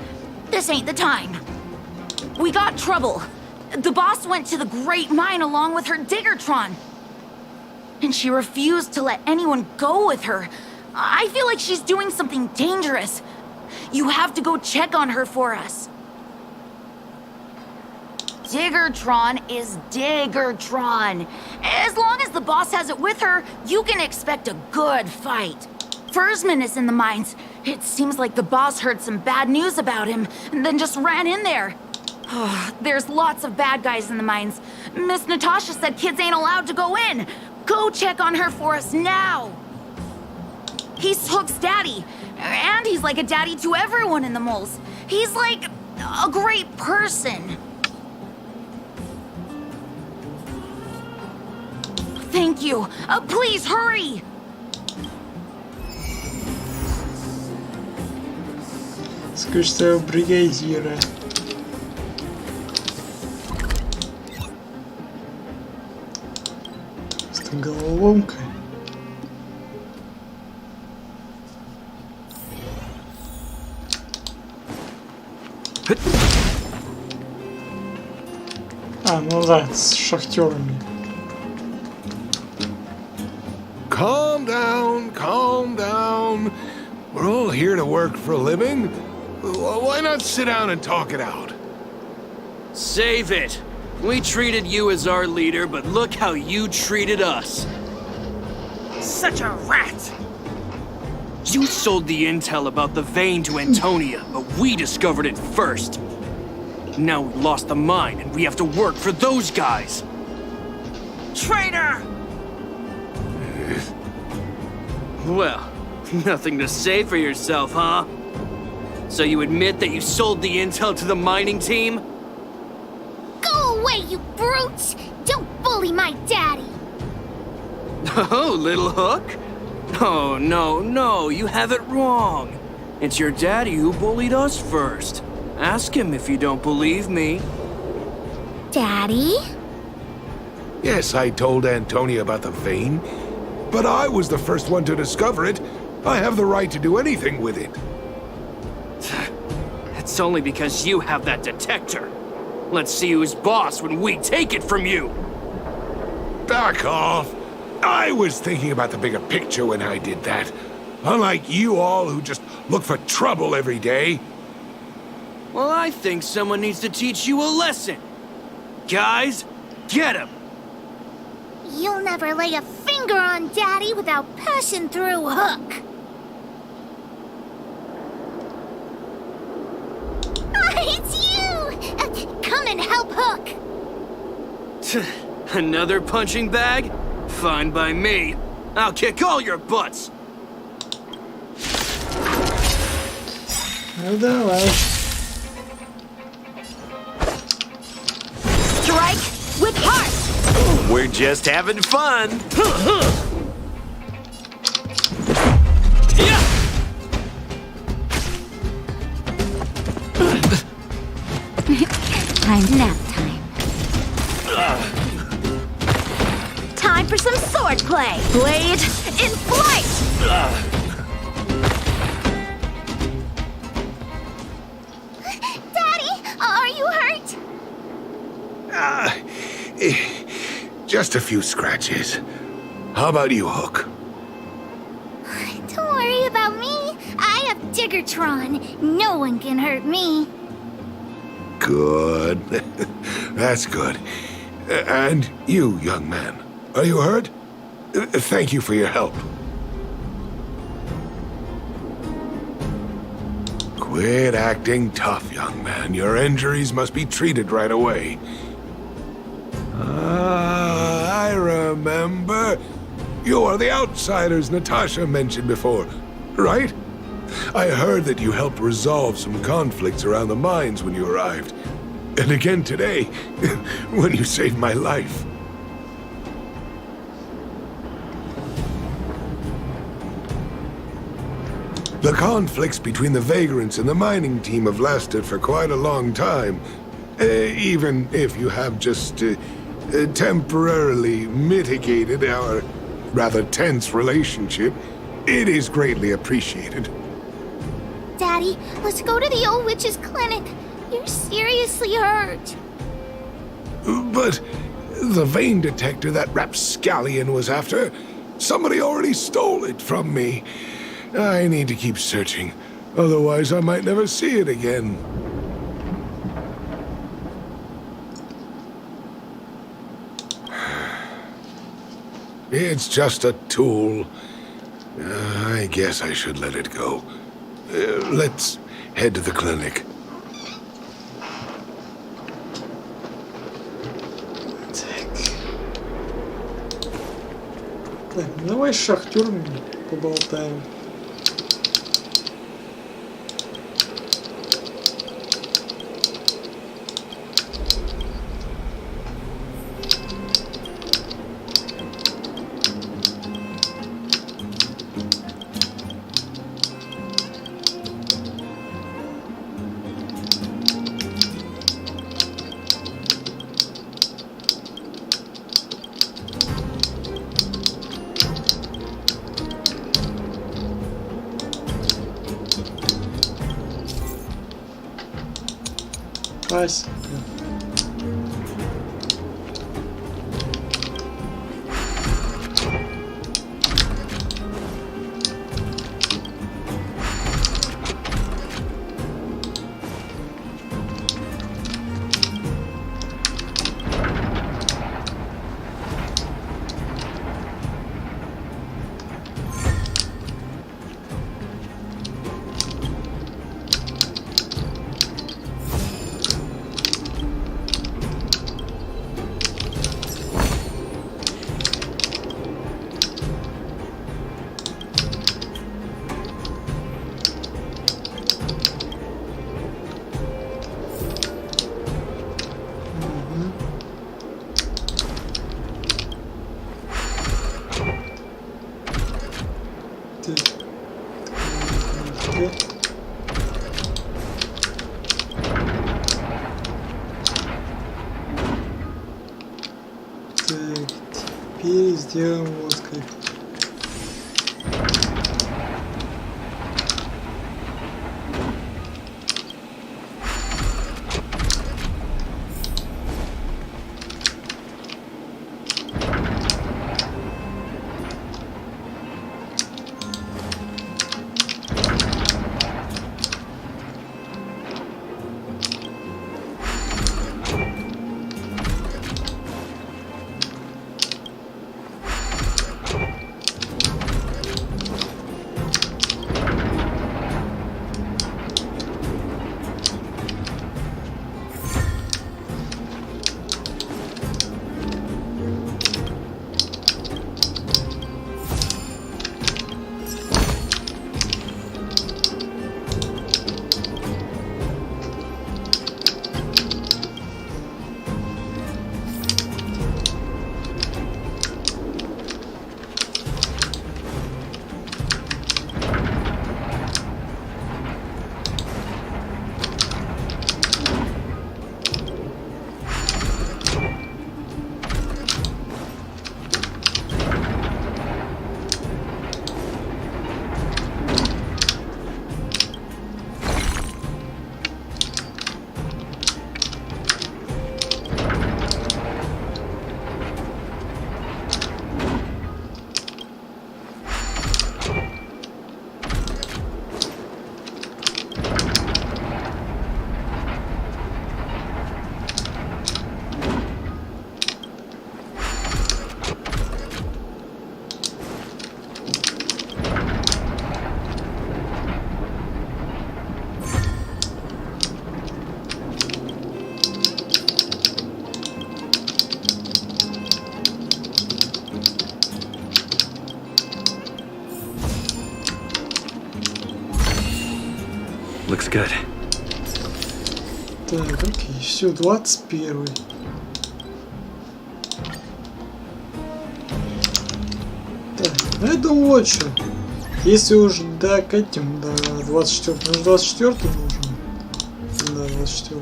this ain't the time. We got trouble. The boss went to the Great Mine along with her Diggertron. And she refused to let anyone go with her. I feel like she's doing something dangerous. You have to go check on her for us. Diggertron is Diggertron. As long as the boss has it with her, you can expect a good fight. Fursman is in the mines. It seems like the boss heard some bad news about him and then just ran in there. There's lots of bad guys in the mines. Miss Natasha said kids ain't allowed to go in. Go check on her for us now. He's Hook's daddy, and he's like a daddy to everyone in the moles. He's like a great person. Thank you. Please hurry. Скажите, бригадира. Это головоломка. Ну да, с шахтерами. Calm down, calm down. We're all here to work for a living. Why not sit down and talk it out? Save it! We treated you as our leader, but look how you treated us. Such a rat! You sold the intel about the vein to Antonia, but we discovered it first. Now we lost the mine, and we have to work for those guys. Traitor! Well, nothing to say for yourself, huh? So you admit that you sold the intel to the mining team? Go away, you brutes! Don't bully my daddy! Oh, little Hook? Oh, no, you have it wrong. It's your daddy who bullied us first. Ask him if you don't believe me. Daddy? Yes, I told Antonia about the vein, but I was the first one to discover it. I have the right to do anything with it. It's only because you have that detector. Let's see who's boss when we take it from you. Back off. I was thinking about the bigger picture when I did that. Unlike you all who just look for trouble every day. Well, I think someone needs to teach you a lesson. Guys, get him! You'll never lay a finger on Daddy without passing through Hook. It's you! Come and help Hook! Another punching bag? Fine by me. I'll kick all your butts! Ну давай. Strike with heart! We're just having fun! Time to nap time. Time for some sword play! Blade in flight! Daddy, are you hurt? Just a few scratches. How about you, Hook? Don't worry about me. I have Diggertron. No one can hurt me. Good. That's good. And you, young man, are you hurt? Thank you for your help. Quit acting tough, young man. Your injuries must be treated right away. I remember. You are the outsiders Natasha mentioned before, right? I heard that you helped resolve some conflicts around the mines when you arrived. And again today, when you saved my life. The conflicts between the vagrants and the mining team have lasted for quite a long time. Even if you have just temporarily mitigated our rather tense relationship, it is greatly appreciated. Daddy, let's go to the old witch's clinic. You're seriously hurt. But the vein detector that rapscallion was after, somebody already stole it from me. I need to keep searching, otherwise I might never see it again. It's just a tool. I guess I should let it go. Let's head to the clinic. Так, давай с шахтерами поболтаем. Спасибо. Теперь сделаем вот как. Looks good. Так, окей, все, 21. Так, ну я думаю, вот что. Если уж докатим до 24, ну 24 нужен. Да, 24.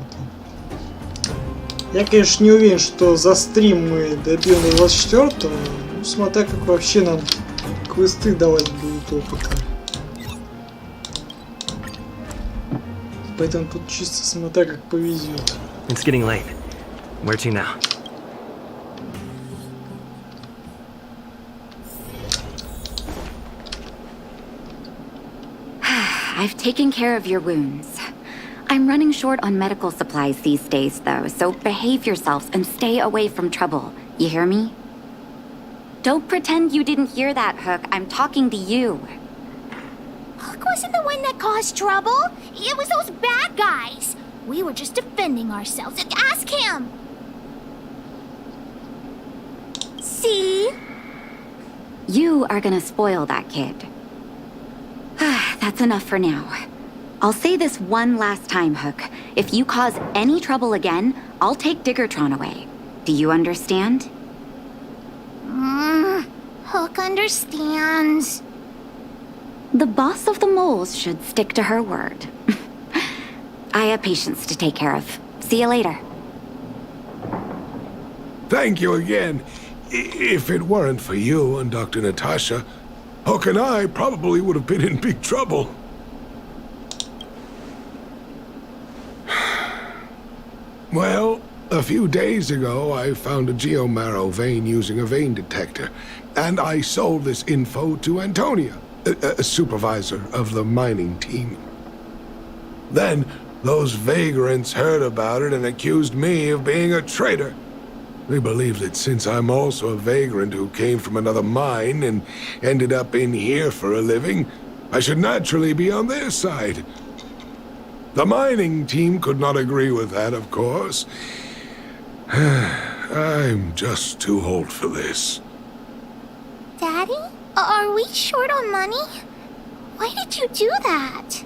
Я, конечно, не уверен, что за стрим мы добьем до 24, смотря как вообще нам квесты давать будут опыта. Поэтому тут чисто смотря как повезет. It's getting late. Where to now? I've taken care of your wounds. I'm running short on medical supplies these days, though, so behave yourselves and stay away from trouble. You hear me? Don't pretend you didn't hear that, Hook. I'm talking to you. Hook wasn't the one that caused trouble. It was those bad guys. We were just defending ourselves. Ask him. See? You are gonna spoil that kid. That's enough for now. I'll say this one last time, Hook. If you cause any trouble again, I'll take Diggertron away. Do you understand? Hook understands. The boss of the moles should stick to her word. I have patients to take care of. See you later. Thank you again. If it weren't for you and Dr. Natasha, Hook and I probably would have been in big trouble. Well, a few days ago, I found a geomarrow vein using a vein detector, and I sold this info to Antonia, a supervisor of the mining team. Then, those vagrants heard about it and accused me of being a traitor. They believe that since I'm also a vagrant who came from another mine and ended up in here for a living, I should naturally be on their side. The mining team could not agree with that, of course. I'm just too old for this. Daddy? Are we short on money? Why did you do that?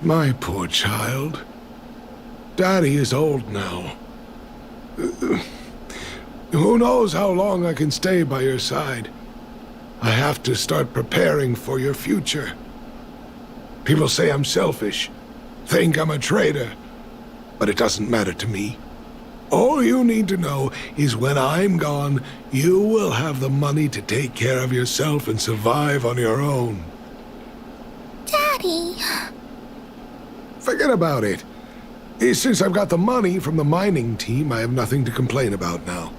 My poor child. Daddy is old now. Who knows how long I can stay by your side? I have to start preparing for your future. People say I'm selfish, think I'm a traitor, but it doesn't matter to me. All you need to know is when I'm gone, you will have the money to take care of yourself and survive on your own. Daddy... Forget about it. Since I've got the money from the mining team, I have nothing to complain about now.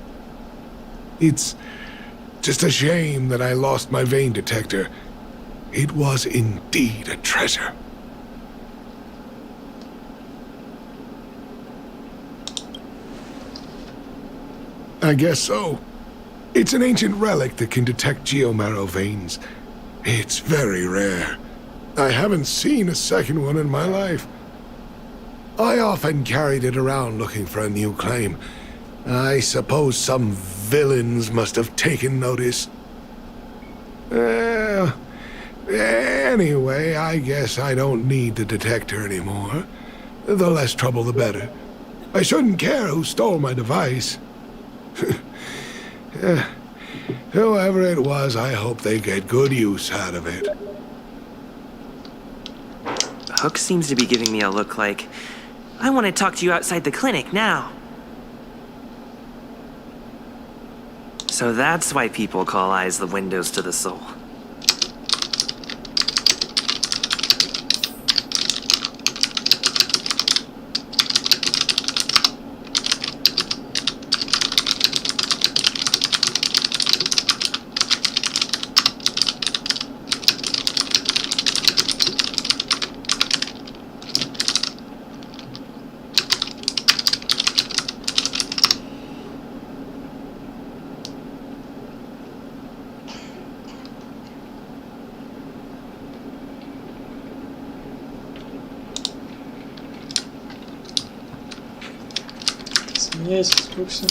It's just a shame that I lost my vein detector. It was indeed a treasure. I guess so. It's an ancient relic that can detect geomarrow veins. It's very rare. I haven't seen a second one in my life. I often carried it around looking for a new claim. I suppose some villains must have taken notice. Anyway, I guess I don't need the detector anymore. The less trouble, the better. I shouldn't care who stole my device. Whoever it was, I hope they get good use out of it. Hook seems to be giving me a look like, I want to talk to you outside the clinic now. So that's why people call eyes the windows to the soul. Yes, Spooksy.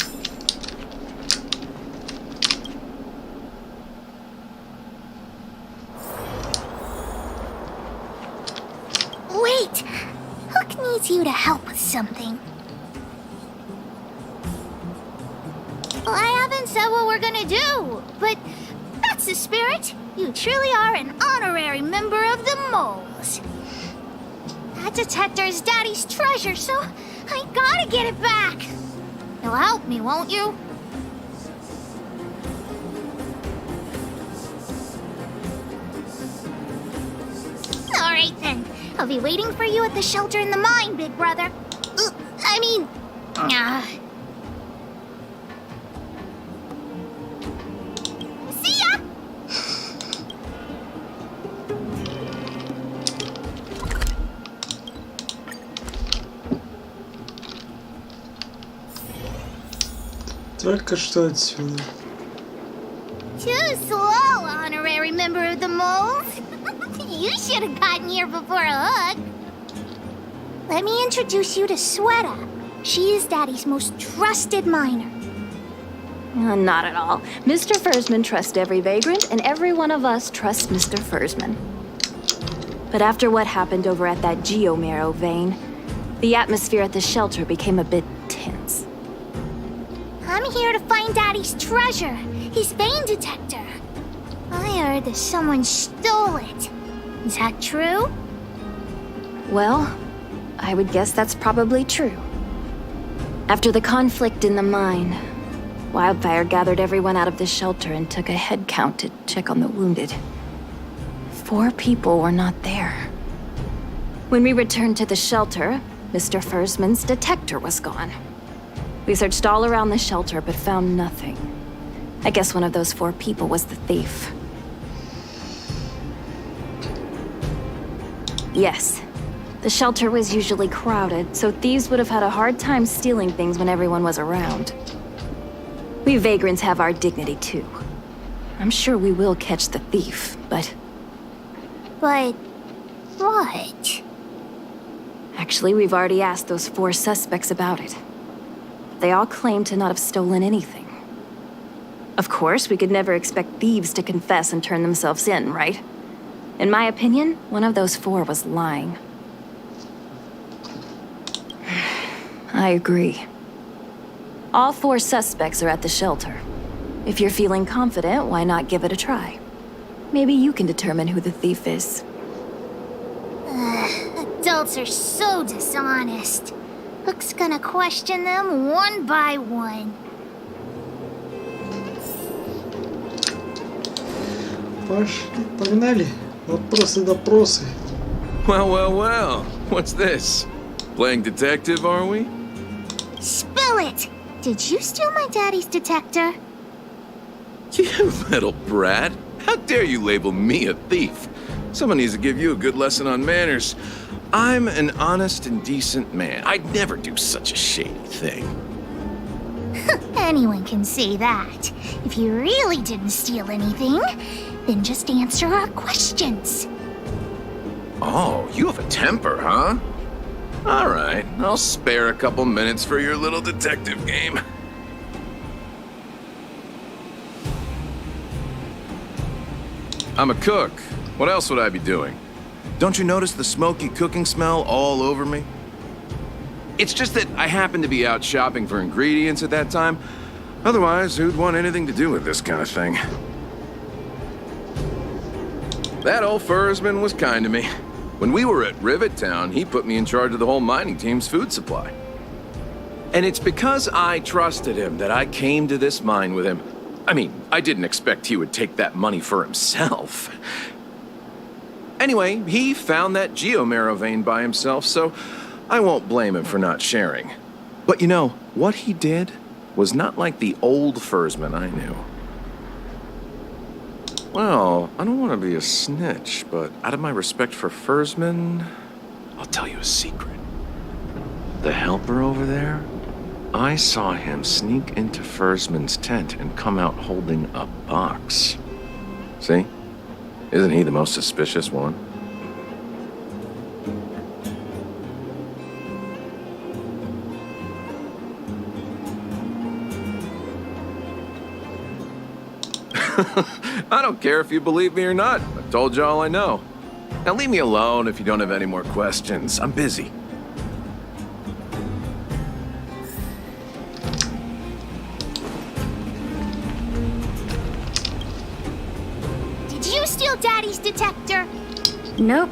Wait! Hook needs you to help with something. Well, I haven't said what we're gonna do, but that's the spirit. You truly are an honorary member of the moles. That detector is Daddy's treasure, so I gotta get it back. You'll help me, won't you? I'll be waiting for you at the shelter in the mine, big brother. See ya! Только что отсюда. Too slow, honorary member of the moles. You should have gotten here before Hook. Let me introduce you to Sweta. She is Daddy's most trusted miner. Not at all. Mr. Fursman trusts every vagrant, and every one of us trusts Mr. Fursman. But after what happened over at that Geomero vein, the atmosphere at the shelter became a bit tense. I'm here to find Daddy's treasure, his vein detector. I heard that someone stole it. Is that true? Well, I would guess that's probably true. After the conflict in the mine, Wildfire gathered everyone out of the shelter and took a head count to check on the wounded. 4 people were not there. When we returned to the shelter, Mr. Fursman's detector was gone. We searched all around the shelter but found nothing. I guess one of those 4 people was the thief. Yes, the shelter was usually crowded, so thieves would have had a hard time stealing things when everyone was around. We vagrants have our dignity too. I'm sure we will catch the thief, but... But... what? Actually, we've already asked those 4 suspects about it. They all claim to not have stolen anything. Of course, we could never expect thieves to confess and turn themselves in, right? In my opinion, one of those 4 was lying. I agree. All 4 suspects are at the shelter. If you're feeling confident, why not give it a try? Maybe you can determine who the thief is. Adults are so dishonest. Hook's gonna question them one by one. Погнали. Вопросы-допросы. Well. What's this? Playing detective, are we? Spill it! Did you steal my daddy's detector? You little brat. How dare you label me a thief? Someone needs to give you a good lesson on manners. I'm an honest and decent man. I'd never do such a shady thing. Anyone can say that. If you really didn't steal anything, then just answer our questions. Oh, you have a temper, huh? All right, I'll spare a couple minutes for your little detective game. I'm a cook. What else would I be doing? Don't you notice the smoky cooking smell all over me? It's just that I happened to be out shopping for ingredients at that time. Otherwise, who'd want anything to do with this kind of thing? That old Fursman was kind to me. When we were at Rivet Town, he put me in charge of the whole mining team's food supply. And it's because I trusted him that I came to this mine with him. I mean, I didn't expect he would take that money for himself. Anyway, he found that Geomero vein by himself, so I won't blame him for not sharing. But you know, what he did was not like the old Fursman I knew. Well, I don't want to be a snitch, but out of my respect for Fursman, I'll tell you a secret. The helper over there, I saw him sneak into Fursman's tent and come out holding a box. See? Isn't he the most suspicious one? I don't care if you believe me or not. I've told you all I know. Now leave me alone if you don't have any more questions. I'm busy. Did you steal Daddy's detector? Nope.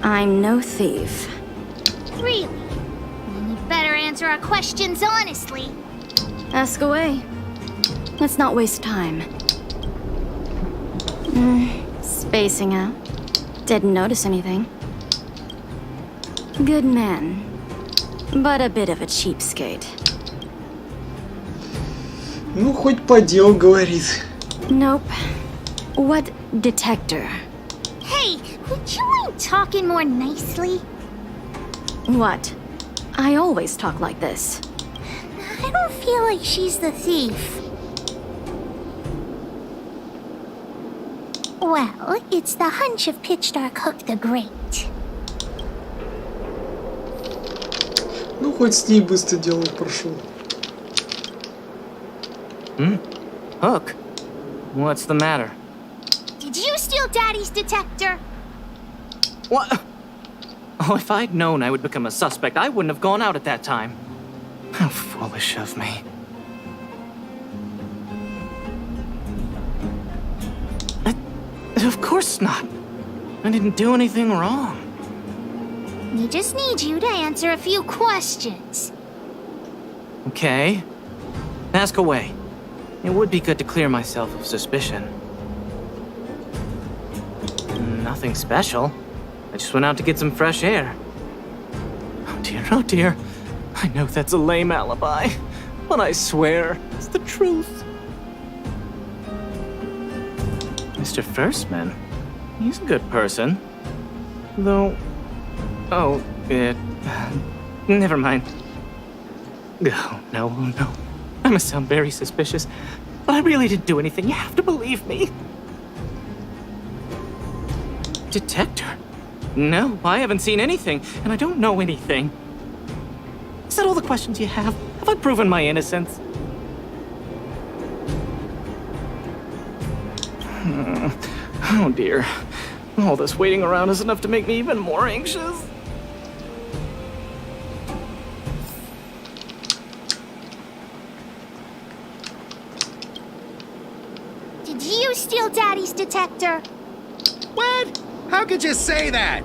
I'm no thief. Really? Then you better answer our questions honestly. Ask away. Let's not waste time. Spacing out. Didn't notice anything. Good man, but a bit of a cheapskate. Ну, хоть по делу говорит. Nope. What detector? Hey, would you mind talking more nicely? What? I always talk like this. I don't feel like she's the thief. Well, it's the hunch of Pitchdark Hook the Great. Ну, хоть с ней быстро дело прошел. Hook? What's the matter? Did you steal Daddy's detector? What? Oh, if I'd known I would become a suspect, I wouldn't have gone out at that time. How foolish of me. Of course not. I didn't do anything wrong. We just need you to answer a few questions. Okay. Ask away. It would be good to clear myself of suspicion. Nothing special. I just went out to get some fresh air. Oh dear. I know that's a lame alibi, but I swear it's the truth. Mr. Firstman, he's a good person. Though... Oh, never mind. Oh, no. I must sound very suspicious, but I really didn't do anything. You have to believe me. Detector? No, I haven't seen anything, and I don't know anything. Is that all the questions you have? Have I proven my innocence? Oh dear. All this waiting around is enough to make me even more anxious. Did you steal Daddy's detector? What? How could you say that?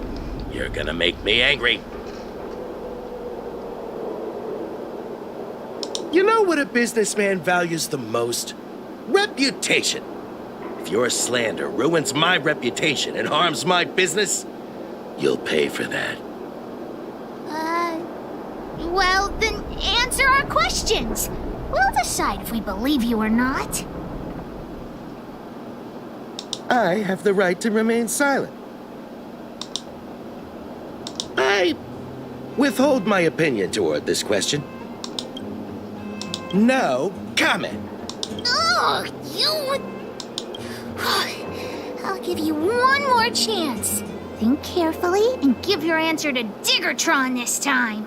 You're gonna make me angry. You know what a businessman values the most? Reputation. If your slander ruins my reputation and harms my business, you'll pay for that. Well, then answer our questions. We'll decide if we believe you or not. I have the right to remain silent. I withhold my opinion toward this question. No comment. Oh, you... I'll give you one more chance. Think carefully and give your answer to Diggertron this time.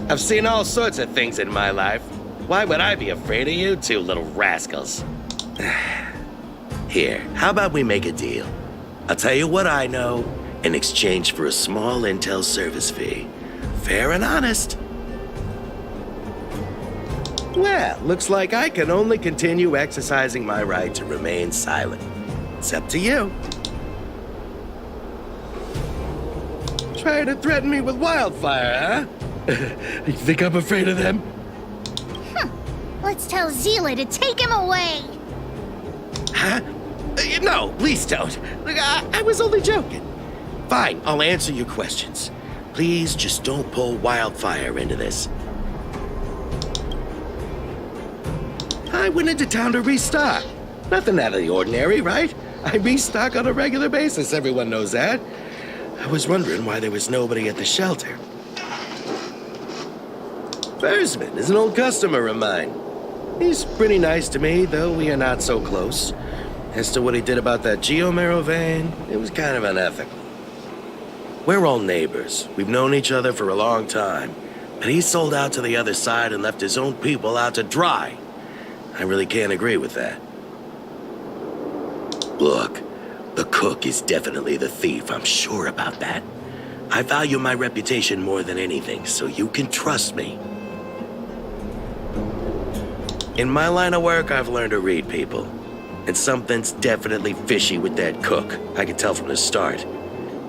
I've seen all sorts of things in my life. Why would I be afraid of you two little rascals? Here, how about we make a deal? I'll tell you what I know in exchange for a small intel service fee. Fair and honest. Well, looks like I can only continue exercising my right to remain silent. It's up to you. Try to threaten me with wildfire, huh? You think I'm afraid of them? Let's tell Zila to take him away. Huh? No, please don't. I was only joking. Fine, I'll answer your questions. Please just don't pull wildfire into this. I went into town to restock. Nothing out of the ordinary, right? I restock on a regular basis, everyone knows that. I was wondering why there was nobody at the shelter. Versman is an old customer of mine. He's pretty nice to me, though we are not so close. As to what he did about that Geomero vein, it was kind of unethical. We're all neighbors. We've known each other for a long time. But he sold out to the other side and left his own people out to dry. I really can't agree with that. Look, the cook is definitely the thief, I'm sure about that. I value my reputation more than anything, so you can trust me. In my line of work, I've learned to read people. And something's definitely fishy with that cook. I can tell from the start.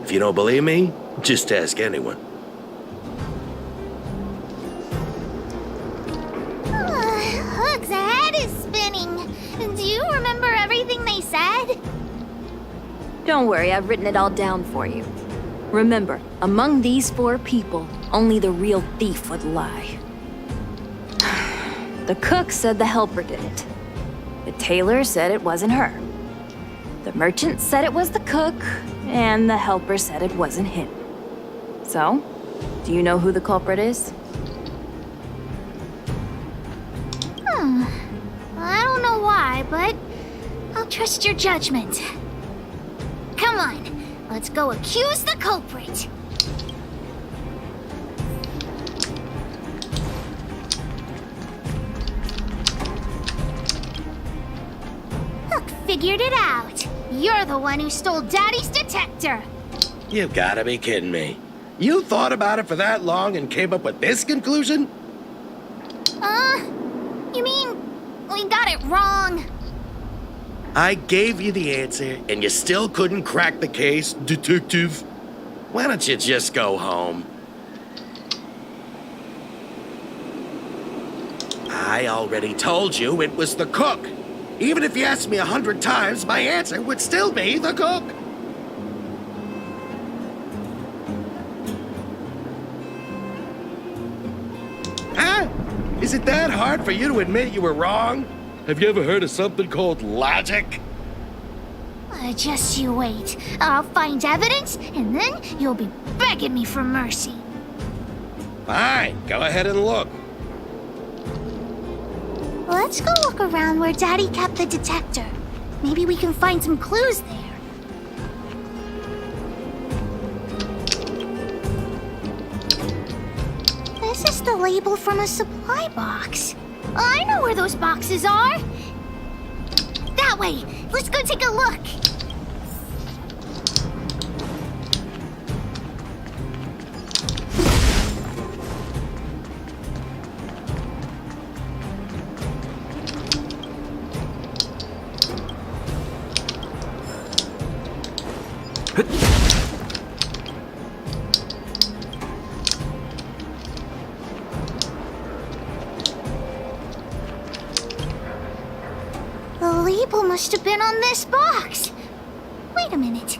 If you don't believe me, just ask anyone. Hook's head is spinning. Do you remember everything they said? Don't worry, I've written it all down for you. Remember, among these 4 people, only the real thief would lie. The cook said the helper did it. The tailor said it wasn't her. The merchant said it was the cook, and the helper said it wasn't him. So, do you know who the culprit is? I don't know why, but I'll trust your judgment. Come on, let's go accuse the culprit. Look, figured it out. You're the one who stole Daddy's detector. You gotta be kidding me. You thought about it for that long and came up with this conclusion? You mean we got it wrong? I gave you the answer, and you still couldn't crack the case, detective. Why don't you just go home? I already told you it was the cook. Even if you asked me 100 times, my answer would still be the cook. Huh? Is it that hard for you to admit you were wrong? Have you ever heard of something called logic? Just you wait. I'll find evidence, and then you'll be begging me for mercy. Fine, go ahead and look. Let's go look around where Daddy kept the detector. Maybe we can find some clues there. This is the label from a supply box. I know where those boxes are. That way. Let's go take a look. The label must have been on this box. Wait a minute.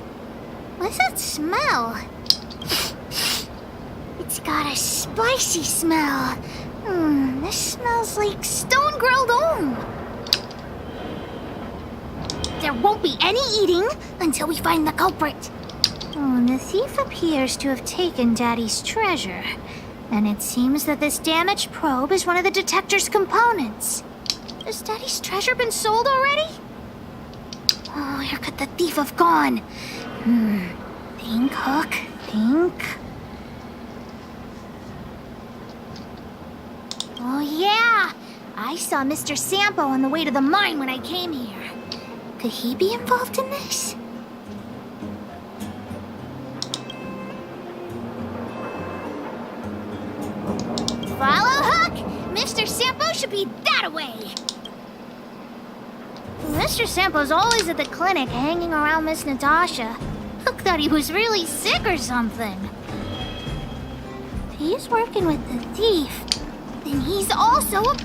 What's that smell? It's got a spicy smell. This smells like stone-grilled ohm. There won't be any eating until we find the culprit. The thief appears to have taken Daddy's treasure. And it seems that this damaged probe is one of the detector's components. Has Daddy's treasure been sold already? Oh, where could the thief have gone? Think, Hook, think. Oh, yeah! I saw Mr. Sampo on the way to the mine when I came here. Could he be involved in this? Follow Hook! Mr. Sampo should be that way! Mr. Sampo's always at the clinic hanging around Miss Natasha. Hook thought he was really sick or something. If he's working with the thief, then he's also a...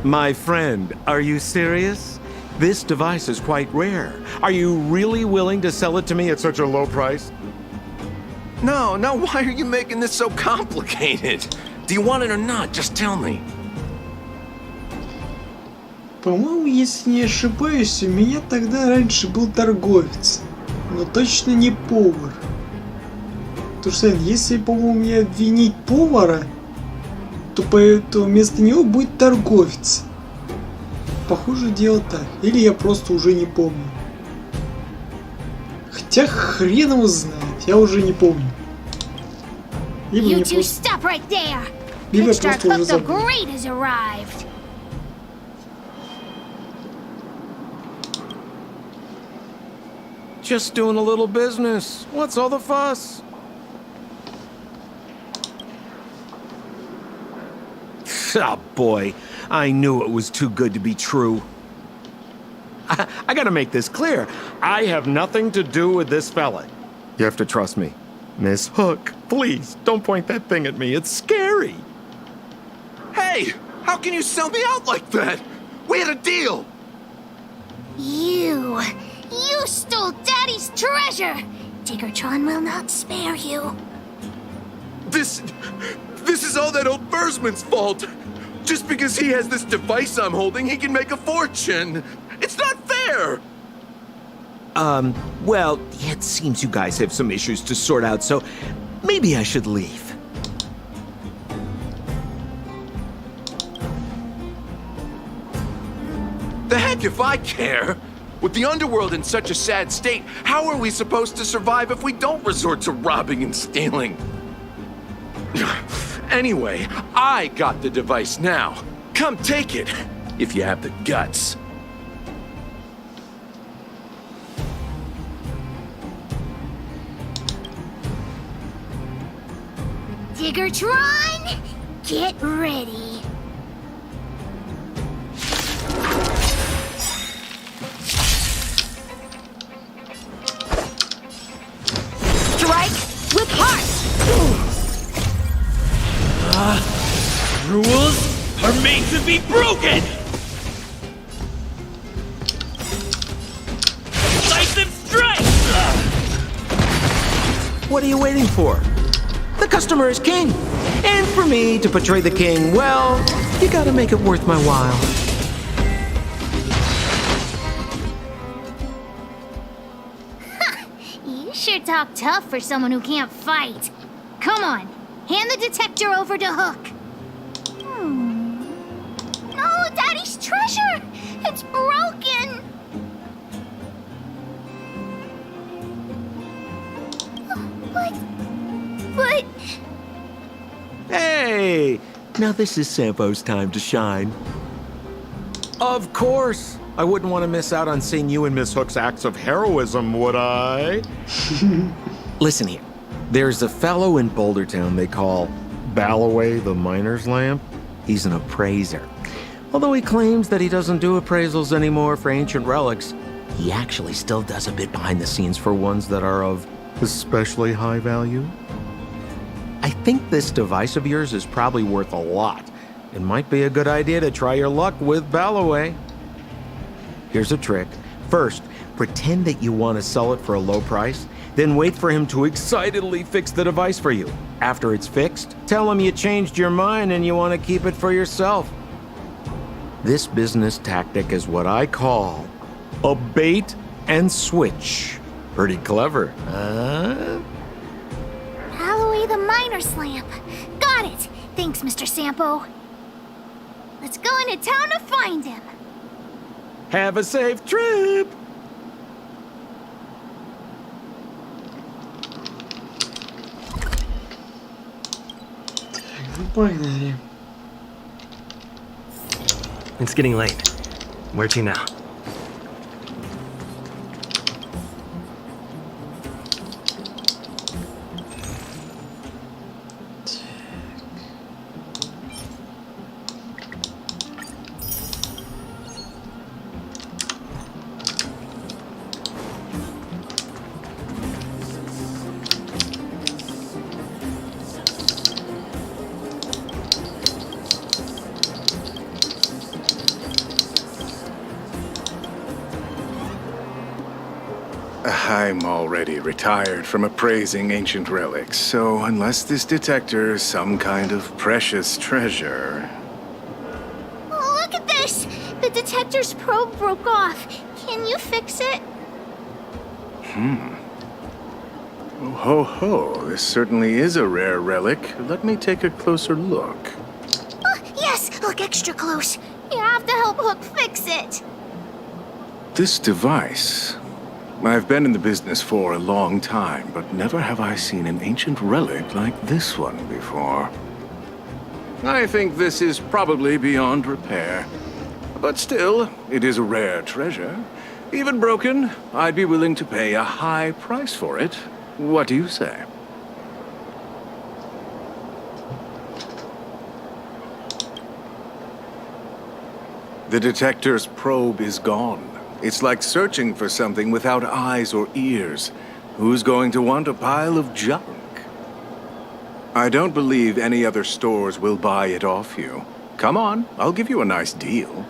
My friend, are you serious? This device is quite rare. Are you really willing to sell it to me at such a low price? No, why are you making this so complicated? Do you want it or not? Just tell me. По-моему, если не ошибаюсь, у меня тогда раньше был торговец, но точно не повар. Потому что если, по-моему, мне обвинить повара, то вместо него будет торговец. Похоже, дело так. Или я просто уже не помню. Хотя хрен его знает, я уже не помню. Либо You мне two просто... stop right there! Либо я Pitch просто уже Cook the забыл. Great has arrived! Just doing a little business. What's all the fuss? Oh boy, I knew it was too good to be true. I gotta make this clear. I have nothing to do with this fella. You have to trust me. Miss Hook, please, don't point that thing at me. It's scary. Hey, how can you sell me out like that? We had a deal. You stole Daddy's treasure! Diggertron will not spare you. This is all that old Bursman's fault. Just because he has this device I'm holding, he can make a fortune. It's not fair! Well, it seems you guys have some issues to sort out, so maybe I should leave. The heck if I care! With the underworld in such a sad state, how are we supposed to survive if we don't resort to robbing and stealing? Anyway, I got the device now. Come take it, if you have the guts. Diggertron, get ready. Strike with heart! Rules are made to be broken! Decisive strike! What are you waiting for? The customer is king. And for me to portray the king, well, you gotta make it worth my while. You sure talk tough for someone who can't fight. Come on, hand the detector over to Hook. No, Daddy's treasure! It's broken! But... Hey! Now this is Sampo's time to shine. Of course! I wouldn't want to miss out on seeing you and Miss Hook's acts of heroism, would I? Listen here. There's a fellow in Bouldertown they call Balloway the Miner's Lamp. He's an appraiser. Although he claims that he doesn't do appraisals anymore for ancient relics, he actually still does a bit behind the scenes for ones that are of especially high value. I think this device of yours is probably worth a lot. It might be a good idea to try your luck with Balloway. Here's a trick. First, pretend that you want to sell it for a low price, then wait for him to excitedly fix the device for you. After it's fixed, tell him you changed your mind and you want to keep it for yourself. This business tactic is what I call a bait and switch. Pretty clever, huh? Balloway the Miner's Lamp. Got it! Thanks, Mr. Sampo. Let's go into town to find him. Have a safe trip! Погнали. It's getting late. Where to now? I'm already retired from appraising ancient relics, so unless this detector is some kind of precious treasure... Oh, look at this! The detector's probe broke off. Can you fix it? Oh, ho, ho. This certainly is a rare relic. Let me take a closer look. Yes! Look extra close. You have to help Hook fix it. This device... I've been in the business for a long time, but never have I seen an ancient relic like this one before. I think this is probably beyond repair. But still, it is a rare treasure. Even broken, I'd be willing to pay a high price for it. What do you say? The detector's probe is gone. It's like searching for something without eyes or ears. Who's going to want a pile of junk? I don't believe any other stores will buy it off you. Come on, I'll give you a nice deal.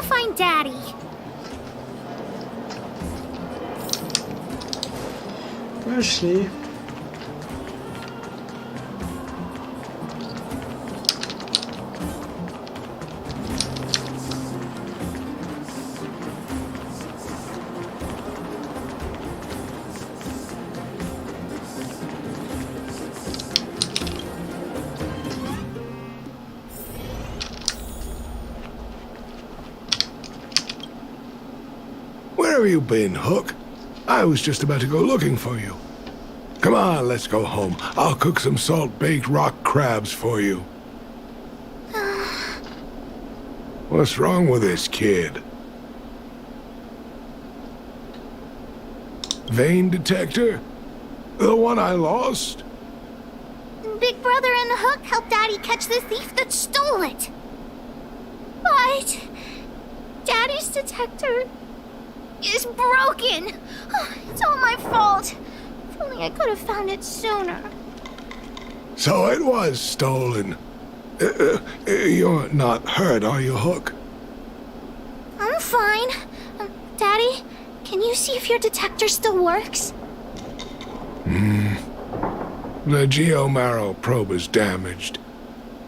find Daddy. Пошли. Where have you been, Hook? I was just about to go looking for you. Come on, let's go home. I'll cook some salt-baked rock crabs for you. What's wrong with this kid? Vein detector? The one I lost? Big Brother and Hook helped Daddy catch the thief that stole it. But Daddy's detector is broken. It's all my fault. If only I could have found it sooner. So it was stolen. You're not hurt, are you, Hook? I'm fine. Daddy, can you see if your detector still works? The Geo-Marrow probe is damaged.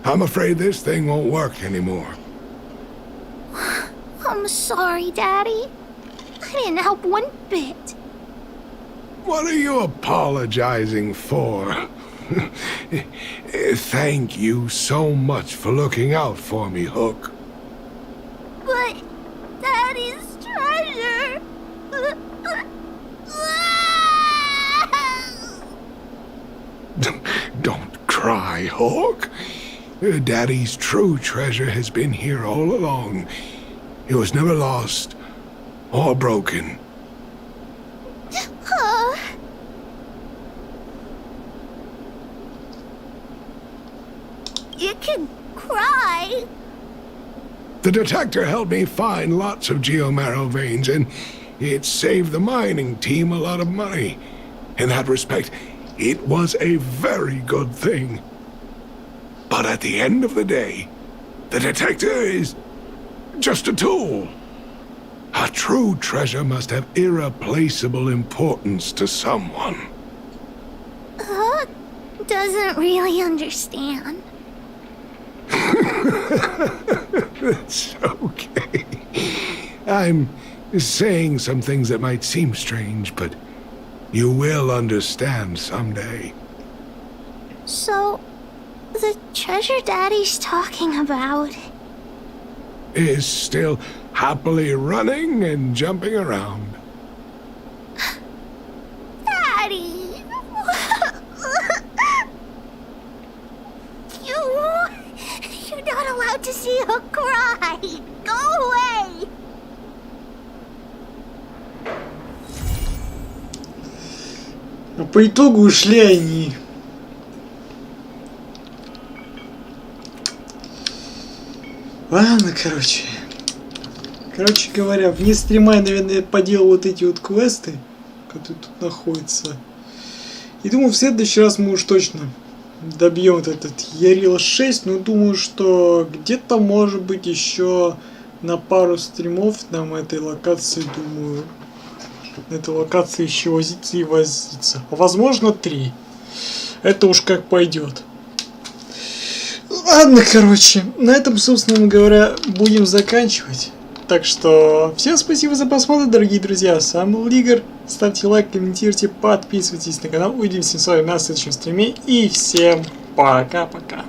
I'm afraid this thing won't work anymore. I'm sorry, Daddy. I didn't help one bit. What are you apologizing for? Thank you so much for looking out for me, Hook. But Daddy's treasure... Don't cry, Hook. Daddy's true treasure has been here all along. It was never lost or broken. You can cry. The detector helped me find lots of Geo-Marrow veins, and it saved the mining team a lot of money. In that respect, it was a very good thing. But at the end of the day, the detector is just a tool. A true treasure must have irreplaceable importance to someone. Hook doesn't really understand. It's okay. I'm saying some things that might seem strange, but you will understand someday. So, the treasure Daddy's talking about is still happily running and jumping around. Daddy! You're not allowed to see her cry! Go away! Но по итогу ушли они. Ладно, короче говоря, вне стрима я, наверное, поделал вот эти вот квесты, которые тут находятся. И думаю, в следующий раз мы уж точно добьем вот этот Ярил 6, но думаю, что где-то может быть еще на пару стримов нам этой локации, думаю, на этой локации еще возиться и возиться. Возможно, 3. Это уж как пойдет. Ладно, короче, на этом, собственно говоря, будем заканчивать. Так что всем спасибо за просмотр, дорогие друзья. С вами был Игорь. Ставьте лайк, комментируйте, подписывайтесь на канал. Увидимся с вами на следующем стриме. И всем пока-пока.